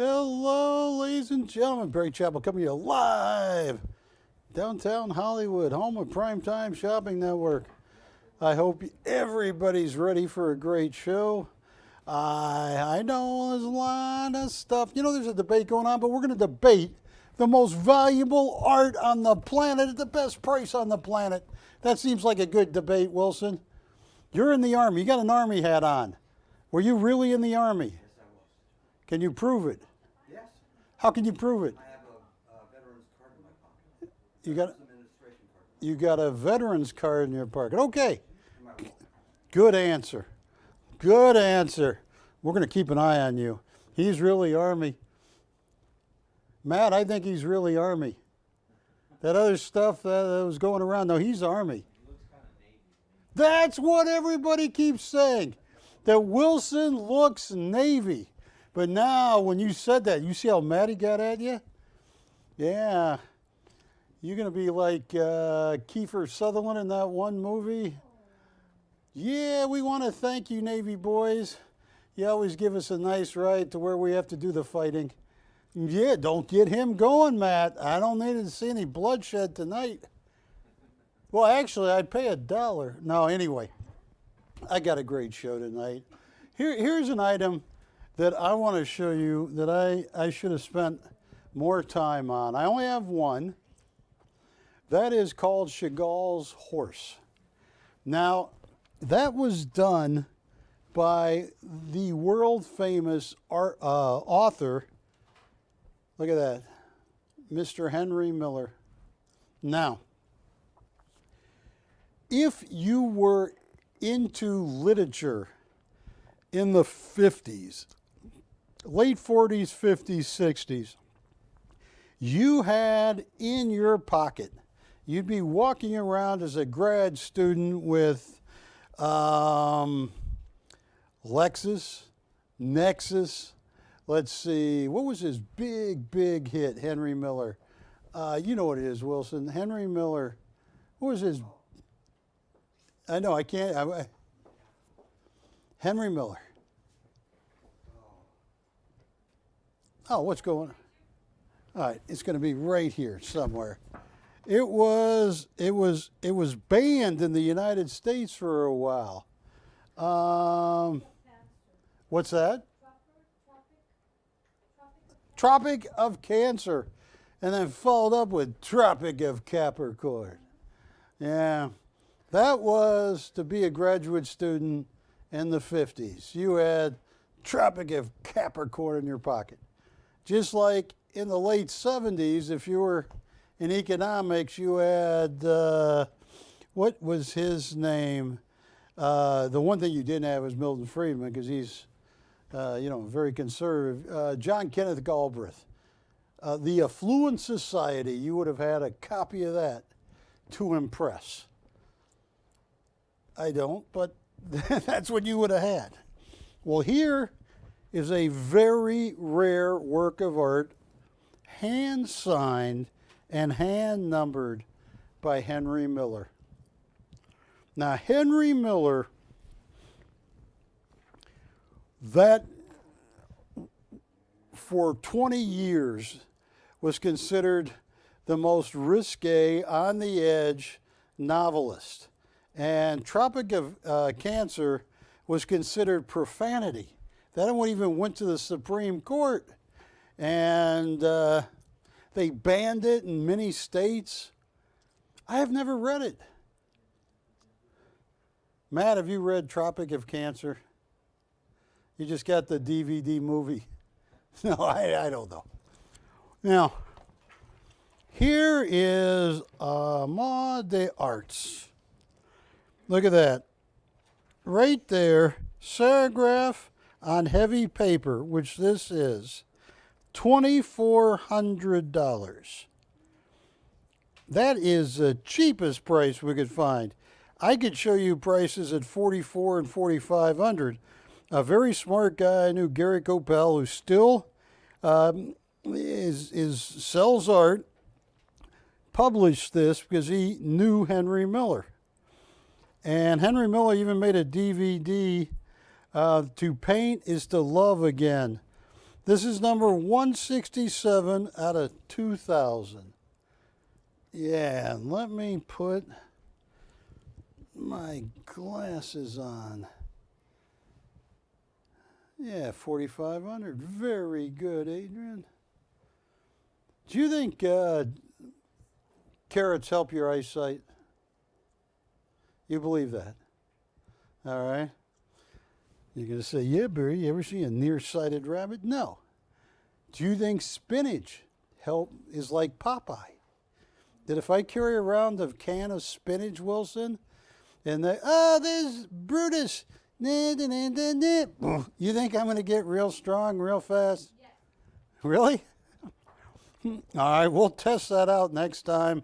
Hello, ladies and gentlemen. Barry Chappell coming to you live downtown Hollywood, home of PrimeTime Shopping Network. I hope everybody's ready for a great show. I know there's a lot of stuff. You know, there's a debate going on, but we're going to debate the most valuable art on the planet at the best price on the planet. That seems like a good debate, Wilson. You're in the Army. You got an Army hat on. Were you really in the Army? Yes, I was. Can you prove it? Yes. How can you prove it? I have a veteran's card in my pocket. You got Administration card. you got a veteran's card in your pocket. Okay. In my wallet. Good answer. Good answer. We're going to keep an eye on you. He's really Army. Matt, I think he's really Army. That other stuff that was going around, no, he's Army. He looks kind of Navy. That's what everybody keeps saying. That Wilson looks Navy. But now, when you said that, you see how mad he got at you? Yeah. You're going to be like Kiefer Sutherland in that one movie. Yeah, we want to thank you, Navy boys. You always give us a nice ride to where we have to do the fighting. Yeah, don't get him going, Matt. I don't need to see any bloodshed tonight. Well, actually, I'd pay $1. No, anyway, I got a great show tonight. Here's an item that I want to show you that I should have spent more time on. I only have one. That is called Chagall's horse. Now, that was done by the world-famous author, look at that, Mr. Henry Miller. Now, if you were into literature in the 50s, late 40s, 50s, 60s, you had in your pocket, you'd be walking around as a grad student with Lexus, Nexus. Let's see, what was his big hit, Henry Miller? You know what it is, Wilson. Henry Miller. What was his? I know, I can't. Henry Miller. Oh, what's going on? All right, it's going to be right here somewhere. It was banned in the United States for a while. What's that? Tropic of Cancer, and then followed up with Tropic of Capricorn. Yeah, that was to be a graduate student in the 50s. You had Tropic of Capricorn in your pocket. Just like in the late 70s, if you were in economics, you had, what was his name? The one thing you didn't have was Milton Friedman, because he's, very conservative. John Kenneth Galbraith. The Affluent Society, you would have had a copy of that to impress. I don't, but that's what you would have had. Well, here is a very rare work of art, hand-signed and hand-numbered by Henry Miller. Now, Henry Miller, that for 20 years was considered the most risque, on the edge novelist. And Tropic of Cancer was considered profanity. That one even went to the Supreme Court. And they banned it in many states. I have never read it. Matt, have you read Tropic of Cancer? You just got the DVD movie. No, I don't know. Now, here is Armand des Arts. Look at that. Right there, serigraph on heavy paper, which this is, $2,400. That is the cheapest price we could find. I could show you prices at $4,400 and $4,500. A very smart guy I knew, Gary Chappell, who still sells art, published this because he knew Henry Miller. And Henry Miller even made a DVD, To Paint is to Love Again. This is number 167 out of 2,000. Yeah, let me put my glasses on. Yeah, 4,500. Very good, Adrian. Do you think carrots help your eyesight? You believe that? All right. You're going to say, yeah, Barry, you ever see a nearsighted rabbit? No. Do you think spinach is like Popeye? That if I carry around a can of spinach, Wilson, and there's Brutus. You think I'm going to get real strong real fast? Yes. Really? All right, we'll test that out next time.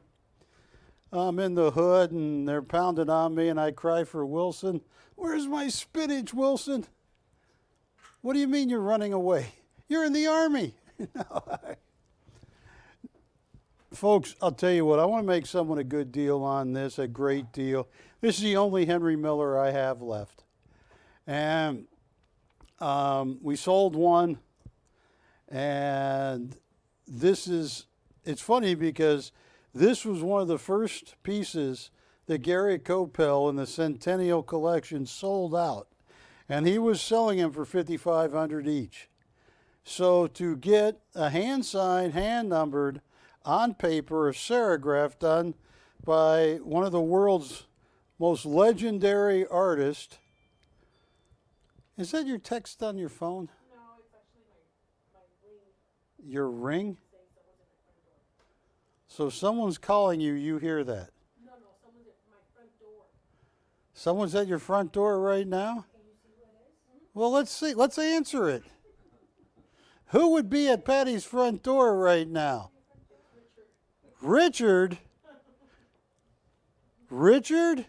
I'm in the hood and they're pounding on me and I cry for Wilson. Where's my spinach, Wilson? What do you mean you're running away? You're in the Army. No. Folks, I'll tell you what, I want to make someone a good deal on this, a great deal. This is the only Henry Miller I have left. And we sold one, and it's funny because this was one of the first pieces that Gary Chappell in the Centennial Collection sold out. And he was selling them for $5,500 each. So to get a hand-signed, hand-numbered, on paper, a serograph done by one of the world's most legendary artists. Is that your text on your phone? No, it's actually my ring. Your ring? So someone's calling you, you hear that? No, someone's at my front door. Someone's at your front door right now? Can you see who it is? Mm-hmm. Well, let's see. Let's answer it. Who would be at Patty's front door right now? Richard? Richard?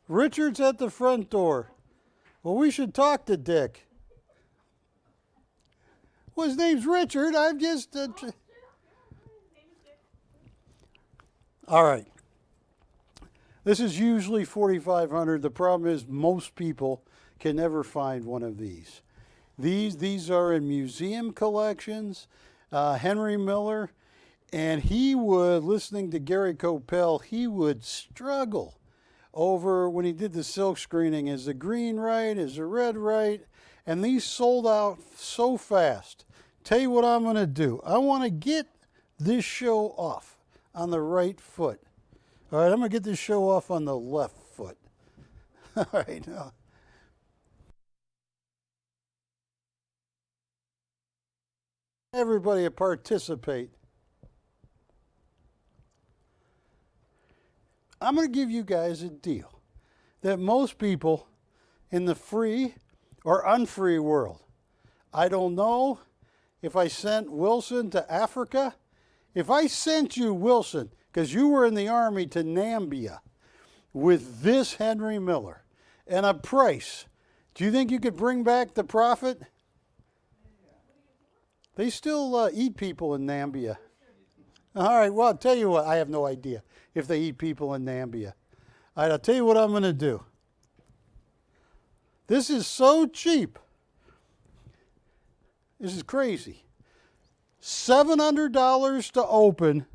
Richard's at the front door. Well, we should talk to Dick. Well, his name's Richard. I'm just... All right. This is usually $4,500. The problem is most people can never find one of these. These are in museum collections. Henry Miller, and he would, listening to Gary Chappell, he would struggle over when he did the silk screening, is the green right, is the red right, and these sold out so fast. Tell you what I'm going to do. I want to get this show off on the right foot. All right, I'm going to get this show off on the left foot. All right, now. Everybody participate. I'm going to give you guys a deal that most people in the free or unfree world, I don't know if I sent Wilson to Africa. If I sent you, Wilson, because you were in the army, to Nambia with this Henry Miller and a price, do you think you could bring back the profit? They still eat people in Nambia. All right, well, I'll tell you what. I have no idea if they eat people in Nambia. All right, I'll tell you what I'm going to do. This is so cheap. This is crazy. $700 to open,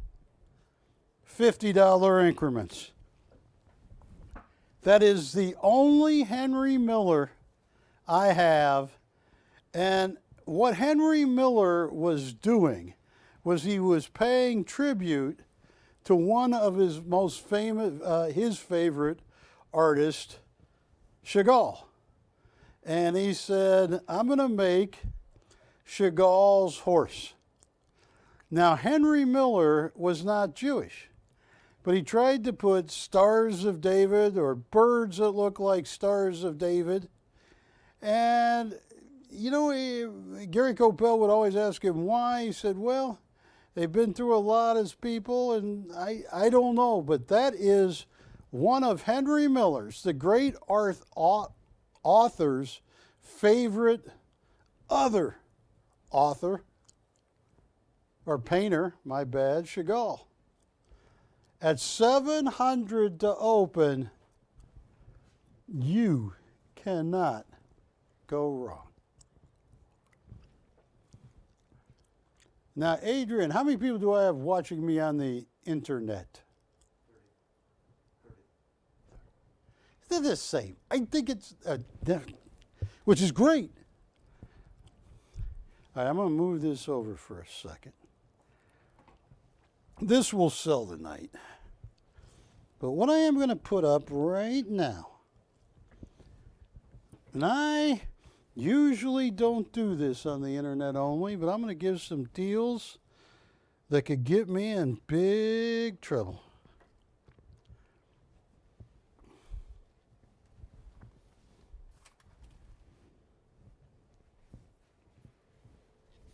$50 increments. That is the only Henry Miller I have, and what Henry Miller was doing was he was paying tribute to one of his most famous, his favorite artist, Chagall. And he said, I'm going to make Chagall's horse. Now, Henry Miller was not Jewish, but he tried to put stars of David or birds that look like stars of David. And you know, Gary Chappell would always ask him why. He said, well, they've been through a lot as people, and I don't know. But that is one of Henry Miller's, the great author's favorite other author, or painter, my bad, Chagall. At $700 to open, you cannot go wrong. Now, Adrian, how many people do I have watching me on the internet? 30. They're the same. I think it's, which is great. All right, I'm going to move this over for a second. This will sell tonight. But what I am going to put up right now, and I usually don't do this on the internet only, but I'm going to give some deals that could get me in big trouble.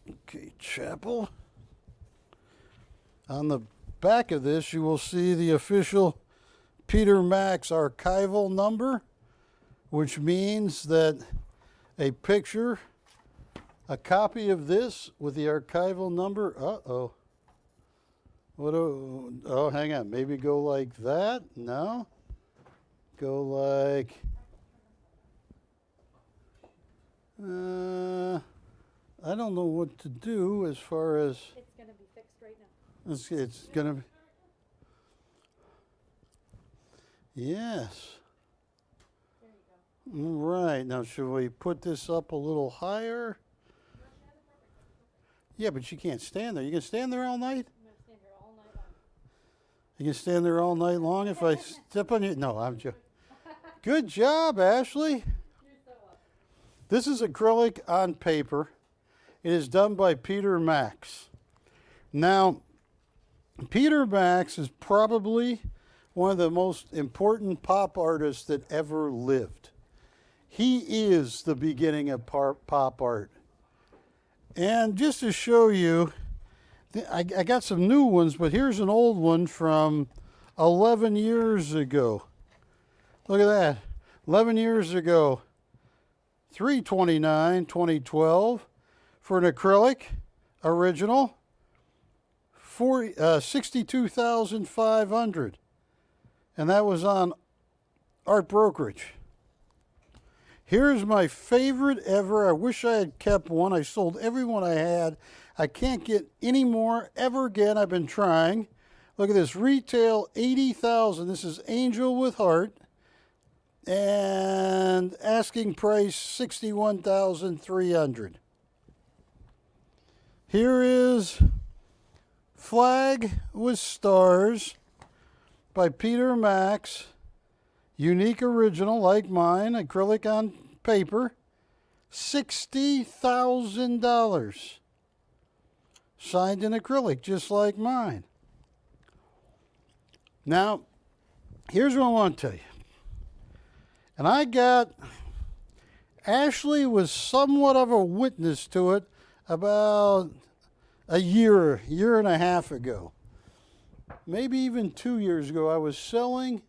Okay, Chappell. On the back of this, you will see the official Peter Max archival number, which means that a picture, a copy of this with the archival number, oh, hang on, maybe go like that? No? Go like, I don't know what to do as far as, It's gonna be fixed right now. it's going to be, yes. There you go. Right, now should we put this up a little higher? Yeah, but you can't stand there. You can stand there all night? I'm gonna stand here all night long. You can stand there all night long if I step on you? No, I'm joking. Good job, Ashley. You're so welcome. This is acrylic on paper. It is done by Peter Max. Now, Peter Max is probably one of the most important pop artists that ever lived. He is the beginning of pop art. And just to show you, I got some new ones, but here's an old one from 11 years ago. Look at that. 11 years ago. $329, 2012 for an acrylic original. 62,500. And that was on Art Brokerage. Here's my favorite ever. I wish I had kept one. I sold every one I had. I can't get any more ever again. I've been trying. Look at this. Retail 80,000. This is Angel with Heart. And asking price 61,300. Here is Flag with Stars by Peter Max. Unique original like mine, acrylic on paper. $60,000. Signed in acrylic, just like mine. Now, here's what I want to tell you. And Ashley was somewhat of a witness to it about a year and a half ago. Maybe even 2 years ago, I was selling.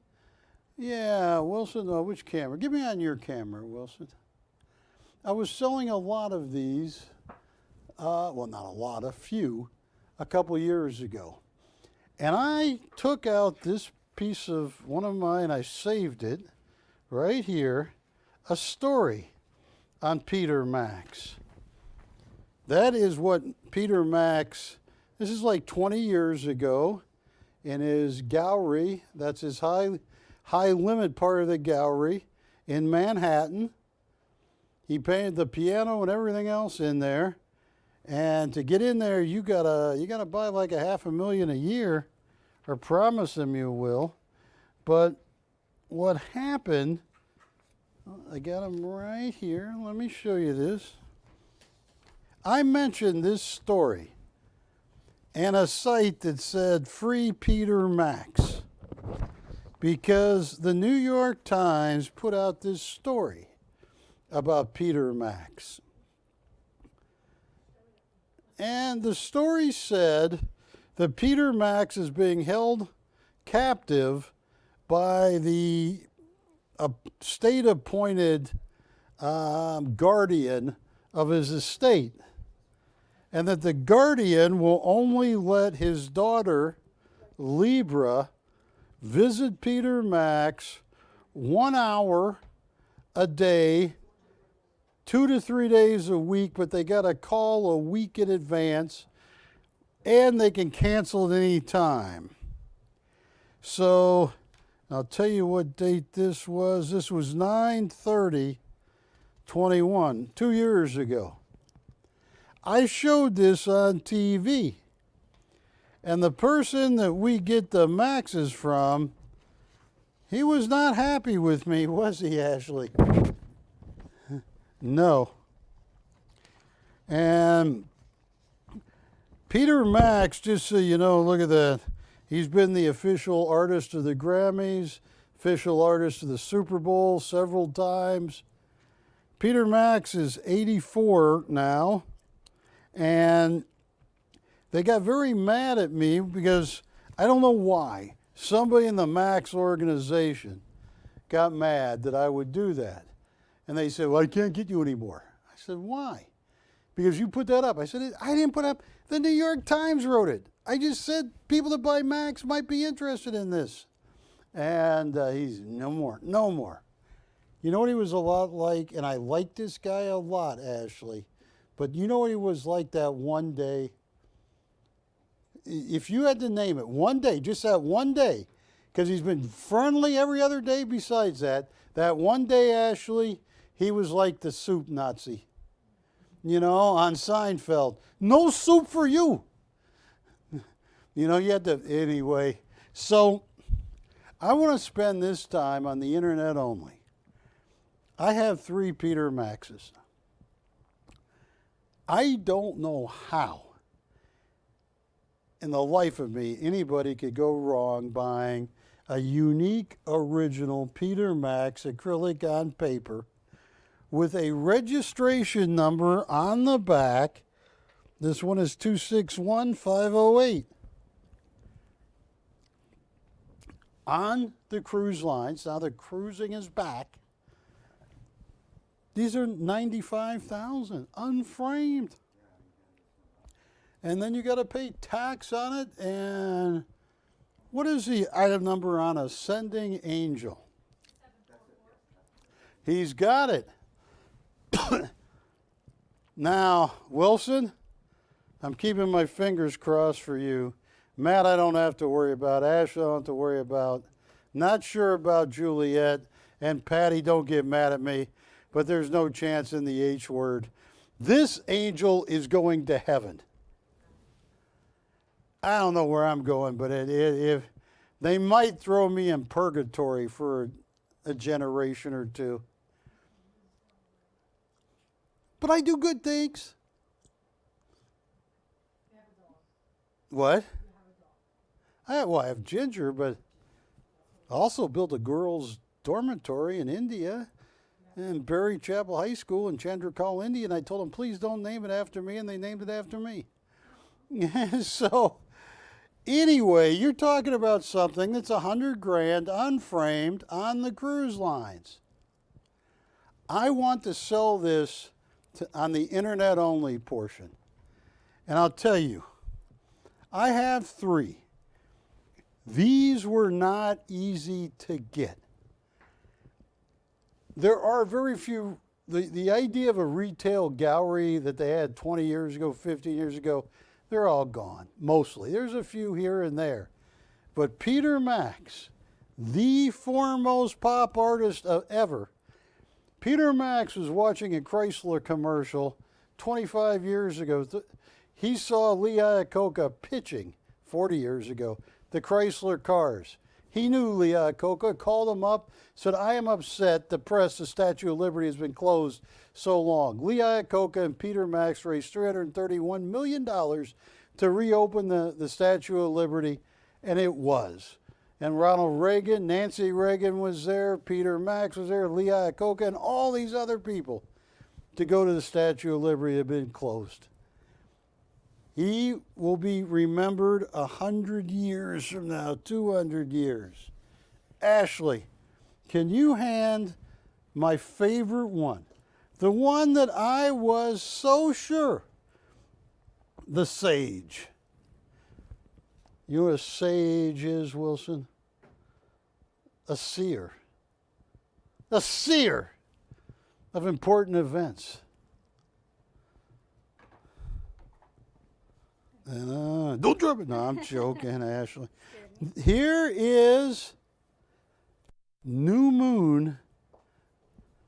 Yeah, Wilson, which camera? Give me on your camera, Wilson. I was selling a lot of these, well, not a lot, a few, a couple years ago. And I took out this piece of one of mine, I saved it right here, a story on Peter Max. That is what Peter Max, this is like 20 years ago in his gallery, that's his high limit part of the gallery in Manhattan. He painted the piano and everything else in there. And to get in there, you gotta buy like $500,000 a year, or promise him you will. But what happened, I got him right here. Let me show you this. I mentioned this story and a site that said Free Peter Max because the New York Times put out this story about Peter Max. And the story said that Peter Max is being held captive by the state-appointed guardian of his estate. And that the guardian will only let his daughter, Libra, visit Peter Max 1 hour a day, 2 to 3 days a week, but they got to call a week in advance. and they can cancel at any time. So I'll tell you what date this was. This was 9/30/21, 2 years ago. I showed this on TV, and the person that we get the Maxes from, he was not happy with me, was he, Ashley? No. And Peter Max, just so you know, look at that. He's been the official artist of the Grammys, official artist of the Super Bowl several times. Peter Max is 84 now, and they got very mad at me because I don't know why. Somebody in the Max organization got mad that I would do that. And they said, well, I can't get you anymore. I said, why? Because you put that up. I said, I didn't put up. The New York Times wrote it. I just said people that buy Max might be interested in this. And he's, no more, no more. You know what he was a lot like? And I like this guy a lot, Ashley. But you know what he was like that one day? If you had to name it, one day, just that one day, because he's been friendly every other day besides that, that one day, Ashley, he was like the soup Nazi. You know, on Seinfeld. No soup for you. You know, you had to, anyway. So, I want to spend this time on the internet only. I have 3 Peter Maxes. I don't know how, in the life of me, anybody could go wrong buying a unique, original Peter Max acrylic on paper with a registration number on the back. This one is 261508. On the cruise lines, now the cruising is back. These are $95,000, unframed. And then you got to pay tax on it. And what is the item number on Ascending Angel? He's got it. Now, Wilson, I'm keeping my fingers crossed for you. Matt, I don't have to worry about. Ashley, I don't have to worry about. Not sure about Juliet. And Patty, don't get mad at me, but there's no chance in the H word. This angel is going to heaven. I don't know where I'm going, but if they might throw me in purgatory for a generation or two. But I do good things. What? I have Ginger, but I also built a girls' dormitory in India and Barry Chappell High School in Chandrakal, India, and I told them, please don't name it after me, and they named it after me. So, anyway, you're talking about something that's $100,000 unframed on the cruise lines. I want to sell this on the internet only portion. And I'll tell you, I have 3. These were not easy to get. There are very few, the idea of a retail gallery that they had 20 years ago, 15 years ago, they're all gone, mostly. There's a few here and there. But Peter Max, the foremost pop artist ever, Peter Max was watching a Chrysler commercial 25 years ago. He saw Lee Iacocca pitching 40 years ago, the Chrysler cars. He knew Lee Iacocca, called him up, said, I am upset the press, the Statue of Liberty, has been closed so long. Lee Iacocca and Peter Max raised $331 million to reopen the Statue of Liberty, and it was. And Ronald Reagan, Nancy Reagan was there, Peter Max was there, Lee Iacocca, and all these other people to go to the Statue of Liberty had been closed. He will be remembered 100 years from now, 200 years. Ashley, can you hand my favorite one? The one that I was so sure, the sage. You know what a sage is, Wilson? A seer. A seer of important events. And Don't drop it. No, I'm joking, Ashley. Here is New Moon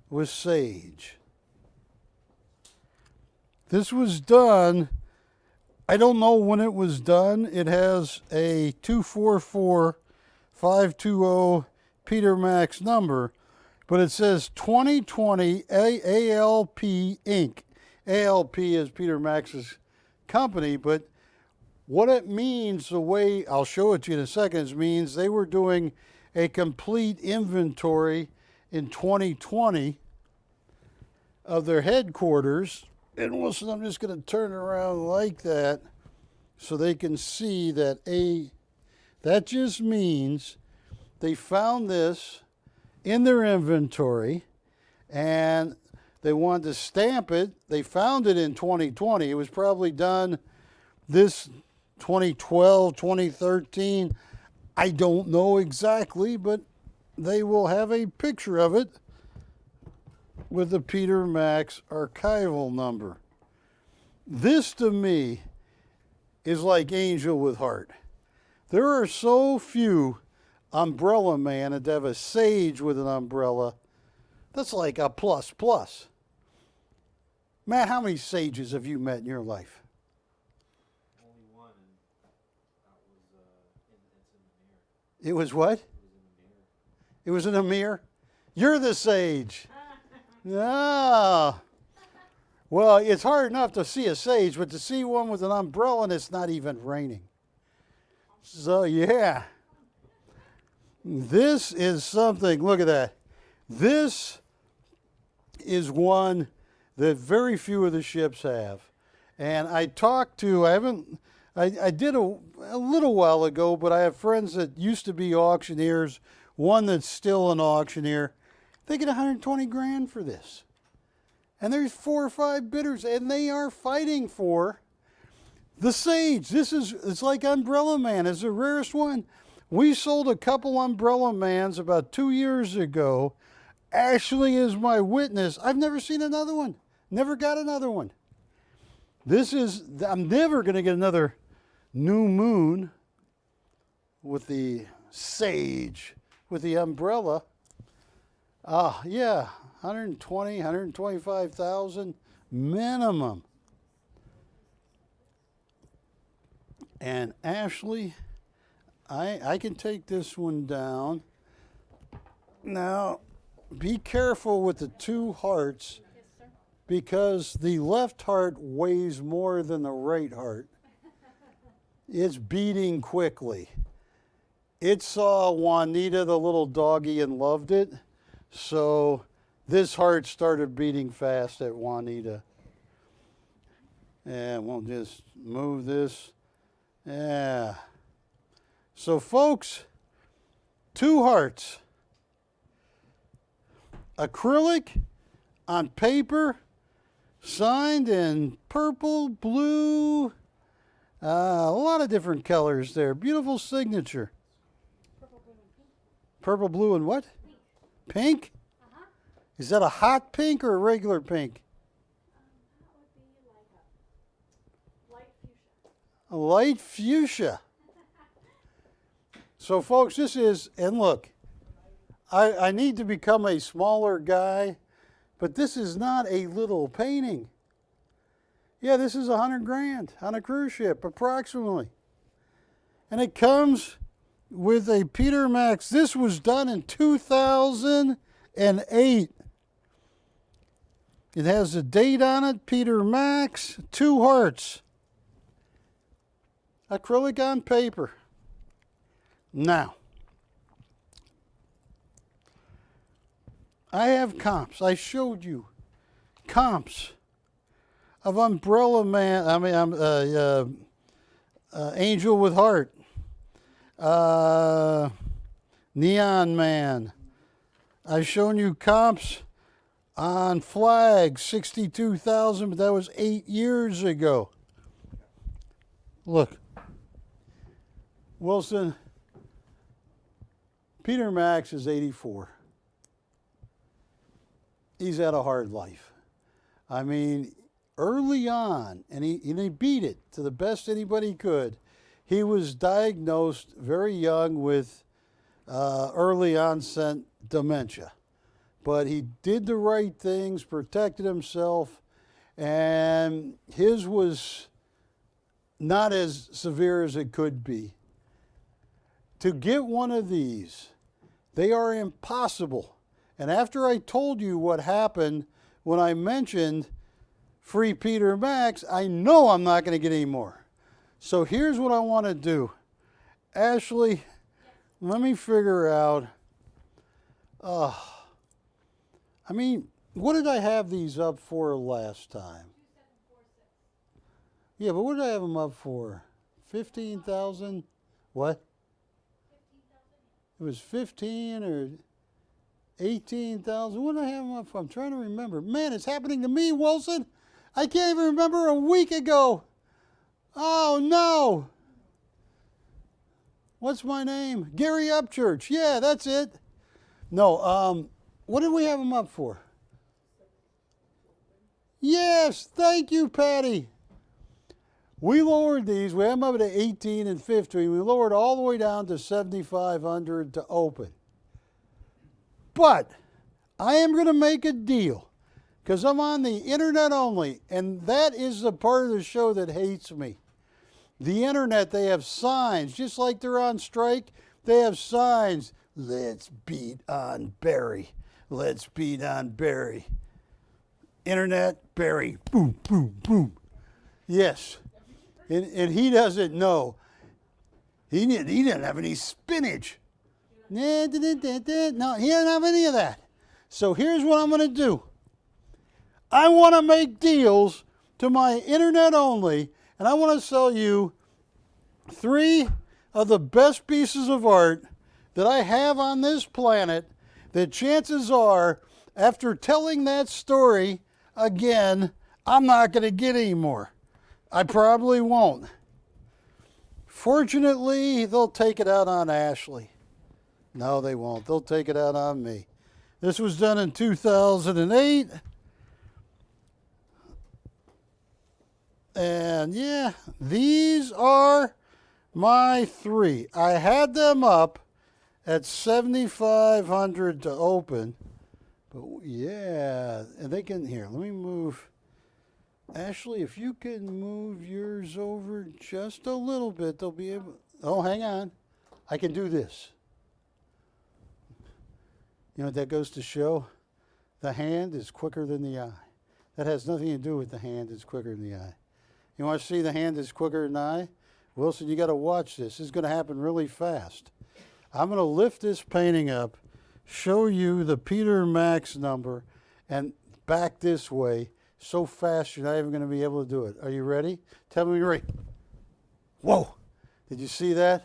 with Sage. This was done, I don't know when it was done. It has a 244520 Peter Max number, but it says 2020 ALP Inc. ALP is Peter Max's company, but what it means, the way I'll show it to you in a second, means they were doing a complete inventory in 2020 of their headquarters. And listen, I'm just going to turn it around like that so they can see that that just means they found this in their inventory and they wanted to stamp it. They found it in 2020. It was probably done this 2012, 2013. I don't know exactly, but they will have a picture of it with the Peter Max archival number. This to me is like Angel with Heart. There are so few umbrella man that have a sage with an umbrella. That's like a plus plus. Matt, how many sages have you met in your life? Only one, and that was it's in the mirror. It was what? It was in the mirror. It was in a mirror? You're the sage. Ah. Well, it's hard enough to see a sage, but to see one with an umbrella and it's not even raining. So, yeah. This is something. Look at that. This is one that very few of the ships have. And I talked to, I did a little while ago, but I have friends that used to be auctioneers, one that's still an auctioneer. They get 120 grand for this. And there's 4 or 5 bidders, and they are fighting for the sage. It's like Umbrella Man. It's the rarest one. We sold a couple Umbrella Mans about 2 years ago. Ashley is my witness. I've never seen another one. Never got another one. I'm never going to get another New Moon with the sage, with the umbrella. Yeah, 120, 125,000 minimum. And Ashley, I can take this one down. Now, be careful with the 2 hearts, Yes, sir. because the left heart weighs more than the right heart. It's beating quickly. It saw Juanita, the little doggy, and loved it. So this heart started beating fast at Juanita. And we'll just move this. Yeah. So folks, 2 hearts. Acrylic on paper, signed in purple, blue, a lot of different colors there. Beautiful signature. Purple, blue, and pink. Purple, blue, and what? Pink. Pink? Uh-huh. Is that a hot pink or a regular pink? That would be like a light fuchsia. A light fuchsia. So folks, this is, and look, I need to become a smaller guy, but this is not a little painting. Yeah, this is 100 grand on a cruise ship, approximately. And it comes with a Peter Max. This was done in 2008. It has the date on it, Peter Max, 2 hearts. Acrylic on paper. Now, I have comps. I showed you comps of Umbrella Man. Angel with Heart, Neon Man. I've shown you comps on Flag, 62,000, but that was 8 years ago. Look, Wilson, Peter Max is 84. He's had a hard life. I mean, early on, and he beat it to the best anybody could. he was diagnosed very young with early onset dementia. But he did the right things, protected himself, and his was not as severe as it could be. To get one of these, they are impossible. And after I told you what happened when I mentioned free Peter Max, I know I'm not going to get any more. So here's what I want to do. Ashley, let me figure out. I mean, what did I have these up for last time? 2746. Yeah, but what did I have them up for? 15,000? What? 15,000. It was 15 or 18,000. What did I have them up for? I'm trying to remember. Man, it's happening to me, Wilson. I can't even remember a week ago. Oh, no. What's my name? Gary Upchurch. Yeah, that's it. No, what did we have them up for? Yes, thank you, Patty. We lowered these. We had them up to 18 and 15. We lowered all the way down to 7,500 to open. But I am going to make a deal because I'm on the internet only, and that is the part of the show that hates me. The internet, they have signs, just like they're on strike. They have signs. Let's beat on Barry. Let's beat on Barry. Internet, Barry. Boom, boom, boom. Yes. And he doesn't know. He didn't have any spinach. No, he didn't have any of that. So here's what I'm going to do. I want to make deals to my internet only, and I want to sell you 3 of the best pieces of art that I have on this planet that chances are, after telling that story again, I'm not going to get any more. I probably won't. Fortunately, they'll take it out on Ashley. No, they won't. They'll take it out on me. This was done in 2008. And yeah, these are my 3. I had them up at 7,500 to open. But yeah, and they can, here, let me move. Ashley, if you can move yours over just a little bit, they'll be able, oh, hang on. I can do this. You know what that goes to show? The hand is quicker than the eye. That has nothing to do with the hand is quicker than the eye. You want to see the hand is quicker than the eye? Wilson, you got to watch this. This is going to happen really fast. I'm going to lift this painting up, show you the Peter Max number, and back this way so fast you're not even going to be able to do it. Are you ready? Tell me you're ready. Whoa! Did you see that?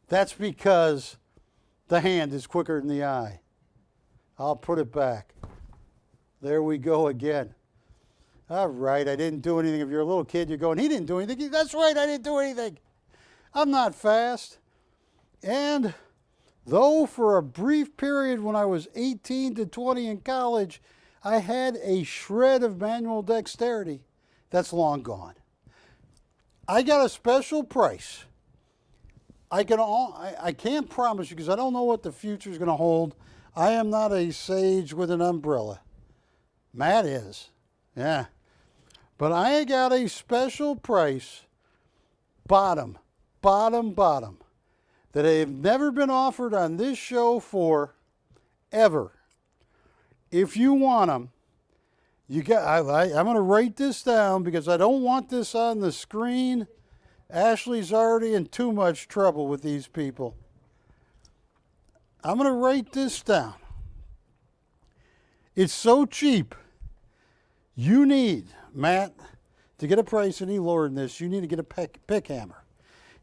That's because the hand is quicker than the eye. I'll put it back. There we go again. All right, I didn't do anything. If you're a little kid, you're going, he didn't do anything. That's right, I didn't do anything. I'm not fast. And though for a brief period when I was 18 to 20 in college, I had a shred of manual dexterity, that's long gone. I got a special price. I can't promise you because I don't know what the future is going to hold. I am not a sage with an umbrella. Matt is. Yeah. But I got a special price, bottom, that have never been offered on this show for ever. If you want them, you got. I'm going to write this down because I don't want this on the screen. Ashley's already in too much trouble with these people. I'm going to write this down. It's so cheap. You need, Matt, to get a price any lower than this, you need to get a pick hammer.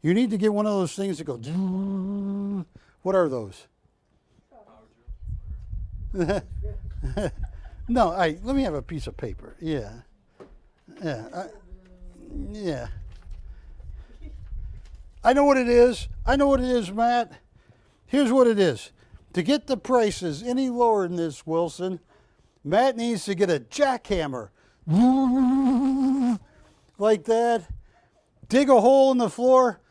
You need to get one of those things that go, what are those? No, let me have a piece of paper. Yeah. Yeah. I know what it is. Matt. Here's what it is. To get the prices any lower than this, Wilson, Matt needs to get a jackhammer. Like that. dig a hole in the floor,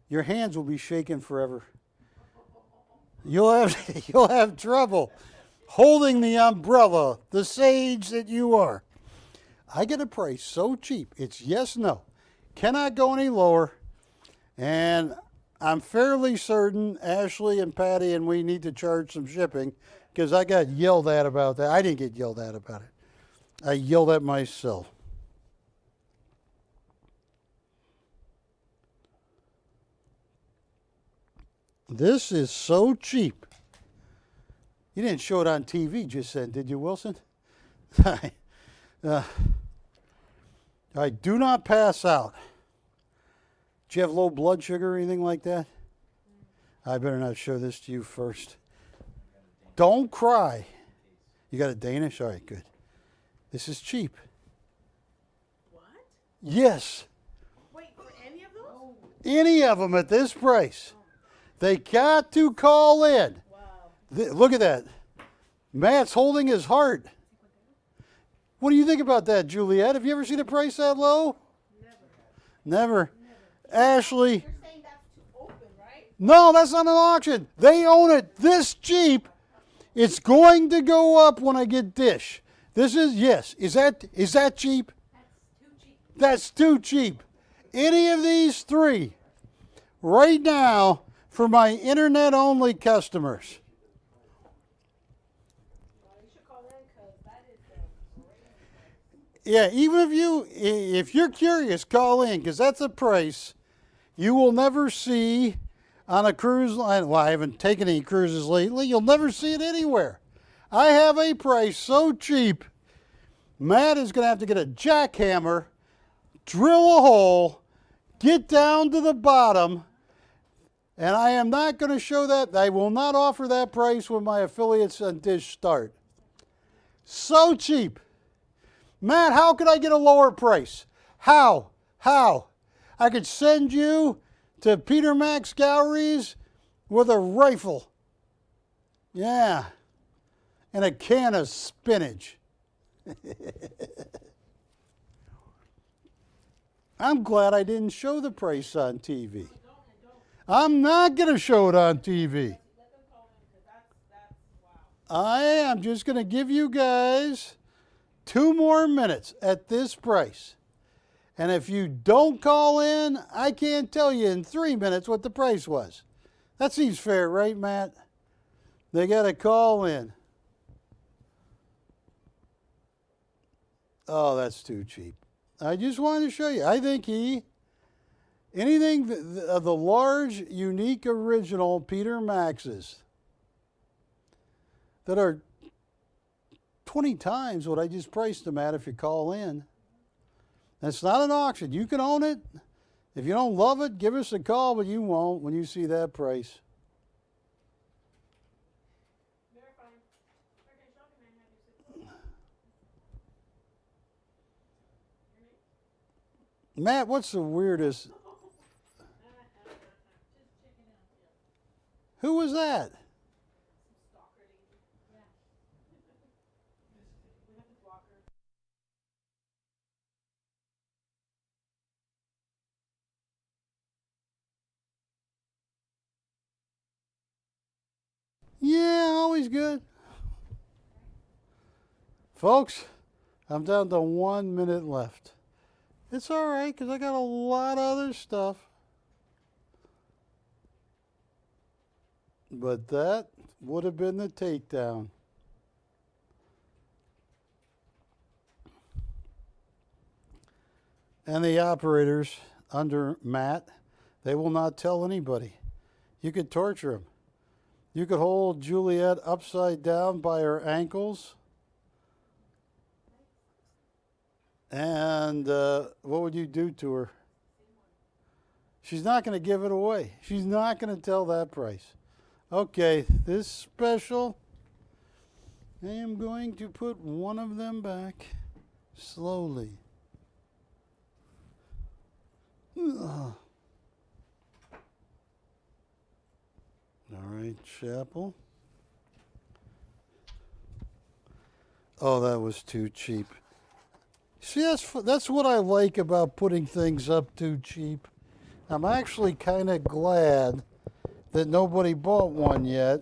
your hands will be shaking forever. You'll have trouble holding the umbrella, the sage that you are. I get a price so cheap. It's yes, no. Cannot go any lower. And I'm fairly certain Ashley and Patty and we need to charge some shipping because I got yelled at about that. I didn't get yelled at about it. I yelled at myself. This is so cheap. You didn't show it on TV just then, did you, Wilson? I do not pass out. Do you have low blood sugar or anything like that? I better not show this to you first. Don't cry. You got a Danish? All right, good. This is cheap. What? Yes. Wait, for any of those? Any of them at this price. They got to call in. Wow. Look at that. Matt's holding his heart. What do you think about that, Juliet? Have you ever seen a price that low? Never. Ashley. You're saying that's too open, right? No, that's not an auction. They own it this cheap. It's going to go up when I get Dish. This is, yes. Is that cheap? That's too cheap. That's too cheap. Any of these three right now for my internet-only customers. Well, you should call in because that is great. Yeah, even if you're curious, call in because that's a price you will never see on a cruise line. Well, I haven't taken any cruises lately. You'll never see it anywhere. I have a price so cheap, Matt is going to have to get a jackhammer, drill a hole, get down to the bottom, and I am not going to show that. I will not offer that price when my affiliates on Dish start. So cheap. Matt, how could I get a lower price? How? I could send you to Peter Max Galleries with a rifle. Yeah. And a can of spinach. I'm glad I didn't show the price on TV. I'm not going to show it on TV. Let them call in because that's wow. I am just going to give you guys 2 more minutes at this price. And if you don't call in, I can't tell you in 3 minutes what the price was. That seems fair, right, Matt? They got to call in. Oh, that's too cheap. I just wanted to show you. I think anything of the large, unique, original Peter Maxes that are 20 times what I just priced them at if you call in. That's not an auction. You can own it. If you don't love it, give us a call, but you won't when you see that price. Verifying. Okay, shopping man, have you said Matt, what's the weirdest? Just checking out. Yeah. Who was that? Stalker lady. Yeah. We have to block her. Yeah, always good. Folks, I'm down to 1 minute left. It's all right because I got a lot of other stuff. But that would have been the takedown. And the operators under Matt, they will not tell anybody. You could torture them. You could hold Juliet upside down by her ankles. And what would you do to her? She's not going to give it away. She's not going to tell that price. Okay, this special, I am going to put one of them back slowly. Ugh. All right, Chappell. Oh, that was too cheap. See, that's what I like about putting things up too cheap. I'm actually kind of glad that nobody bought one yet,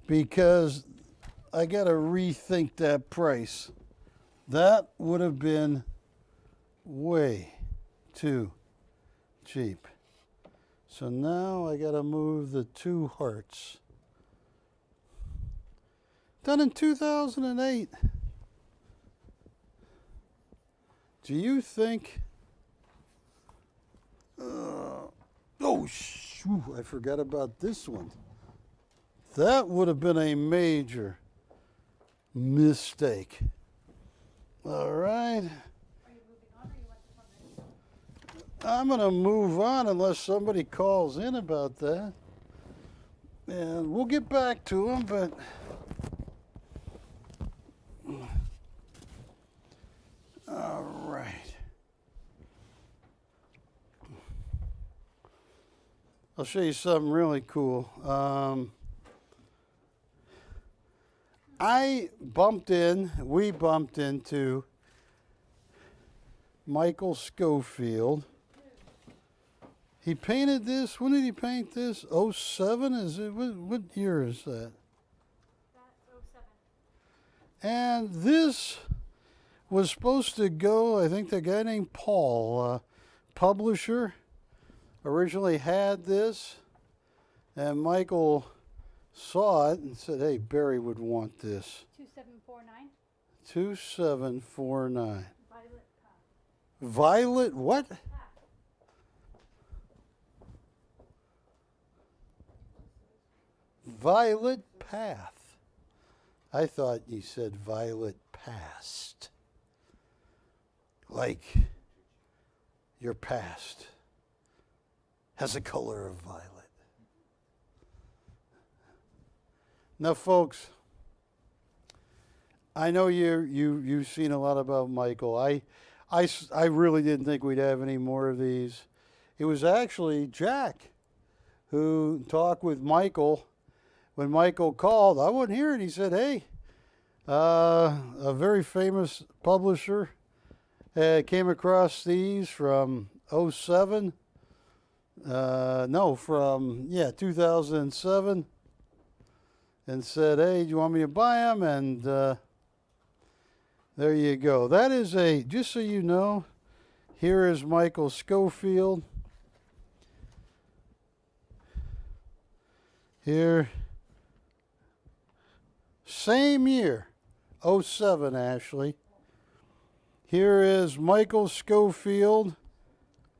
because I got to rethink that price. That would have been way too cheap. So now I got to move the 2 hearts. Done in 2008. Do you think... oh, shoo, I forgot about this one. That would have been a major mistake. All right. Are you moving on, or you want this one next? I'm going to move on unless somebody calls in about that. And we'll get back to them, but... all right. I'll show you something really cool. We bumped into Michael Schofield. He painted this. When did he paint this? 07? Is it? What year is that? That's 07. And this was supposed to go, I think the guy named Paul, publisher, originally had this. And Michael saw it and said, hey, Barry would want this. 2749. 2749. Violet Path. Violet what? Path. Violet Path. I thought you said Violet Past. Like your past has the color of violet. Now, folks, I know you've seen a lot about Michael. I really didn't think we'd have any more of these. It was actually Jack who talked with Michael. When Michael called, I wasn't here, and he said, hey, a very famous publisher came across these from 07. From 2007. And said, hey, do you want me to buy them? And there you go. That is just so you know, here is Michael Schofield. Here. Same year, 07, Ashley. Here is Michael Schofield,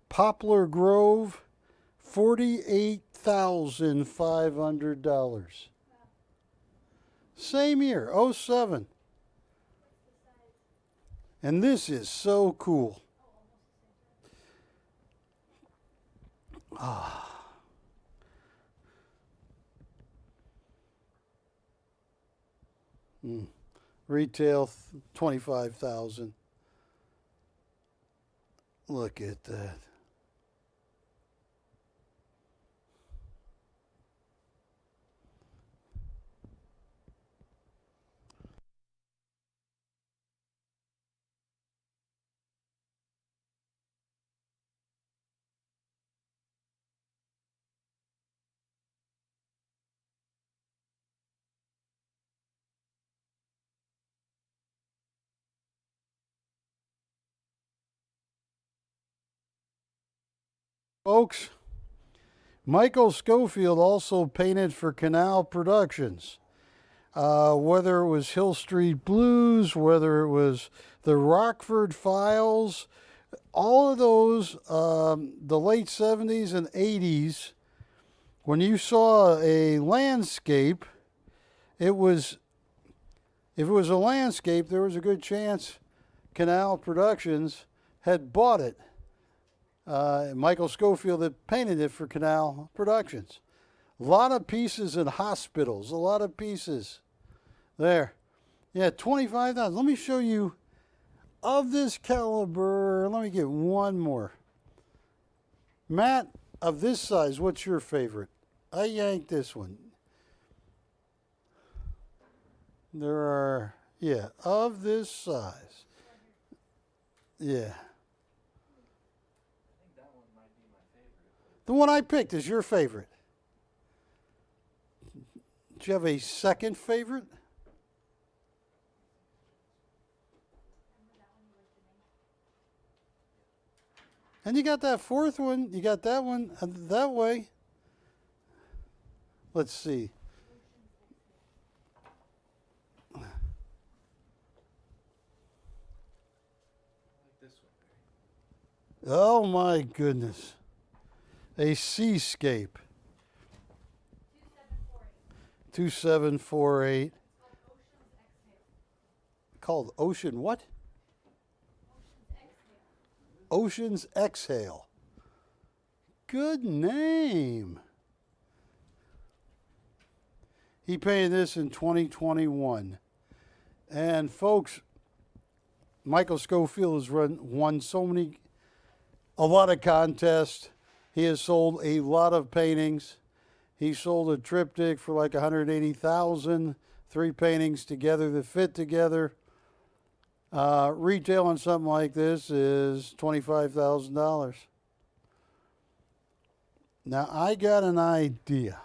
Poplar Grove, $48,500. Same year, 07. And this is so cool. Retail $25,000. Look at that. Folks, Michael Schofield also painted for Canal Productions. Whether it was Hill Street Blues, whether it was the Rockford Files, all of those, the late 70s and 80s, when you saw a landscape, if it was a landscape, there was a good chance Canal Productions had bought it. Michael Schofield had painted it for Canal Productions. A lot of pieces in hospitals, a lot of pieces there. Yeah, 25,000. Let me show you of this caliber. Let me get one more. Matt, of this size, what's your favorite? I yanked this one. There are, of this size. Yeah. I think that one might be my favorite. The one I picked is your favorite. Do you have a second favorite? And you got that fourth one. You got that one that way. Let's see. I like this one. Oh my goodness. A seascape. 2748. Called Ocean what? Ocean's Exhale. Good name. He painted this in 2021. And folks, Michael Schofield has won a lot of contests. He has sold a lot of paintings. He sold a triptych for like $180,000. 3 paintings together that fit together. Retail on something like this is $25,000. Now I got an idea.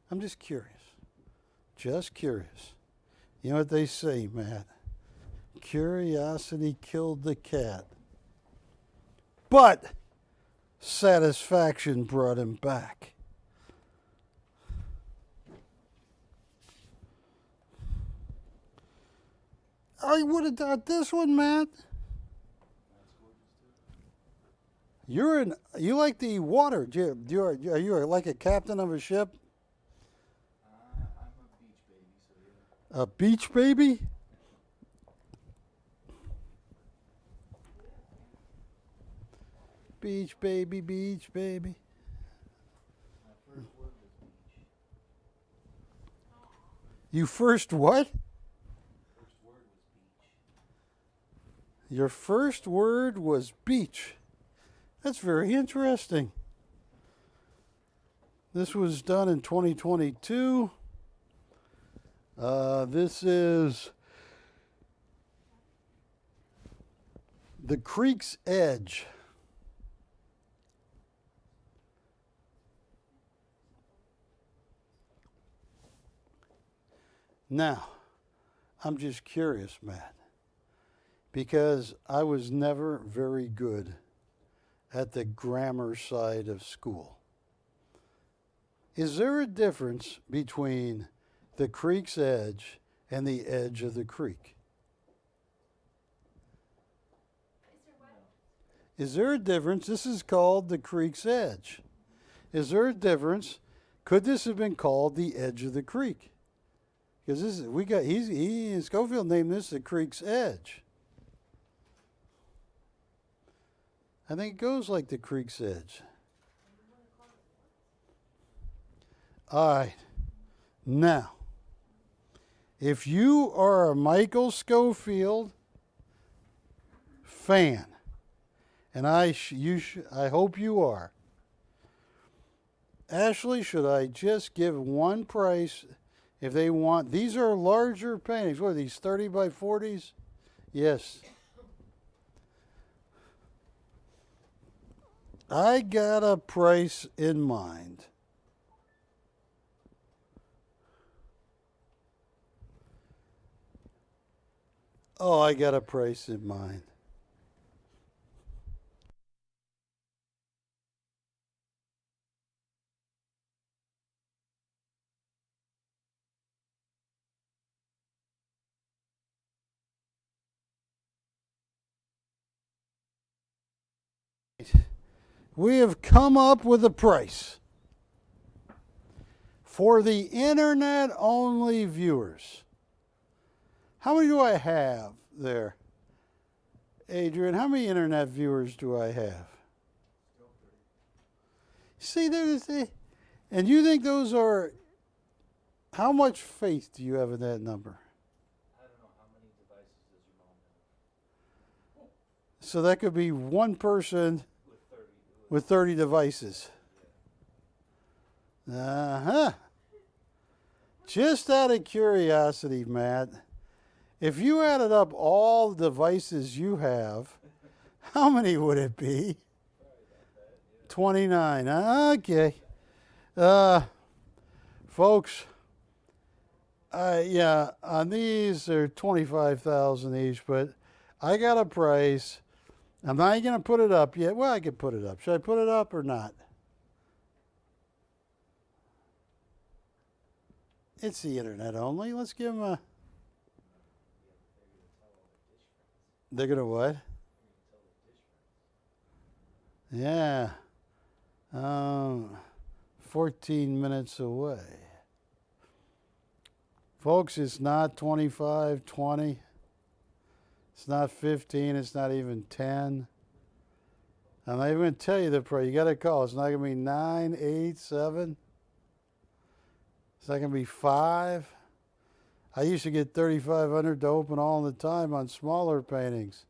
I'm just curious. Just curious. You know what they say, Matt? Curiosity killed the cat. But satisfaction brought him back. I would have thought this one, Matt. You like the water. Are you like a captain of a ship? I'm a beach baby, so yeah. A beach baby? Beach baby, beach baby. My first word was beach. You first what? First word was beach. Your first word was beach. That's very interesting. This was done in 2022. This is the Creek's Edge. Now, I'm just curious, Matt, because I was never very good at the grammar side of school. Is there a difference between the creek's edge and the edge of the creek? Is there a difference? This is called the creek's edge. Is there a difference? Could this have been called the edge of the creek? Because he and Schofield named this the creek's edge. I think it goes like the creek's edge. All right. Now, if you are a Michael Schofield fan, and I hope you are, Ashley, should I just give one price if they want? These are larger paintings. What are these, 30 by 40s? Yes. I got a price in mind. Oh, I got a price in mind. We have come up with a price for the internet-only viewers. How many do I have there? Adrian, how many internet viewers do I have? See, and you think those are, how much faith do you have in that number? I don't know, how many devices does your mom have? So that could be one person With 30. with 30 devices. Uh-huh. Just out of curiosity, Matt, If you added up all the devices you have, how many would it be? 29. Okay. Folks, yeah, on these they're 25,000 each, but I got a price. I'm not going to put it up yet. Well, I could put it up. Should I put it up or not? It's the internet only. Let's give them a. They're going to what? Yeah. 14 minutes away. Folks, it's not 25, 20. It's not 15. It's not even 10. I'm not even going to tell you the price. You got to call. It's not going to be 9, 8, 7. It's not going to be 5. I used to get 3,500 to open all the time on smaller paintings.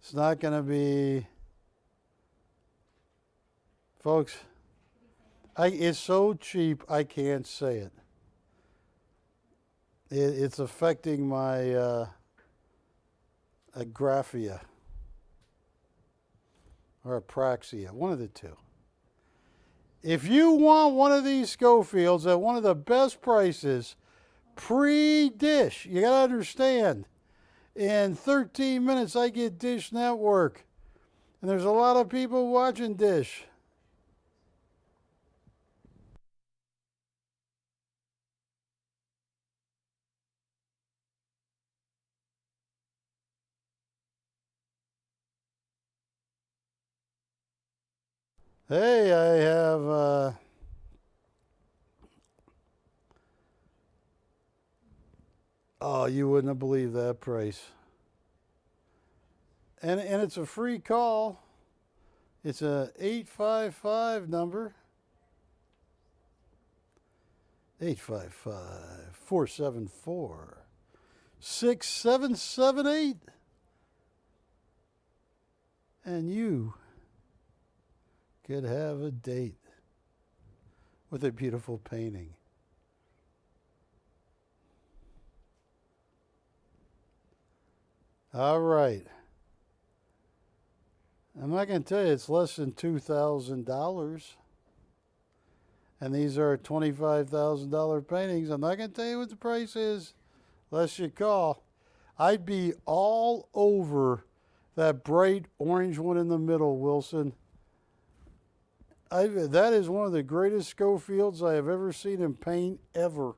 It's not going to be, folks, it's so cheap I can't say it. It's affecting my agraphia or apraxia, one of the two. If you want one of these Schofields at one of the best prices, pre-dish, you got to understand, in 13 minutes I get Dish Network, and there's a lot of people watching Dish. Hey, I have oh, you wouldn't have believed that price. And it's a free call. It's a 855 number. 855-474-6778. And you could have a date with a beautiful painting. All right. I'm not going to tell you it's less than $2,000. And these are $25,000 paintings. I'm not going to tell you what the price is unless you call. I'd be all over that bright orange one in the middle, Wilson. That is one of the greatest Schofields I have ever seen him paint ever.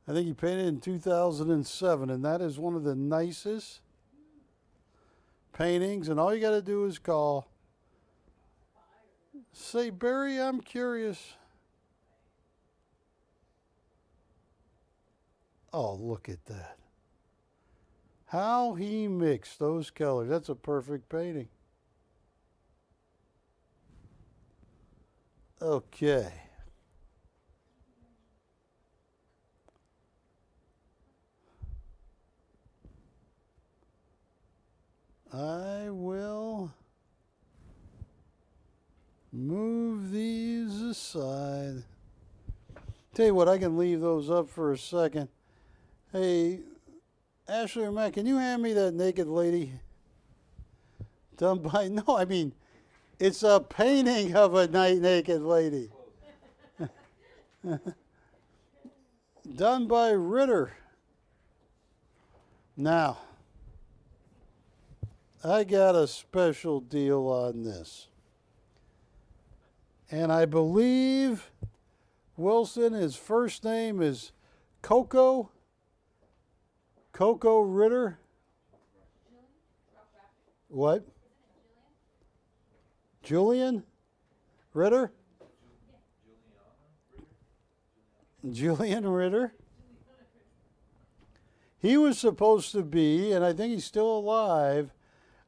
I think he painted in 2007, and that is one of the nicest paintings. And all you got to do is call. Say, Barry, I'm curious. Oh, look at that. How he mixed those colors. That's a perfect painting. Okay. I will move these aside. Tell you what, I can leave those up for a second. Hey, Ashley or Matt, can you hand me that naked lady? Done by, no, I mean, it's a painting of a naked lady. Done by Ritter. Now, I got a special deal on this. And I believe Wilson, his first name is Coco Ritter. What? Julian Ritter? Julian Ritter. He was supposed to be, and I think he's still alive,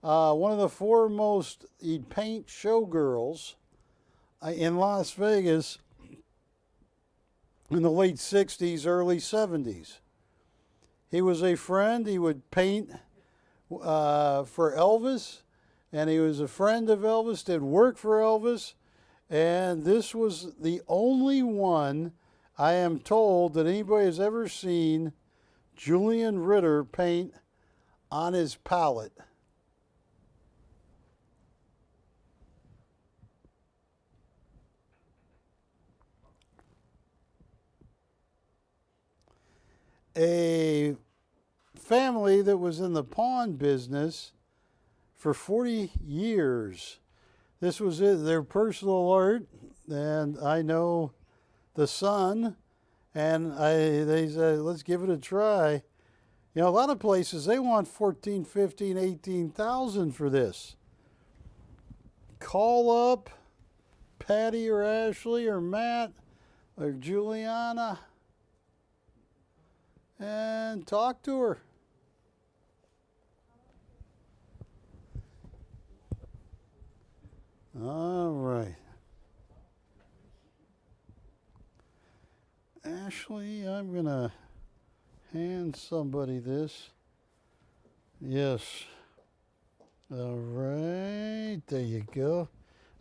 one of the foremost he'd paint showgirls in Las Vegas in the late 60s, early 70s. He was a friend. He would paint for Elvis, and he was a friend of Elvis, did work for Elvis, and this was the only one I am told that anybody has ever seen Julian Ritter paint on his palette. A family that was in the pawn business for 40 years. This was their personal art, and I know the son, and they said, let's give it a try. You know, a lot of places, they want 14, 15, 18,000 for this. Call up Patty or Ashley or Matt or Juliana and talk to her. All right. Ashley, I'm going to hand somebody this. Yes. All right. There you go.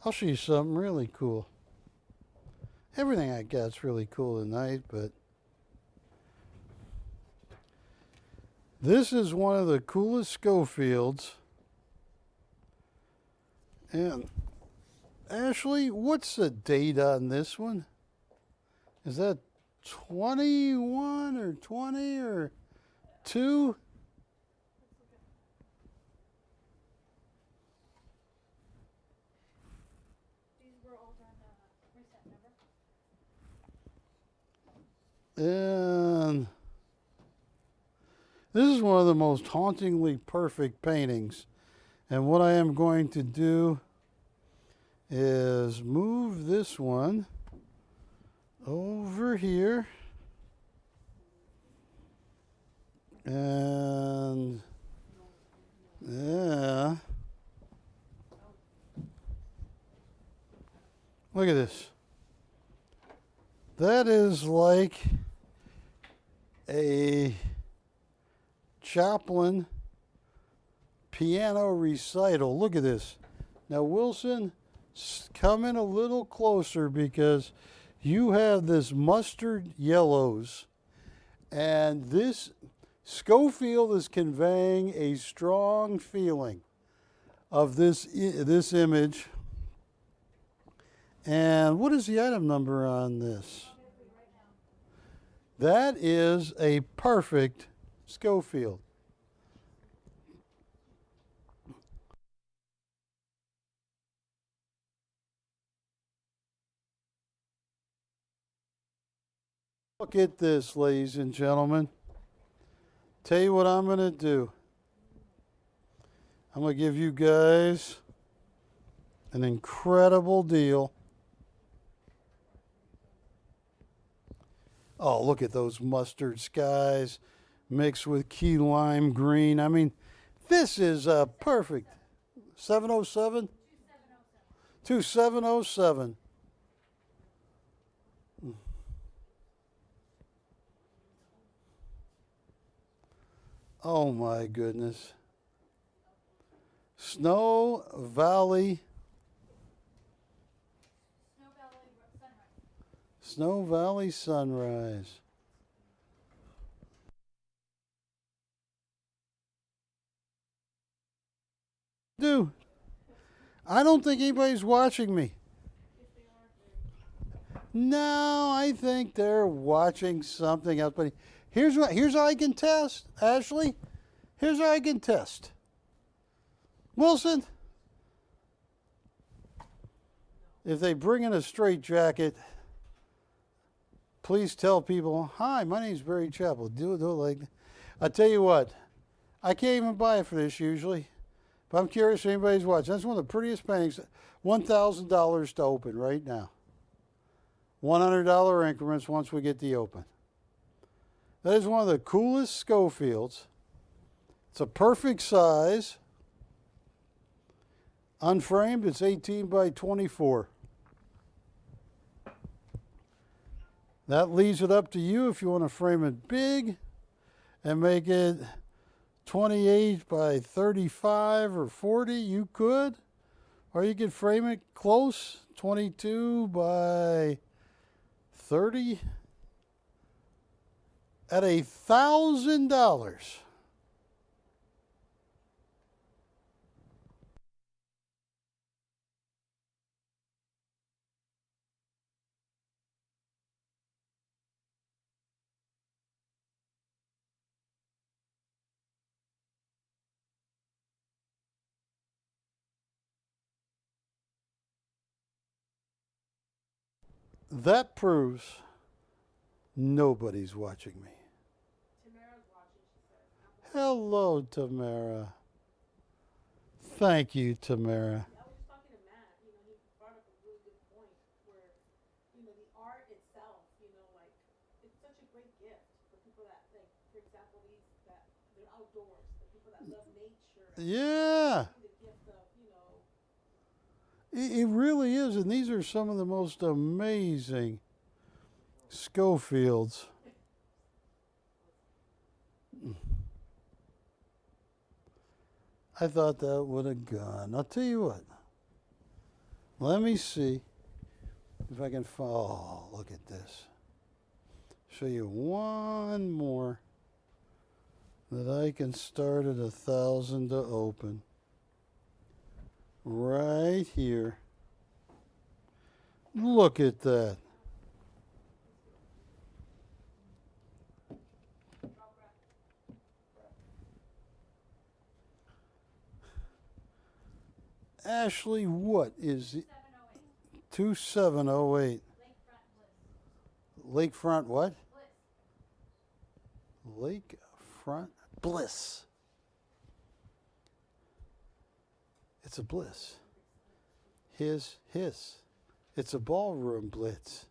I'll show you something really cool. Everything I got's really cool tonight, but this is one of the coolest Schofields. And Ashley, what's the date on this one? Is that 21 or 20 or 2? These were all done recent, remember? And this is one of the most hauntingly perfect paintings. And what I am going to do is move this one over here. And yeah. Look at this. That is like a Chaplin piano recital. Look at this. Now, Wilson, come in a little closer because you have this mustard yellows, and this Schofield is conveying a strong feeling of this image. And what is the item number on this? That is a perfect Schofield. Look at this, ladies and gentlemen. Tell you what I'm going to do. I'm going to give you guys an incredible deal. Oh, look at those mustard skies mixed with key lime green. I mean, this is perfect. 707? 2707. Oh my goodness. Snow Valley. Snow Valley Sunrise. Dude, I don't think anybody's watching me. No, I think they're watching something else. But here's how I can test, Ashley. Here's how I can test. Wilson, if they bring in a straight jacket, please tell people, hi, my name's Barry Chappell. Do it like that. I tell you what, I can't even buy it for this usually, but I'm curious if anybody's watching. That's one of the prettiest paintings. $1,000 to open right now. $100 increments once we get the open. That is one of the coolest Schofields. It's a perfect size. Unframed, it's 18 by 24. That leaves it up to you if you want to frame it big and make it 28 by 35 or 40, you could. Or you could frame it close, 22 by 30. at $1,000. That proves nobody's watching me. Tamara's watching, she says. Hello, Tamara. Thank you, Tamara. I was just talking to Matt, he brought up a really good point where, the art itself, like, it's such a great gift for people that, like, for example, they're outdoors, the people that love nature. Yeah, The gift of, it really is. And these are some of the most amazing Schofields. I thought that would have gone. I'll tell you what. Let me see if I can find. Oh, look at this. Show you one more that I can start at 1,000 to open. Right here. Look at that. Ashley, what is it? 2708. Lakefront what? Lakefront Bliss. It's a bliss. His. It's a ballroom blitz.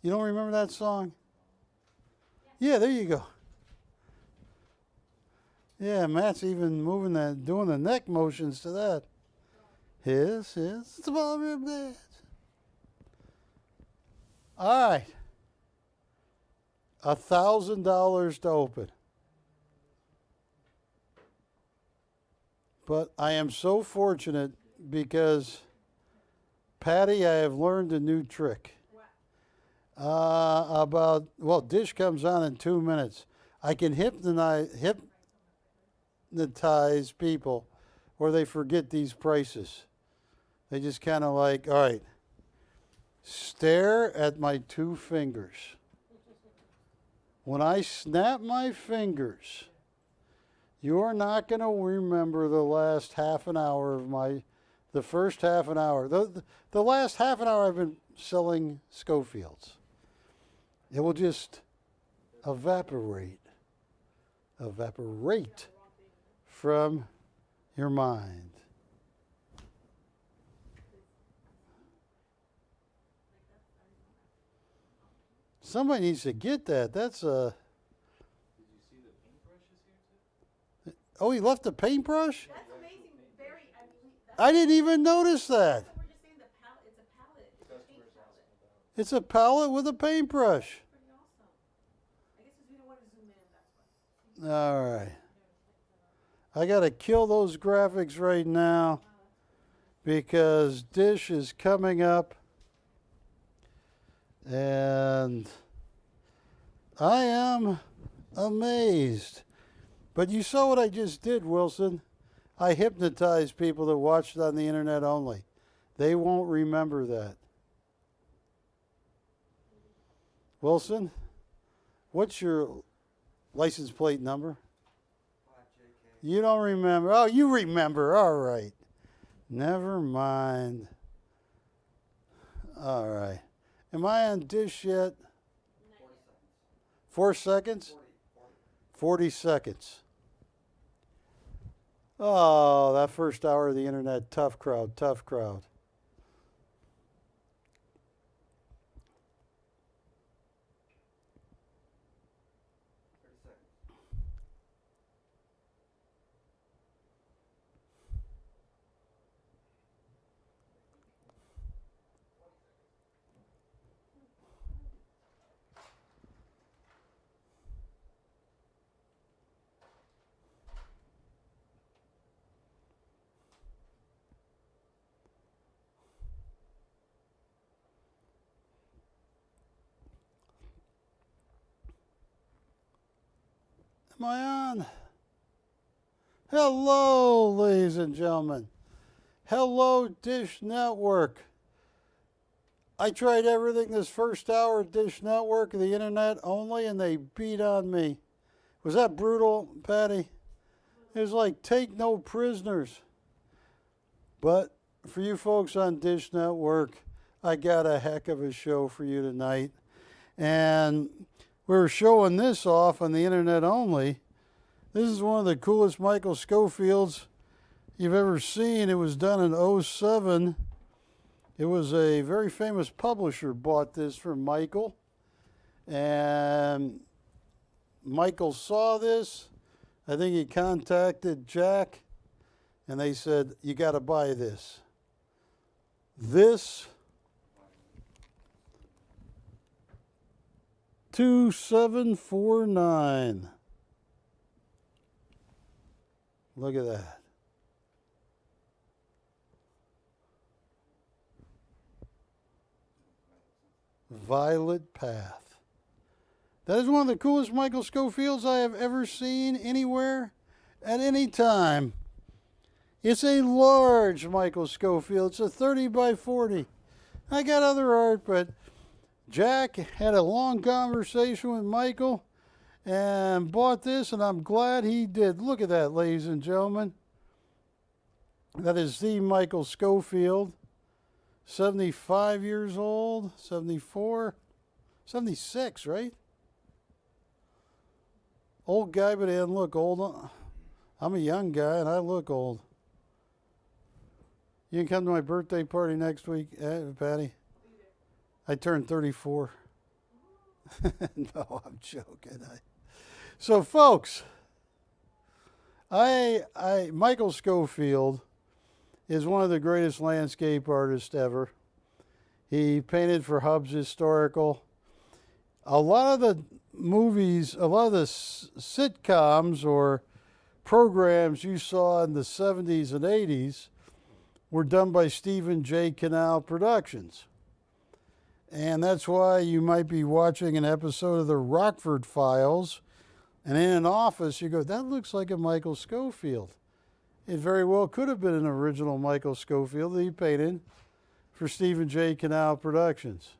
You don't remember that song? Yeah, there you go. Yeah, Matt's even doing the neck motions to that. His. It's a ballroom blitz. All right. $1,000 to open. But I am so fortunate because, Patty, I have learned a new trick. Dish comes on in 2 minutes. I can hypnotize people or they forget these prices. They just kind of like, all right, stare at my 2 fingers. When I snap my fingers, you're not going to remember the last half an hour of the first half an hour. The last half an hour I've been selling Schofields. It will just evaporate from your mind. Somebody needs to get that. That's a... Did you see the paintbrushes here too? Oh, he left the paintbrush? That's amazing. I didn't even notice that. We're just saying the palette. It's a palette. It's a paint Customers palette. asking about. It's a palette with a paintbrush. Pretty awesome. I guess because we don't want to zoom in, that's why. All right. I got to kill those graphics right now because Dish is coming up. And I am amazed. But you saw what I just did, Wilson. I hypnotized people that watched it on the internet only. They won't remember that. Wilson, what's your license plate number? 5JK. You don't remember. Oh, you remember. All right. Never mind. All right. Am I on Dish yet? 40 seconds. 4 seconds? 40. 40 seconds. Oh, that first hour of the internet, tough crowd. 30 seconds. Am I on? Hello, ladies and gentlemen. Hello, Dish Network. I tried everything this first hour at Dish Network, the internet only, and they beat on me. Was that brutal, Patty? It was like, take no prisoners. But for you folks on Dish Network, I got a heck of a show for you tonight. And we were showing this off on the internet only. This is one of the coolest Michael Schofields you've ever seen. It was done in '07. It was a very famous publisher bought this from Michael. And Michael saw this. I think he contacted Jack, and they said, you got to buy this. This 2749. Look at that. Violet Path. That is one of the coolest Michael Schofields I have ever seen anywhere at any time. It's a large Michael Schofield. It's a 30 by 40. I got other art, but Jack had a long conversation with Michael and bought this, and I'm glad he did. Look at that, ladies and gentlemen. That is the Michael Schofield. 75 years old, 74, 76, right? Old guy, but he doesn't look old. I'm a young guy, and I look old. You can come to my birthday party next week, Patty? I turned 34. No, I'm joking. So, folks, Michael Schofield is one of the greatest landscape artists ever. He painted for Hub's Historical. A lot of the movies, a lot of the sitcoms or programs you saw in the 70s and 80s were done by Stephen J. Cannell Productions. And that's why you might be watching an episode of the Rockford Files, and in an office you go, that looks like a Michael Schofield. It very well could have been an original Michael Schofield that he painted for Stephen J. Cannell Productions.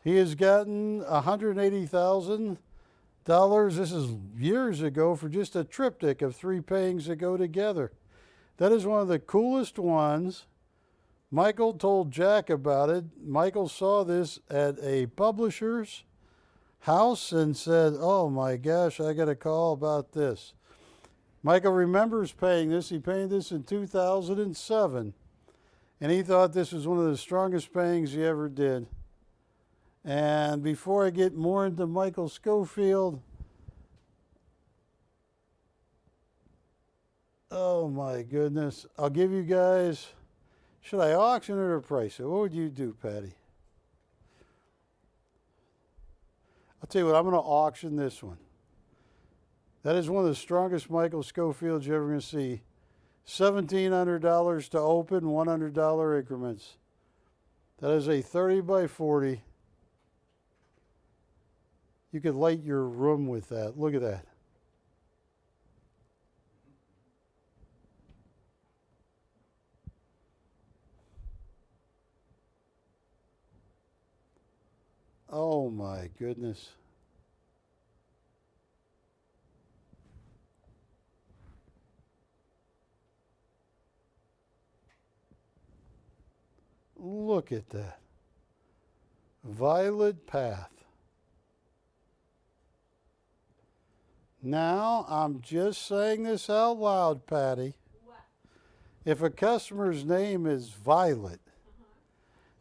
He has gotten $180,000. This is years ago for just a triptych of 3 paintings that go together. That is one of the coolest ones. Michael told Jack about it. Michael saw this at a publisher's house and said, oh my gosh, I got a call about this. Michael remembers painting this. He painted this in 2007. And he thought this was one of the strongest paintings he ever did. And before I get more into Michael Schofield, oh my goodness, I'll give you guys, should I auction it or price it? What would you do, Patty? I'll tell you what, I'm going to auction this one. That is one of the strongest Michael Schofields you're ever going to see. $1,700 to open, $100 increments. That is a 30 by 40. You could light your room with that. Look at that. Oh my goodness. Look at that. Violet Path. Now, I'm just saying this out loud, Patty. What? If a customer's name is Violet,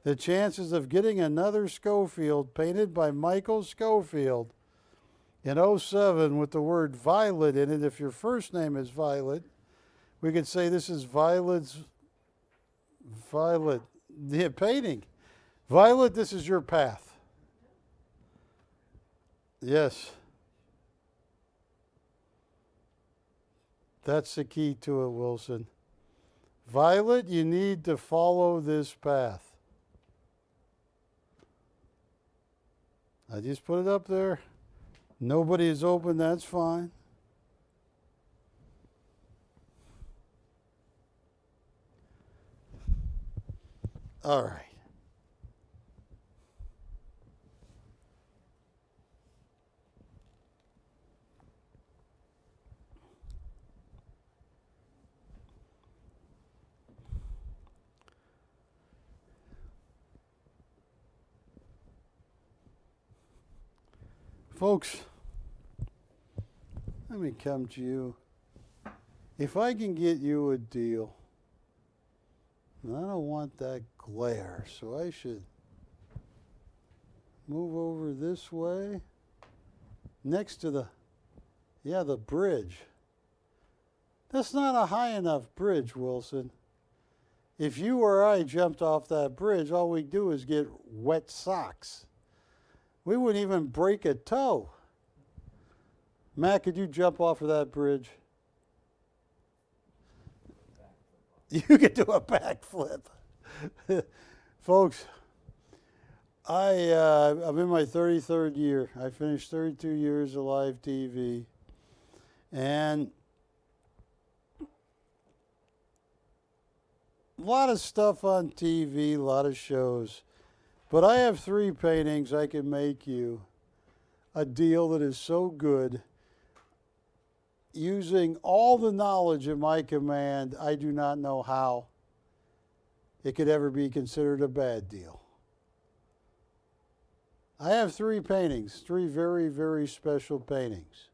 the chances of getting another Schofield painted by Michael Schofield in '07 with the word Violet in it, if your first name is Violet, we could say this is Violet's Violet. The painting. Violet, this is your path. Yes. That's the key to it, Wilson. Violet, you need to follow this path. I just put it up there. Nobody is open, that's fine. All right. Folks, let me come to you. If I can get you a deal, and I don't want that glare, so I should move over this way next to the bridge. That's not a high enough bridge, Wilson. If you or I jumped off that bridge, all we do is get wet socks. We wouldn't even break a toe. Matt, could you jump off of that bridge? You could do a backflip. Folks, I'm in my 33rd year. I finished 32 years of live TV. And a lot of stuff on TV, a lot of shows. But I have 3 paintings I can make you a deal that is so good. Using all the knowledge at my command, I do not know how it could ever be considered a bad deal. I have 3 paintings, 3 very, very special paintings.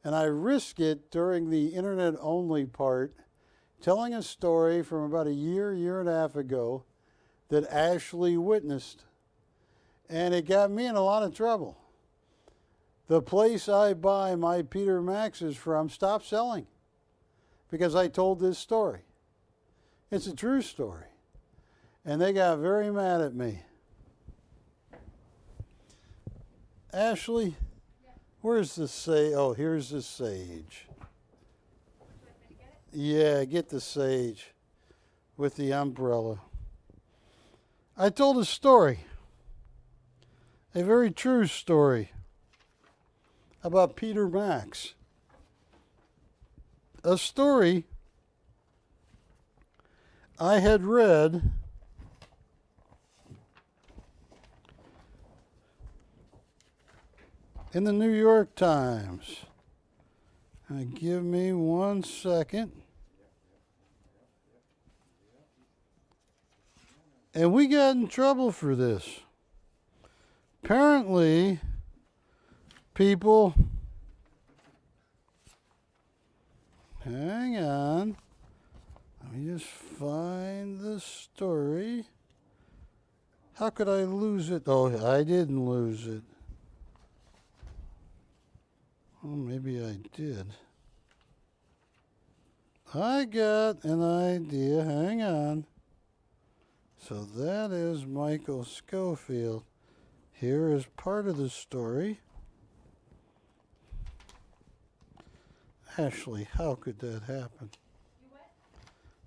And I risk it during the internet-only part, telling a story from about a year and a half ago that Ashley witnessed. And it got me in a lot of trouble. The place I buy my Peter Maxes from stopped selling because I told this story. It's a true story. And they got very mad at me. Ashley, where's the sage? Oh, here's the sage. Yeah, get the sage with the umbrella. I told a story, a very true story about Peter Max. A story I had read in the New York Times. Give me 1 second. And we got in trouble for this. Apparently, people, hang on. Let me just find the story. How could I lose it? Oh, I didn't lose it. Oh, maybe I did. I got an idea. Hang on. So that is Michael Schofield. Here is part of the story. Ashley, how could that happen? You what?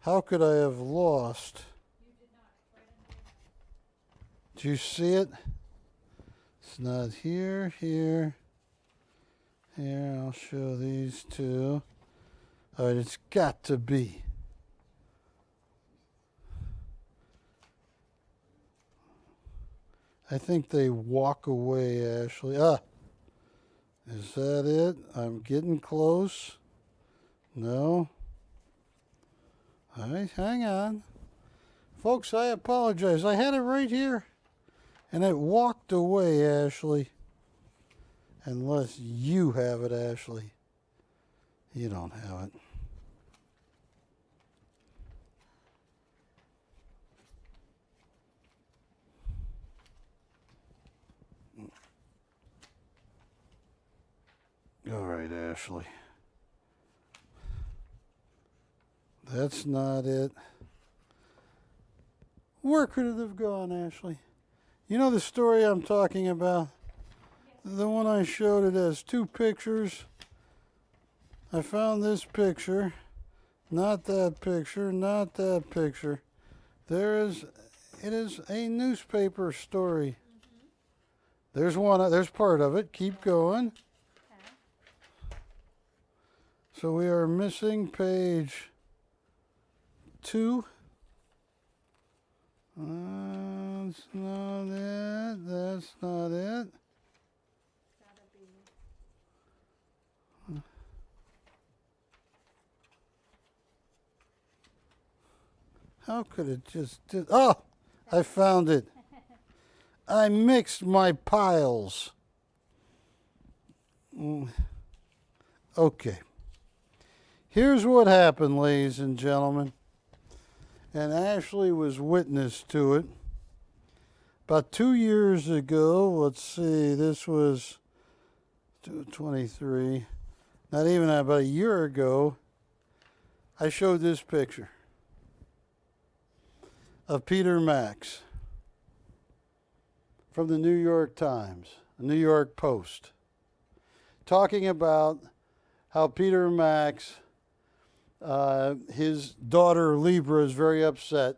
How could I have lost? You did not. It's right under your nose. Do you see it? It's not here, here. Here, I'll show these 2. All right, it's got to be. I think they walk away, Ashley. Ah, is that it? I'm getting close. No. All right, hang on. Folks, I apologize. I had it right here. And it walked away, Ashley. Unless you have it, Ashley. You don't have it. All right, Ashley. That's not it. Where could it have gone, Ashley? You know the story I'm talking about? The one I showed, it has 2 pictures. I found this picture. Not that picture, not that picture. It is a newspaper story. There's one. There's part of it. Keep going. Okay. So we are missing page 2. That's not it. That's not it. Gotta be. How could it just do? Oh, I found it. I mixed my piles. Okay. Here's what happened, ladies and gentlemen. And Ashley was witness to it. About 2 years ago, let's see, this was 23. Not even about a year ago, I showed this picture of Peter Max from the New York Times, the New York Post, talking about how Peter Max, his daughter Libra, is very upset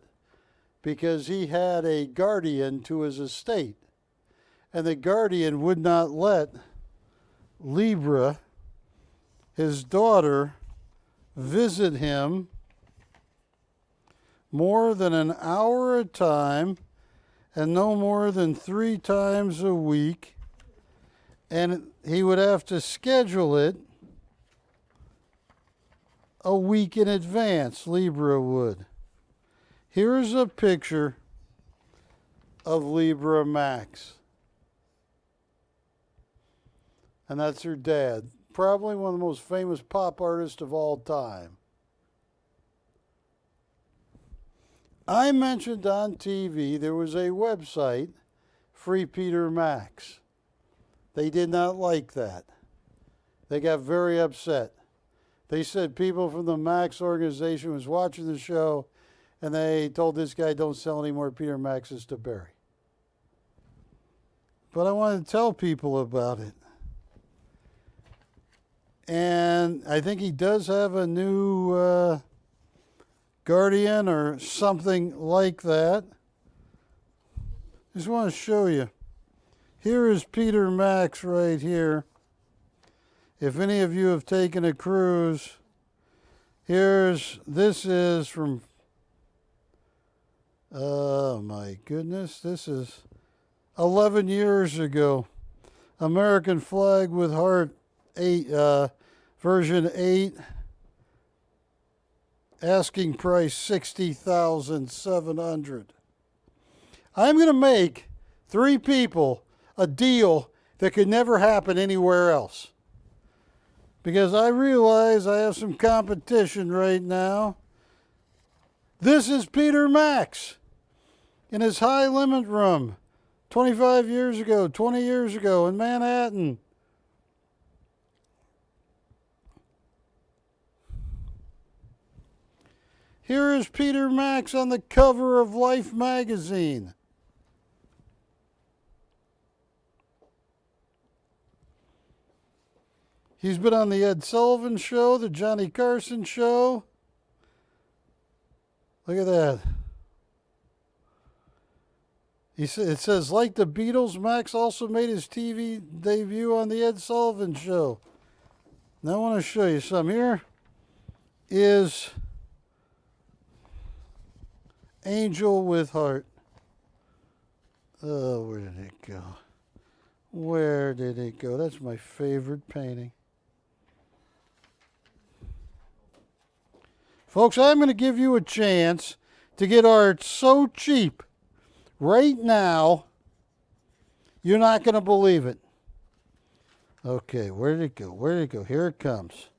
because he had a guardian to his estate, and the guardian would not let Libra, his daughter, visit him more than an hour at a time and no more than 3 times a week, and he would have to schedule it a week in advance, Libra would. Here's a picture of Libra Max. And that's her dad, probably one of the most famous pop artists of all time. I mentioned on TV there was a website, Free Peter Max. They did not like that. They got very upset. They said people from the Max organization was watching the show and they told this guy, don't sell any more Peter Maxes to bury. But I wanted to tell people about it. And I think he does have a new guardian or something like that. Just want to show you. Here is Peter Max right here. If any of you have taken a cruise, this is from, oh my goodness, this is 11 years ago. American flag with heart 8, version 8. Asking price $60,700. I'm going to make 3 people a deal that could never happen anywhere else. Because I realize I have some competition right now. This is Peter Max in his high limit room 25 years ago, 20 years ago in Manhattan. Here is Peter Max on the cover of Life magazine. He's been on the Ed Sullivan Show, the Johnny Carson Show. Look at that. It says, like the Beatles, Max also made his TV debut on the Ed Sullivan Show. Now I want to show you some. Here is Angel with Heart. Oh, where did it go? Where did it go? That's my favorite painting. Folks, I'm going to give you a chance to get art so cheap right now, you're not going to believe it. Okay, where did it go? Where did it go? Here it comes.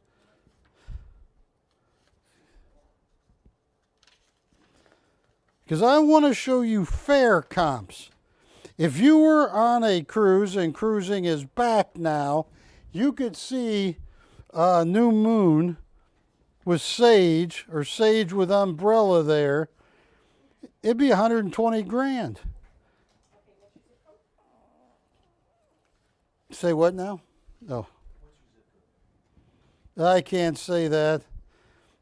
Because I want to show you fair comps. If you were on a cruise and cruising is back now, you could see New Moon with sage, or sage with umbrella there. It'd be 120 grand. Say what now? No. I can't say that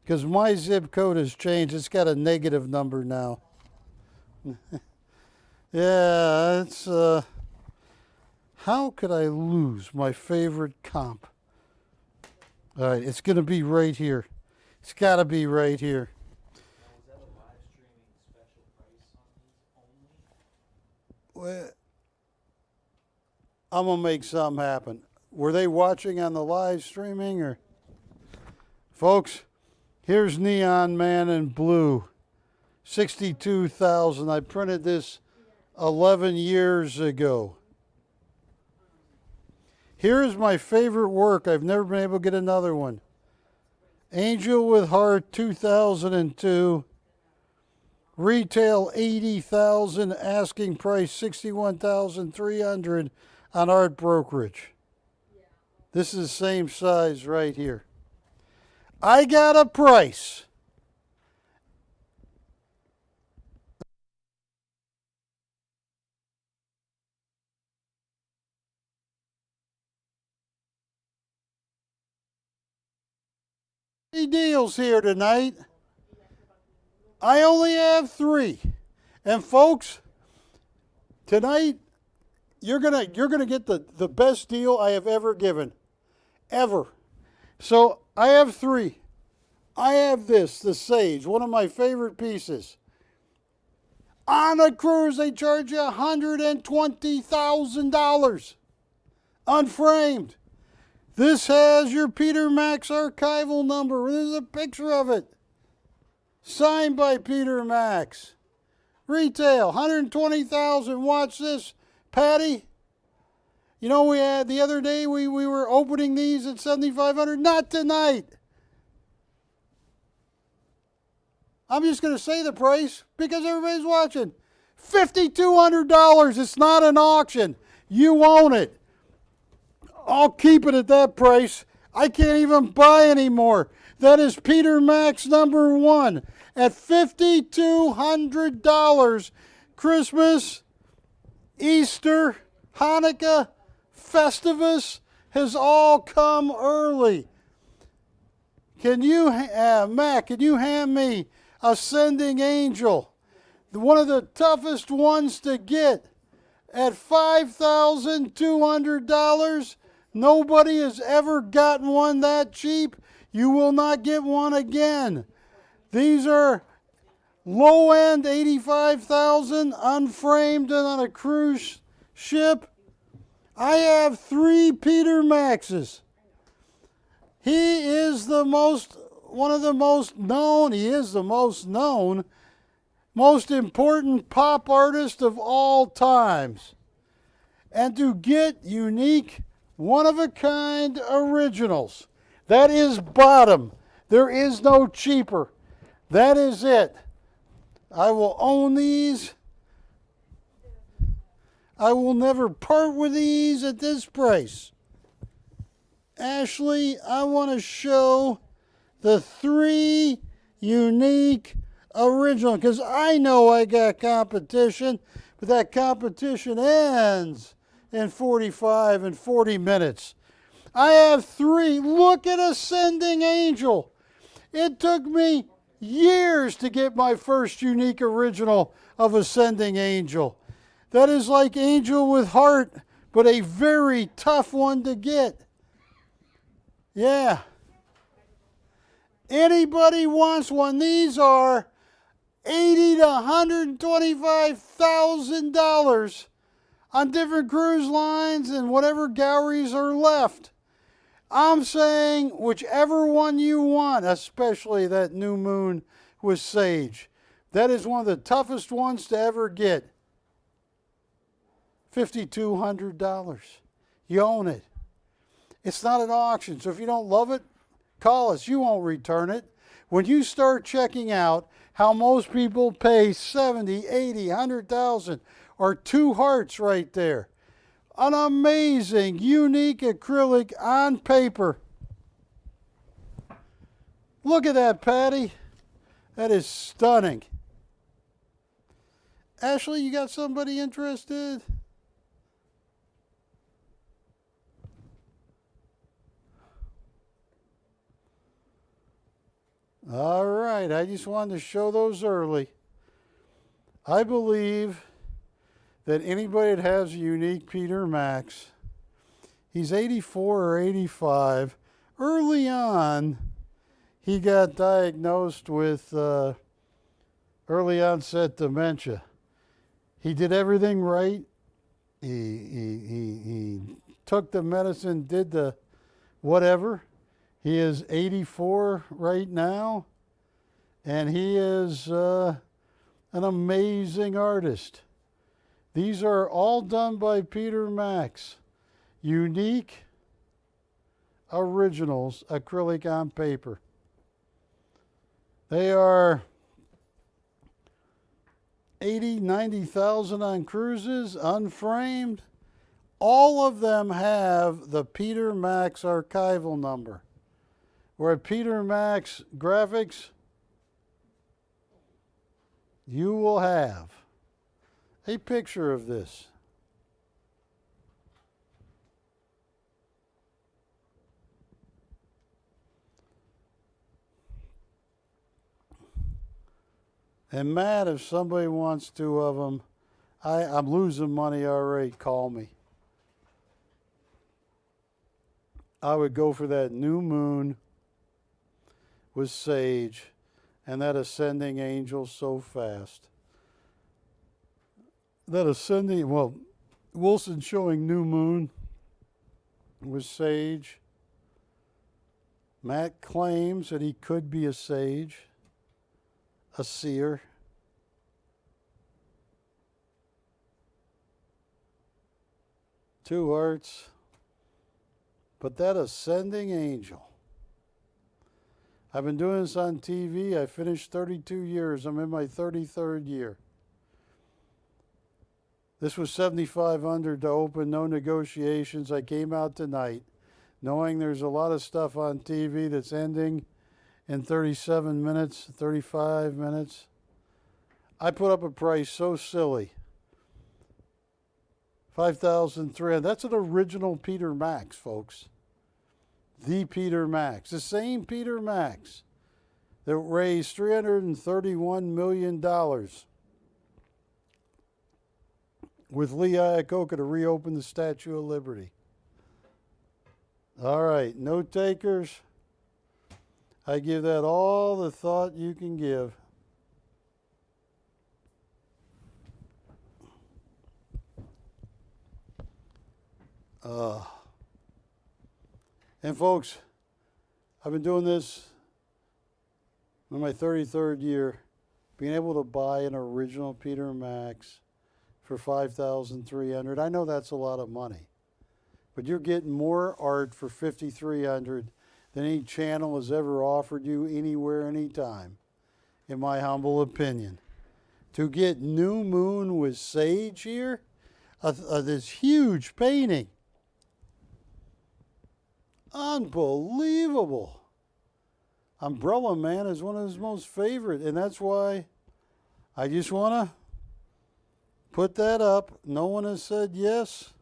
because my zip code has changed. It's got a negative number now. Yeah, it's How could I lose my favorite comp? All right, it's going to be right here. It's got to be right here. Now, was that a live streaming special price on these only? Well, I'm going to make something happen. Were they watching on the live streaming or? Folks, here's Neon Man in blue. 62,000. I printed this 11 years ago. Here's my favorite work. I've never been able to get another one. Angel with Heart 2002. Retail 80,000, asking price 61,300 on art brokerage. This is the same size right here. I got a price. Deals here tonight. I only have 3. And folks, tonight you're gonna get the best deal I have ever given. Ever. So I have 3. I have this, the Sage, one of my favorite pieces. On a cruise, they charge you $120,000. Unframed. This has your Peter Max archival number. There's a picture of it. Signed by Peter Max. Retail, $120,000. Watch this, Patty. You know, we had the other day we were opening these at $7,500. Not tonight. I'm just going to say the price because everybody's watching. $5,200. It's not an auction. You own it. I'll keep it at that price. I can't even buy anymore. That is Peter Max number 1 at $5,200. Christmas, Easter, Hanukkah, Festivus has all come early. Can you, Mac, can you hand me Ascending Angel? One of the toughest ones to get at $5,200. Nobody has ever gotten one that cheap. You will not get one again. These are low end 85,000, unframed and on a cruise ship. I have 3 Peter Maxes. He is one of the most known, he is the most known, most important pop artist of all times. And to get unique, one-of-a-kind originals. That is bottom. There is no cheaper. That is it. I will own these. I will never part with these at this price. Ashley, I want to show the 3 unique original, because I know I got competition, but that competition ends in 45 and 40 minutes. I have 3. Look at Ascending Angel. It took me years to get my first unique original of Ascending Angel. That is like Angel with Heart, but a very tough one to get. Yeah. Anybody wants one? These are $80,000 to $125,000 on different cruise lines and whatever galleries are left. I'm saying whichever one you want, especially that New Moon with Sage. That is one of the toughest ones to ever get. $5,200. You own it. It's not an auction, so if you don't love it, call us. You won't return it. When you start checking out how most people pay $70,000, $80,000, $100,000, or 2 hearts right there. An amazing, unique acrylic on paper. Look at that, Patty. That is stunning. Ashley, you got somebody interested? All right, I just wanted to show those early. I believe that anybody that has a unique Peter Max He's 84 or 85. Early on, he got diagnosed with early onset dementia. He did everything right. He took the medicine, did the whatever. He is 84 right now, and he is an amazing artist. These are all done by Peter Max. Unique originals, acrylic on paper. They are 80, 90,000 on cruises, unframed. All of them have the Peter Max archival number. Where Peter Max Graphics, you will have a picture of this. And Matt, if somebody wants 2 of them, I'm losing money already. Call me. I would go for that new moon with sage and that ascending angel so fast. That ascending, well, Wilson showing new moon with sage. Matt claims that he could be a sage, a seer. Two hearts. But that ascending angel. I've been doing this on TV. I finished 32 years. I'm in my 33rd year. This was 7,500 to open, no negotiations. I came out tonight knowing there's a lot of stuff on TV that's ending in 37 minutes, 35 minutes. I put up a price so silly. $5,300. That's an original Peter Max, folks. The Peter Max. The same Peter Max that raised $331 million with Lee Iacocca to reopen the Statue of Liberty. All right, note takers. I give that all the thought you can give. And folks, I've been doing this in my 33rd year, being able to buy an original Peter Max for $5,300. I know that's a lot of money, but you're getting more art for $5,300 than any channel has ever offered you anywhere, anytime, in my humble opinion. To get New Moon with Sage here, this huge painting. Unbelievable. Umbrella Man is one of his most favorite, and that's why I just want to put that up. No one has said yes,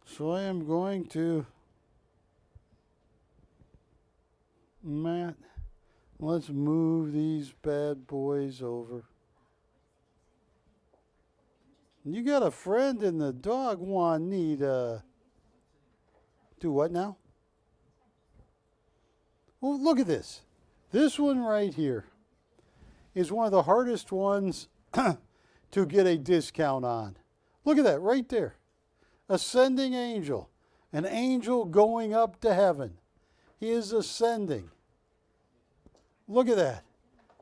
so I am going to. Matt, let's move these bad boys over. You got a friend in the dog Juanita. Do what now? Well, look at this. This one right here is one of the hardest ones to get a discount on. Look at that right there. Ascending angel. An angel going up to heaven. He is ascending. Look at that.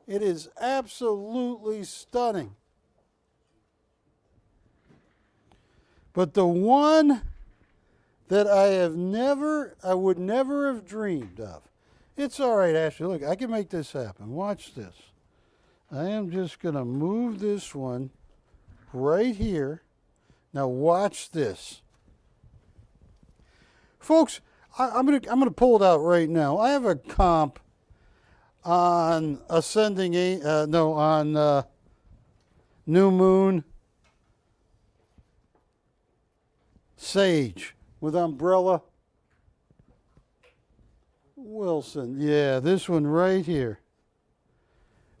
It is absolutely stunning. But the one that I would never have dreamed of. It's all right, Ashley. Look, I can make this happen. Watch this. I am just going to move this one right here. Now watch this. Folks, I'm gonna pull it out right now. I have a comp on New Moon Sage with umbrella. Wilson, yeah, this one right here.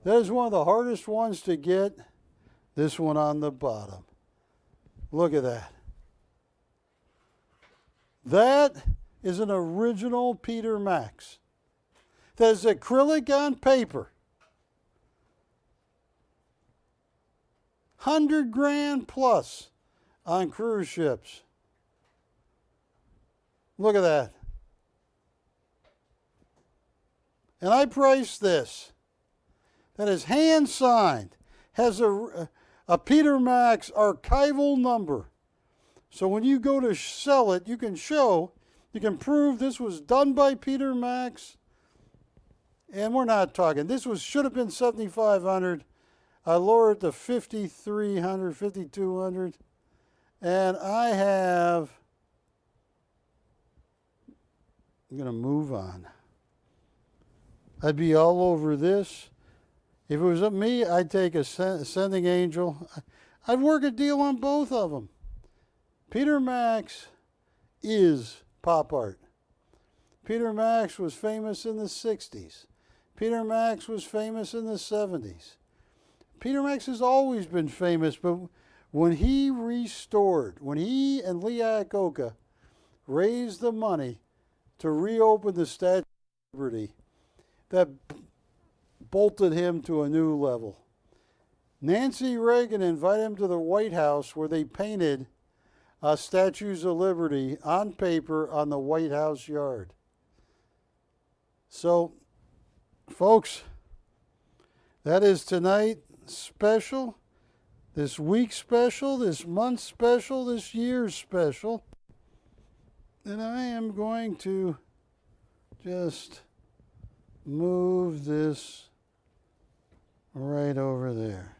That is one of the hardest ones to get. This one on the bottom. Look at that. That is an original Peter Max. That's acrylic on paper. 100 grand plus on cruise ships. Look at that. And I priced this. That is hand signed. Has a Peter Max archival number. So when you go to sell it, you can prove this was done by Peter Max. And we're not talking. This should have been $7,500. I lowered it to $5,300, $5,200. And I'm going to move on. I'd be all over this. If it was up me, I'd take a Sending Angel. I'd work a deal on both of them. Peter Max is pop art. Peter Max was famous in the 60s. Peter Max was famous in the 70s. Peter Max has always been famous, but when he and Lee Iacocca raised the money to reopen the Statue of Liberty, that bolted him to a new level. Nancy Reagan invited him to the White House where they painted Statues of Liberty on paper on the White House yard. So, folks, that is tonight's special, this week's special, this month's special, this year's special. And I am going to just move this right over there.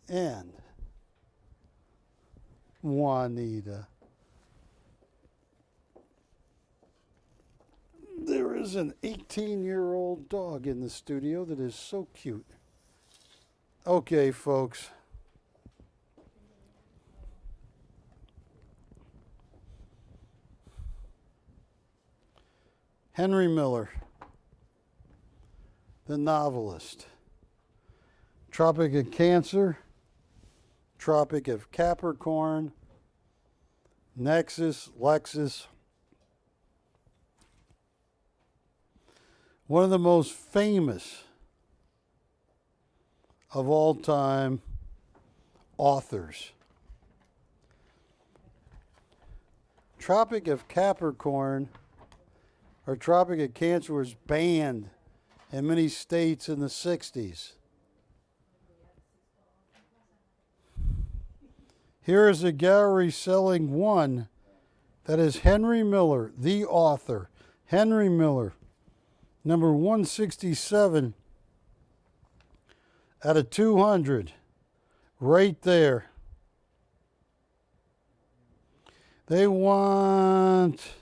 And Juanita. There is an 18-year-old dog in the studio that is so cute. Okay, folks. Henry Miller, the novelist. Tropic of Cancer, Tropic of Capricorn, Nexus, Lexus. One of the most famous of all time authors. Tropic of Capricorn or Tropic of Cancer was banned in many states in the 60s. Here is a gallery selling one that is Henry Miller, the author. Henry Miller, number 167 out of 200, right there. They want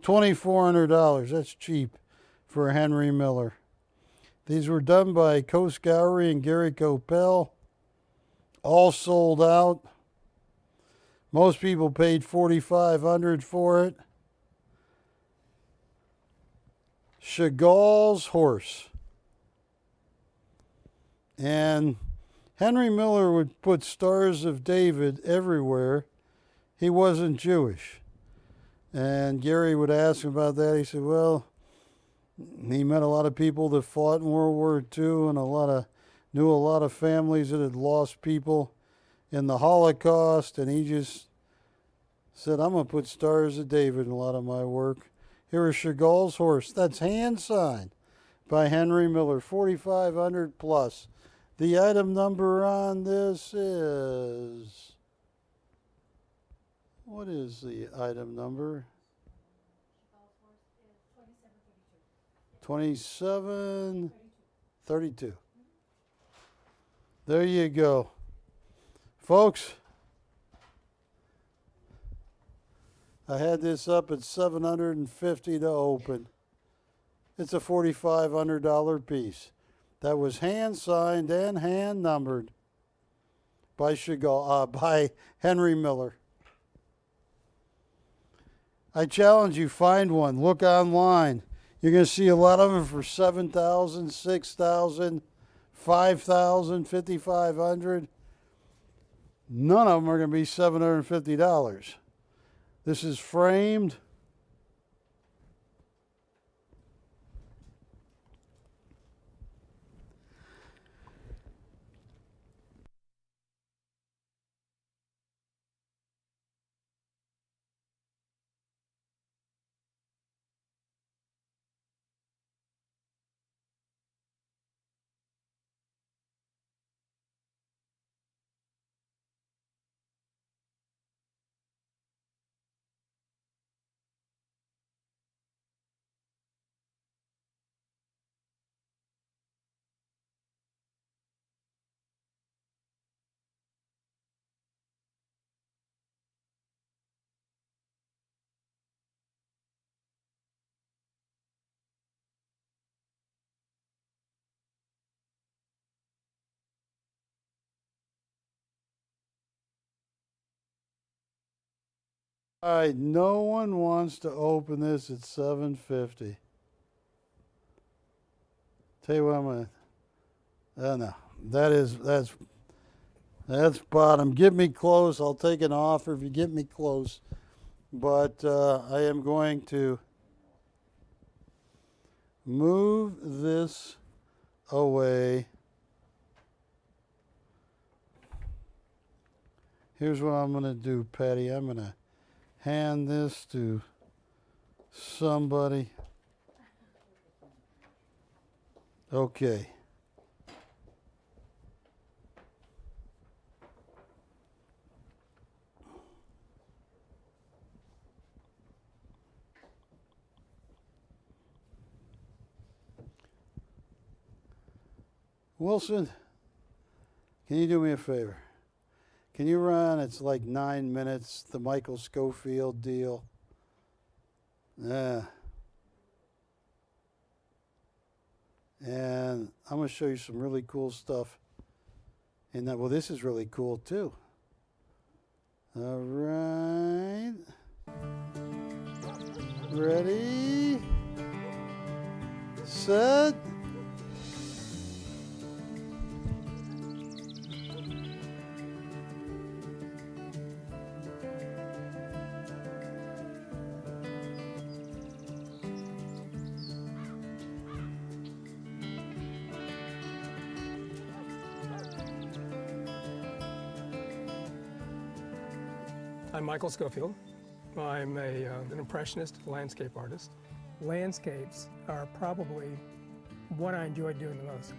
$2,400. That's cheap for Henry Miller. These were done by Coast Gallery and Gary Chappell. All sold out. Most people paid $4,500 for it. Chagall's horse. And Henry Miller would put Stars of David everywhere. He wasn't Jewish. And Gary would ask him about that. He said, well, he met a lot of people that fought in World War II and knew a lot of families that had lost people in the Holocaust, and he just said, I'm going to put Stars of David in a lot of my work. Here is Chagall's horse. That's hand signed by Henry Miller, $4,500 plus. The item number on this is, what is the item number? 2732. There you go. Folks, I had this up at $750 to open. It's a $4,500 piece. That was hand signed and hand numbered by by Henry Miller. I challenge you, find one. Look online. You're going to see a lot of them for $7,000, $6,000, $5,000, $5,500. None of them are going to be $750. This is framed. All right, no one wants to open this at 750. Tell you what, I'm gonna. No, that's bottom. Get me close. I'll take an offer if you get me close. But I am going to move this away. Here's what I'm going to do, Patty. I'm going to hand this to somebody. Okay. Wilson, can you do me a favor? Can you run, it's like 9 minutes, the Michael Schofield deal? Yeah. And I'm going to show you some really cool stuff. And that, well, this is really cool too. All right. Ready? Set. I'm Michael Schofield. I'm an impressionist landscape artist. Landscapes are probably what I enjoy doing the most.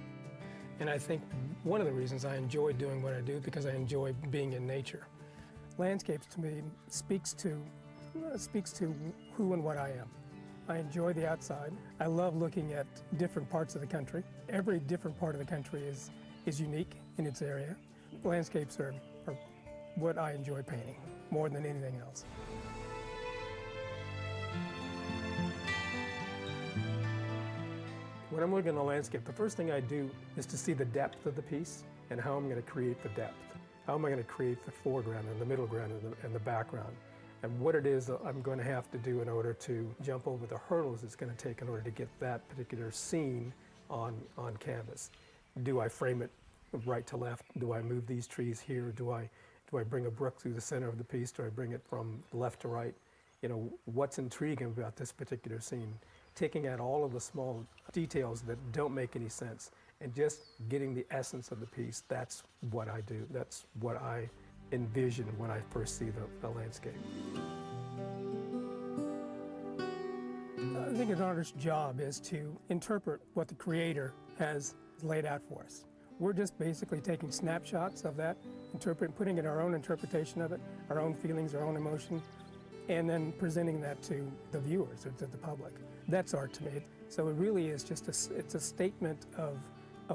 And I think one of the reasons I enjoy doing what I do because I enjoy being in nature. Landscapes to me speaks to who and what I am. I enjoy the outside. I love looking at different parts of the country. Every different part of the country is unique in its area. Landscapes are what I enjoy painting more than anything else. When I'm looking at a landscape, the first thing I do is to see the depth of the piece and how I'm going to create the depth. How am I going to create the foreground and the middle ground and the background? And what it is that I'm going to have to do in order to jump over the hurdles it's going to take in order to get that particular scene on canvas. Do I frame it right to left? Do I move these trees here? Do I bring a brook through the center of the piece? Do I bring it from left to right? You know, what's intriguing about this particular scene? Taking out all of the small details that don't make any sense and just getting the essence of the piece. That's what I do. That's what I envision when I first see the landscape. I think an artist's job is to interpret what the creator has laid out for us. We're just basically taking snapshots of that, putting in our own interpretation of it, our own feelings, our own emotion, and then presenting that to the viewers or to the public. That's art to me. So it really is just it's a statement of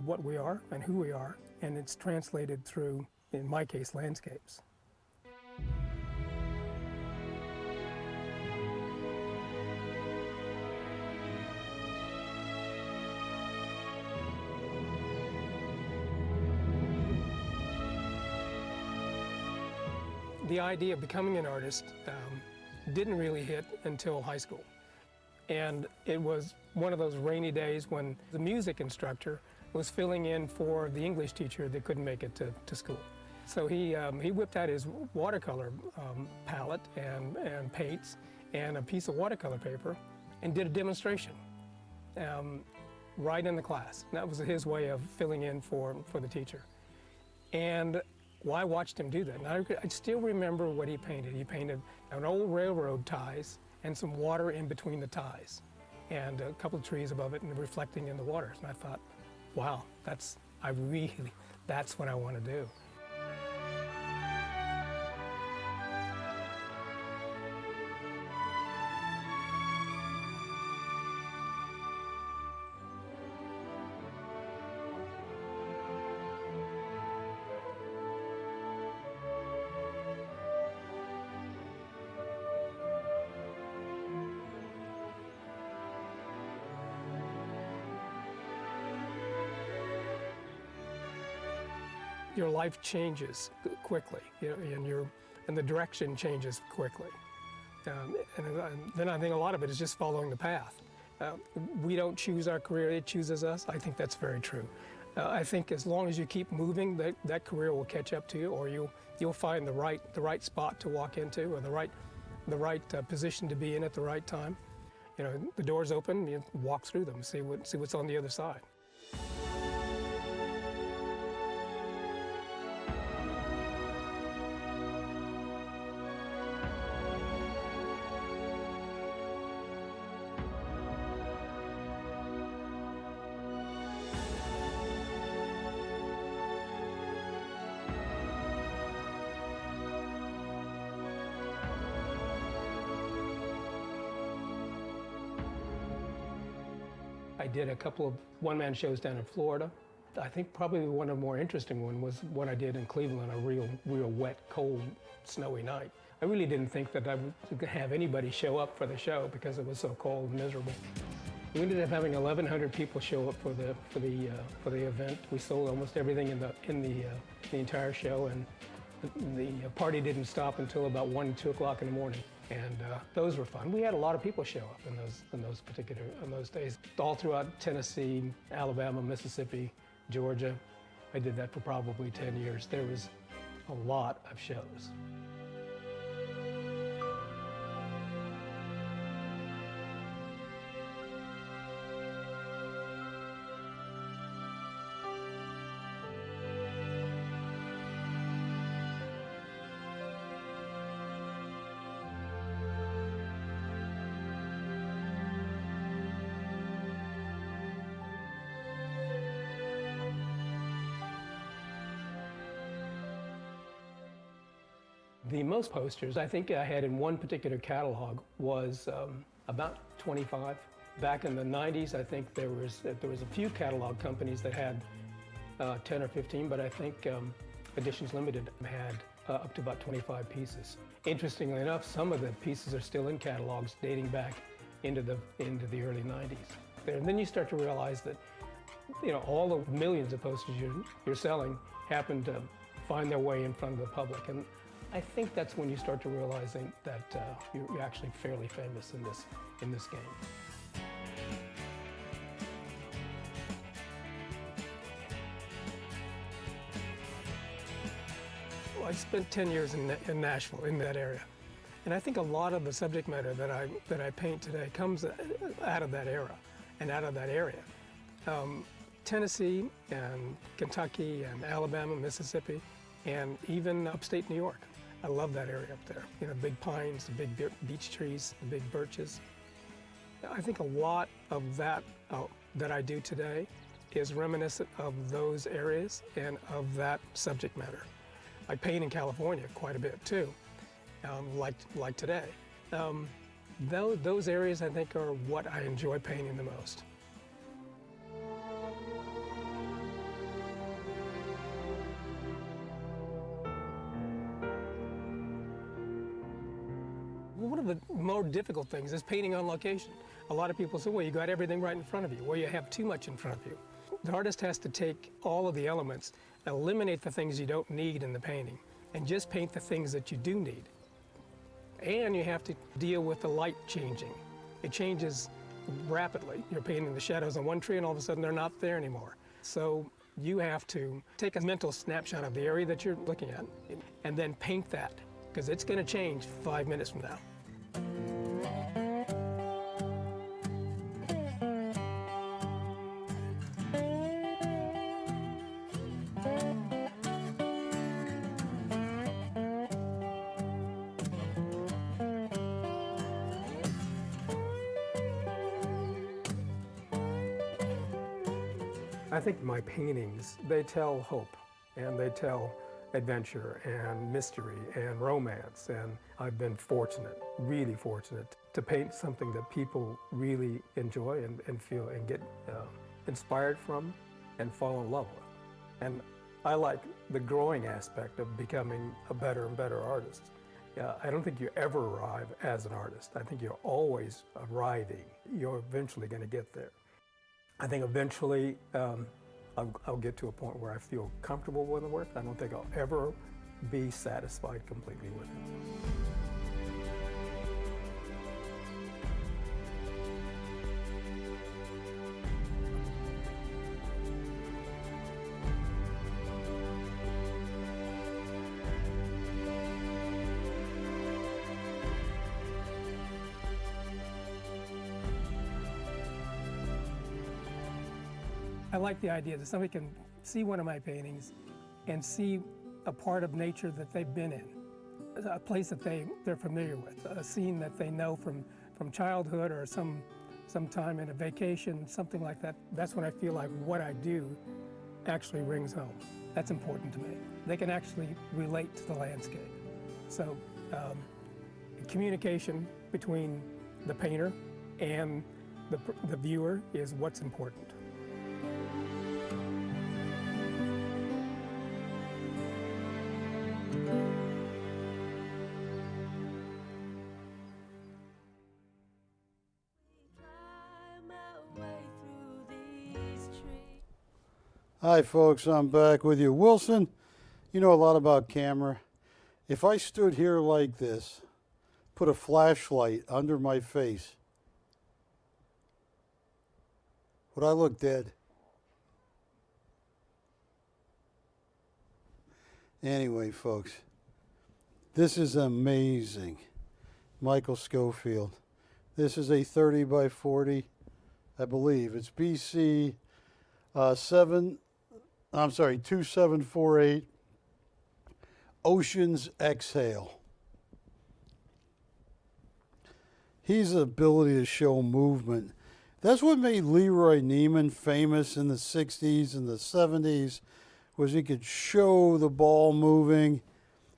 what we are and who we are, and it's translated through, in my case, landscapes. The idea of becoming an artist didn't really hit until high school. And it was one of those rainy days when the music instructor was filling in for the English teacher that couldn't make it to school. So he whipped out his watercolor palette and paints and a piece of watercolor paper and did a demonstration right in the class. That was his way of filling in for the teacher. And I watched him do that. And I still remember what he painted. He painted an old railroad ties and some water in between the ties and a couple of trees above it and reflecting in the waters. And I thought, wow, that's what I want to do. Your life changes quickly, and the direction changes quickly. And then I think a lot of it is just following the path. We don't choose our career, it chooses us. I think that's very true. I think as long as you keep moving, that career will catch up to you, or you'll find the right spot to walk into, or the right position to be in at the right time. The doors open, you walk through them, see what's on the other side. I did a couple of one-man shows down in Florida. I think probably one of the more interesting one was what I did in Cleveland, a real wet, cold, snowy night. I really didn't think that I would have anybody show up for the show because it was so cold and miserable. We ended up having 1,100 people show up for the event. We sold almost everything in the entire show, and the party didn't stop until about 1, 2 o'clock in the morning. And those were fun. We had a lot of people show up in those days, all throughout Tennessee, Alabama, Mississippi, Georgia. I did that for probably 10 years. There was a lot of shows. The most posters I think I had in one particular catalog was about 25. Back in the 90s, I think there was a few catalog companies that had 10 or 15, but I think Editions Limited had up to about 25 pieces. Interestingly enough, some of the pieces are still in catalogs dating back into the early 90s. And then you start to realize that all the millions of posters you're selling happen to find their way in front of the public. And I think that's when you start to realizing that you're actually fairly famous in this game. Well, I spent 10 years in Nashville, in that area, and I think a lot of the subject matter that I paint today comes out of that era and out of that area. Tennessee and Kentucky and Alabama, Mississippi, and even upstate New York. I love that area up there. Big pines, the big beech trees, the big birches. I think a lot of that that I do today is reminiscent of those areas and of that subject matter. I paint in California quite a bit too, like today. Those areas I think are what I enjoy painting the most. One of the more difficult things is painting on location. A lot of people say, well, you got everything right in front of you. Well, you have too much in front of you. The artist has to take all of the elements, eliminate the things you don't need in the painting, and just paint the things that you do need. And you have to deal with the light changing. It changes rapidly. You're painting the shadows on one tree and all of a sudden they're not there anymore. So You have to take a mental snapshot of the area that you're looking at and then paint that, because it's going to change 5 minutes from now. I think my paintings, they tell hope, and they tell adventure and mystery and romance, and I've been fortunate, really fortunate, to paint something that people really enjoy and feel and get inspired from and fall in love with. And I like the growing aspect of becoming a better and better artist. I don't think you ever arrive as an artist. I think you're always arriving. You're eventually going to get there. I think eventually I'll get to a point where I feel comfortable with the work. I don't think I'll ever be satisfied completely with it. I like the idea that somebody can see one of my paintings and see a part of nature that they've been in, a place that they're familiar with, a scene that they know from childhood or some time in a vacation, something like that. That's when I feel like what I do actually rings home. That's important to me. They can actually relate to the landscape. So communication between the painter and the viewer is what's important. Hi folks, I'm back with you. Wilson, you know a lot about camera. If I stood here like this, put a flashlight under my face, would I look dead? Anyway, folks, this is amazing. Michael Schofield. This is a 30 by 40, I believe. It's BC 2748 Ocean's Exhale. His ability to show movement. That's what made Leroy Neiman famous in the 60s and the 70s, was he could show the ball moving.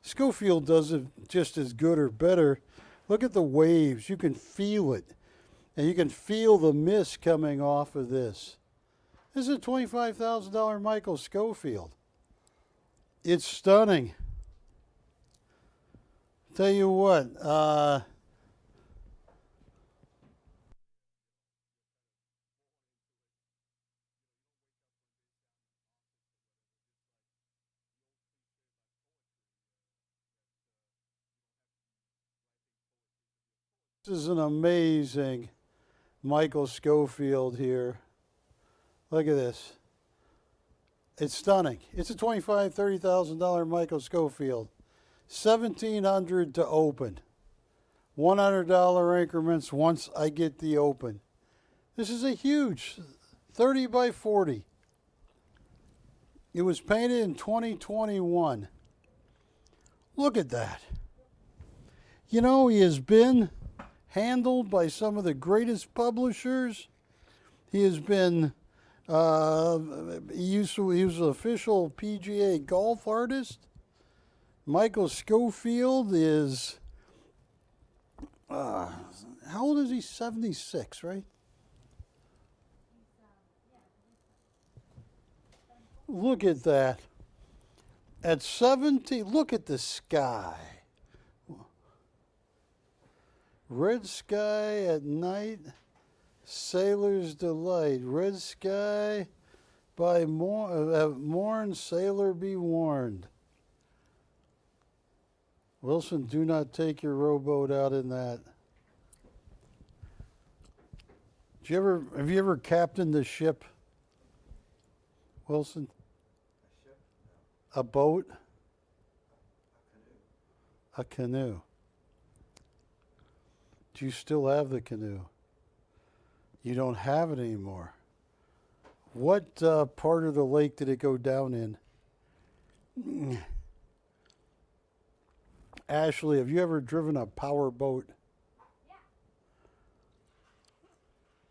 Schofield does it just as good or better. Look at the waves. You can feel it. And you can feel the mist coming off of this. This is a $25,000 Michael Schofield. It's stunning. Tell you what, this is an amazing Michael Schofield here. Look at this. It's stunning. It's a $25,000, $30,000 Michael Schofield. $1,700 to open. $100 increments once I get the open. This is a huge 30 by 40. It was painted in 2021. Look at that. You know, he has been handled by some of the greatest publishers. He has been he was an official PGA golf artist. Michael Schofield is, how old is he? 76, right? Look at that. At 70, look at the sky. Red sky at night. Sailor's Delight. Red sky by morn, sailor be warned. Wilson, do not take your rowboat out in that. Have you ever captained a ship, Wilson? A boat? A canoe. A canoe. Do you still have the canoe? You don't have it anymore. What part of the lake did it go down in? Ashley, have you ever driven a power boat?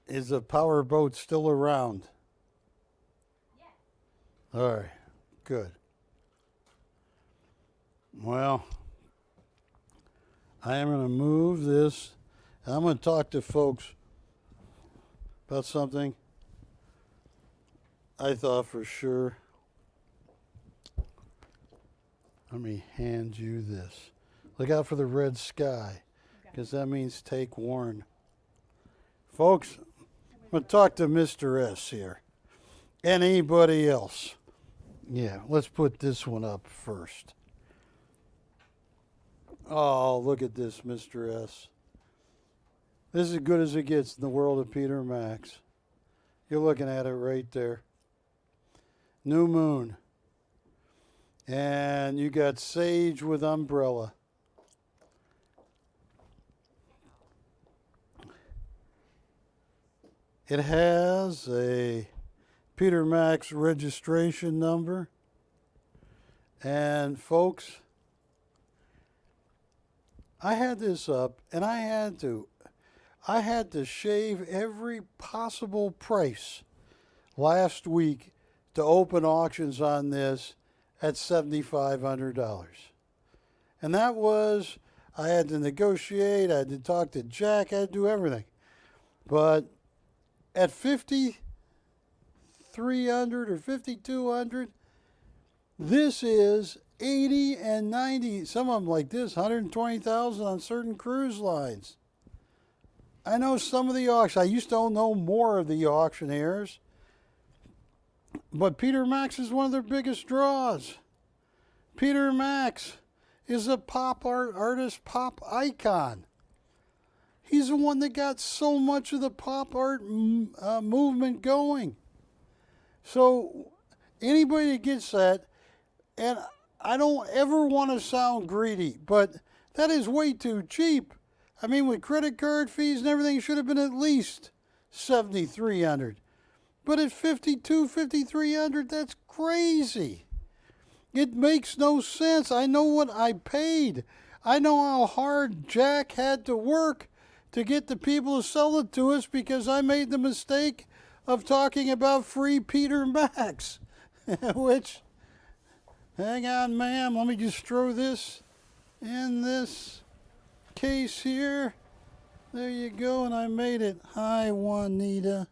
Yeah. Is the power boat still around? Yes. All right, good. Well, I am going to move this. And I'm going to talk to folks about something I thought for sure. Let me hand you this. Look out for the red sky, because that means take warn. Folks, I'm going to talk to Mr. S here. And anybody else. Yeah, let's put this one up first. Oh, look at this, Mr. S. This is as good as it gets in the world of Peter Max. You're looking at it right there. New moon. And you got sage with umbrella. It has a Peter Max registration number. And folks, I had this up and I had to shave every possible price last week to open auctions on this at $7,500. And that was, I had to negotiate, I had to talk to Jack, I had to do everything. But at 5,300 or 5,200, this is 80 and 90, some of them like this, 120,000 on certain cruise lines. I know some of the auctions, I used to know more of the auctioneers, but Peter Max is one of their biggest draws. Peter Max is a pop artist, pop icon. He's the one that got so much of the pop art movement going. So anybody that gets that, and I don't ever want to sound greedy, but that is way too cheap. I mean, with credit card fees and everything, it should have been at least $7,300. But at $5,200, $5,300, that's crazy. It makes no sense. I know what I paid. I know how hard Jack had to work to get the people to sell it to us because I made the mistake of talking about free Peter Max, which, hang on, ma'am, let me just throw this in this case here. There you go, and I made it. Hi, Juanita.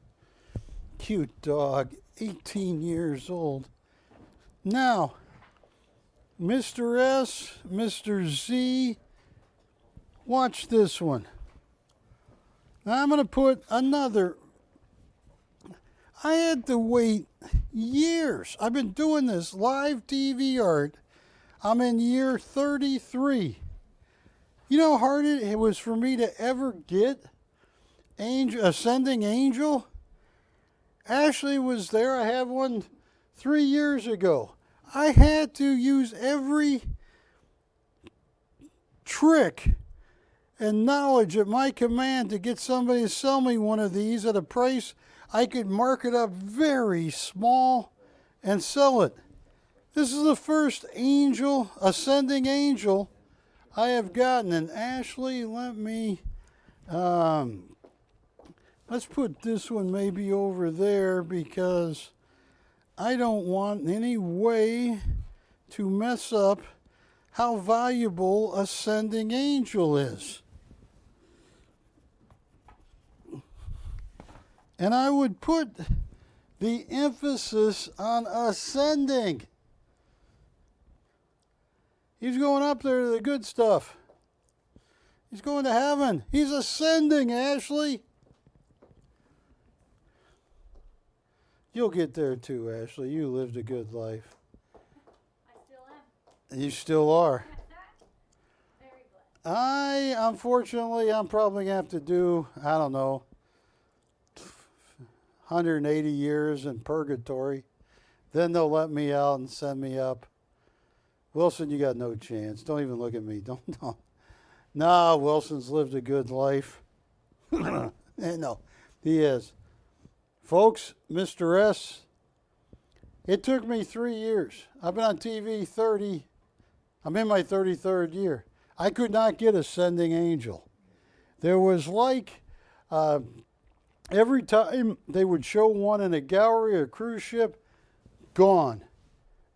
Cute dog, 18 years old. Now, Mr. S, Mr. Z, watch this one. Now I'm going to put another. I had to wait years. I've been doing this live TV art. I'm in year 33. You know how hard it was for me to ever get Ascending Angel? Ashley was there. I have one 3 years ago. I had to use every trick and knowledge at my command to get somebody to sell me one of these at a price I could mark it up very small and sell it. This is the first angel, Ascending Angel, I have gotten. And Ashley, let me, let's put this one maybe over there because I don't want in any way to mess up how valuable Ascending Angel is. And I would put the emphasis on ascending. He's going up there to the good stuff. He's going to heaven. He's ascending, Ashley. You'll get there too, Ashley. You lived a good life. I still am. You still are. Very blessed. Unfortunately, I'm probably going to have to do, I don't know, 180 years in purgatory. Then they'll let me out and send me up. Wilson, you got no chance. Don't even look at me. Don't. Nah, Wilson's lived a good life. No, he is. Folks, Mr. S, it took me 3 years. I've been on TV 30. I'm in my 33rd year. I could not get Ascending Angel. There was like every time they would show one in a gallery or cruise ship, gone.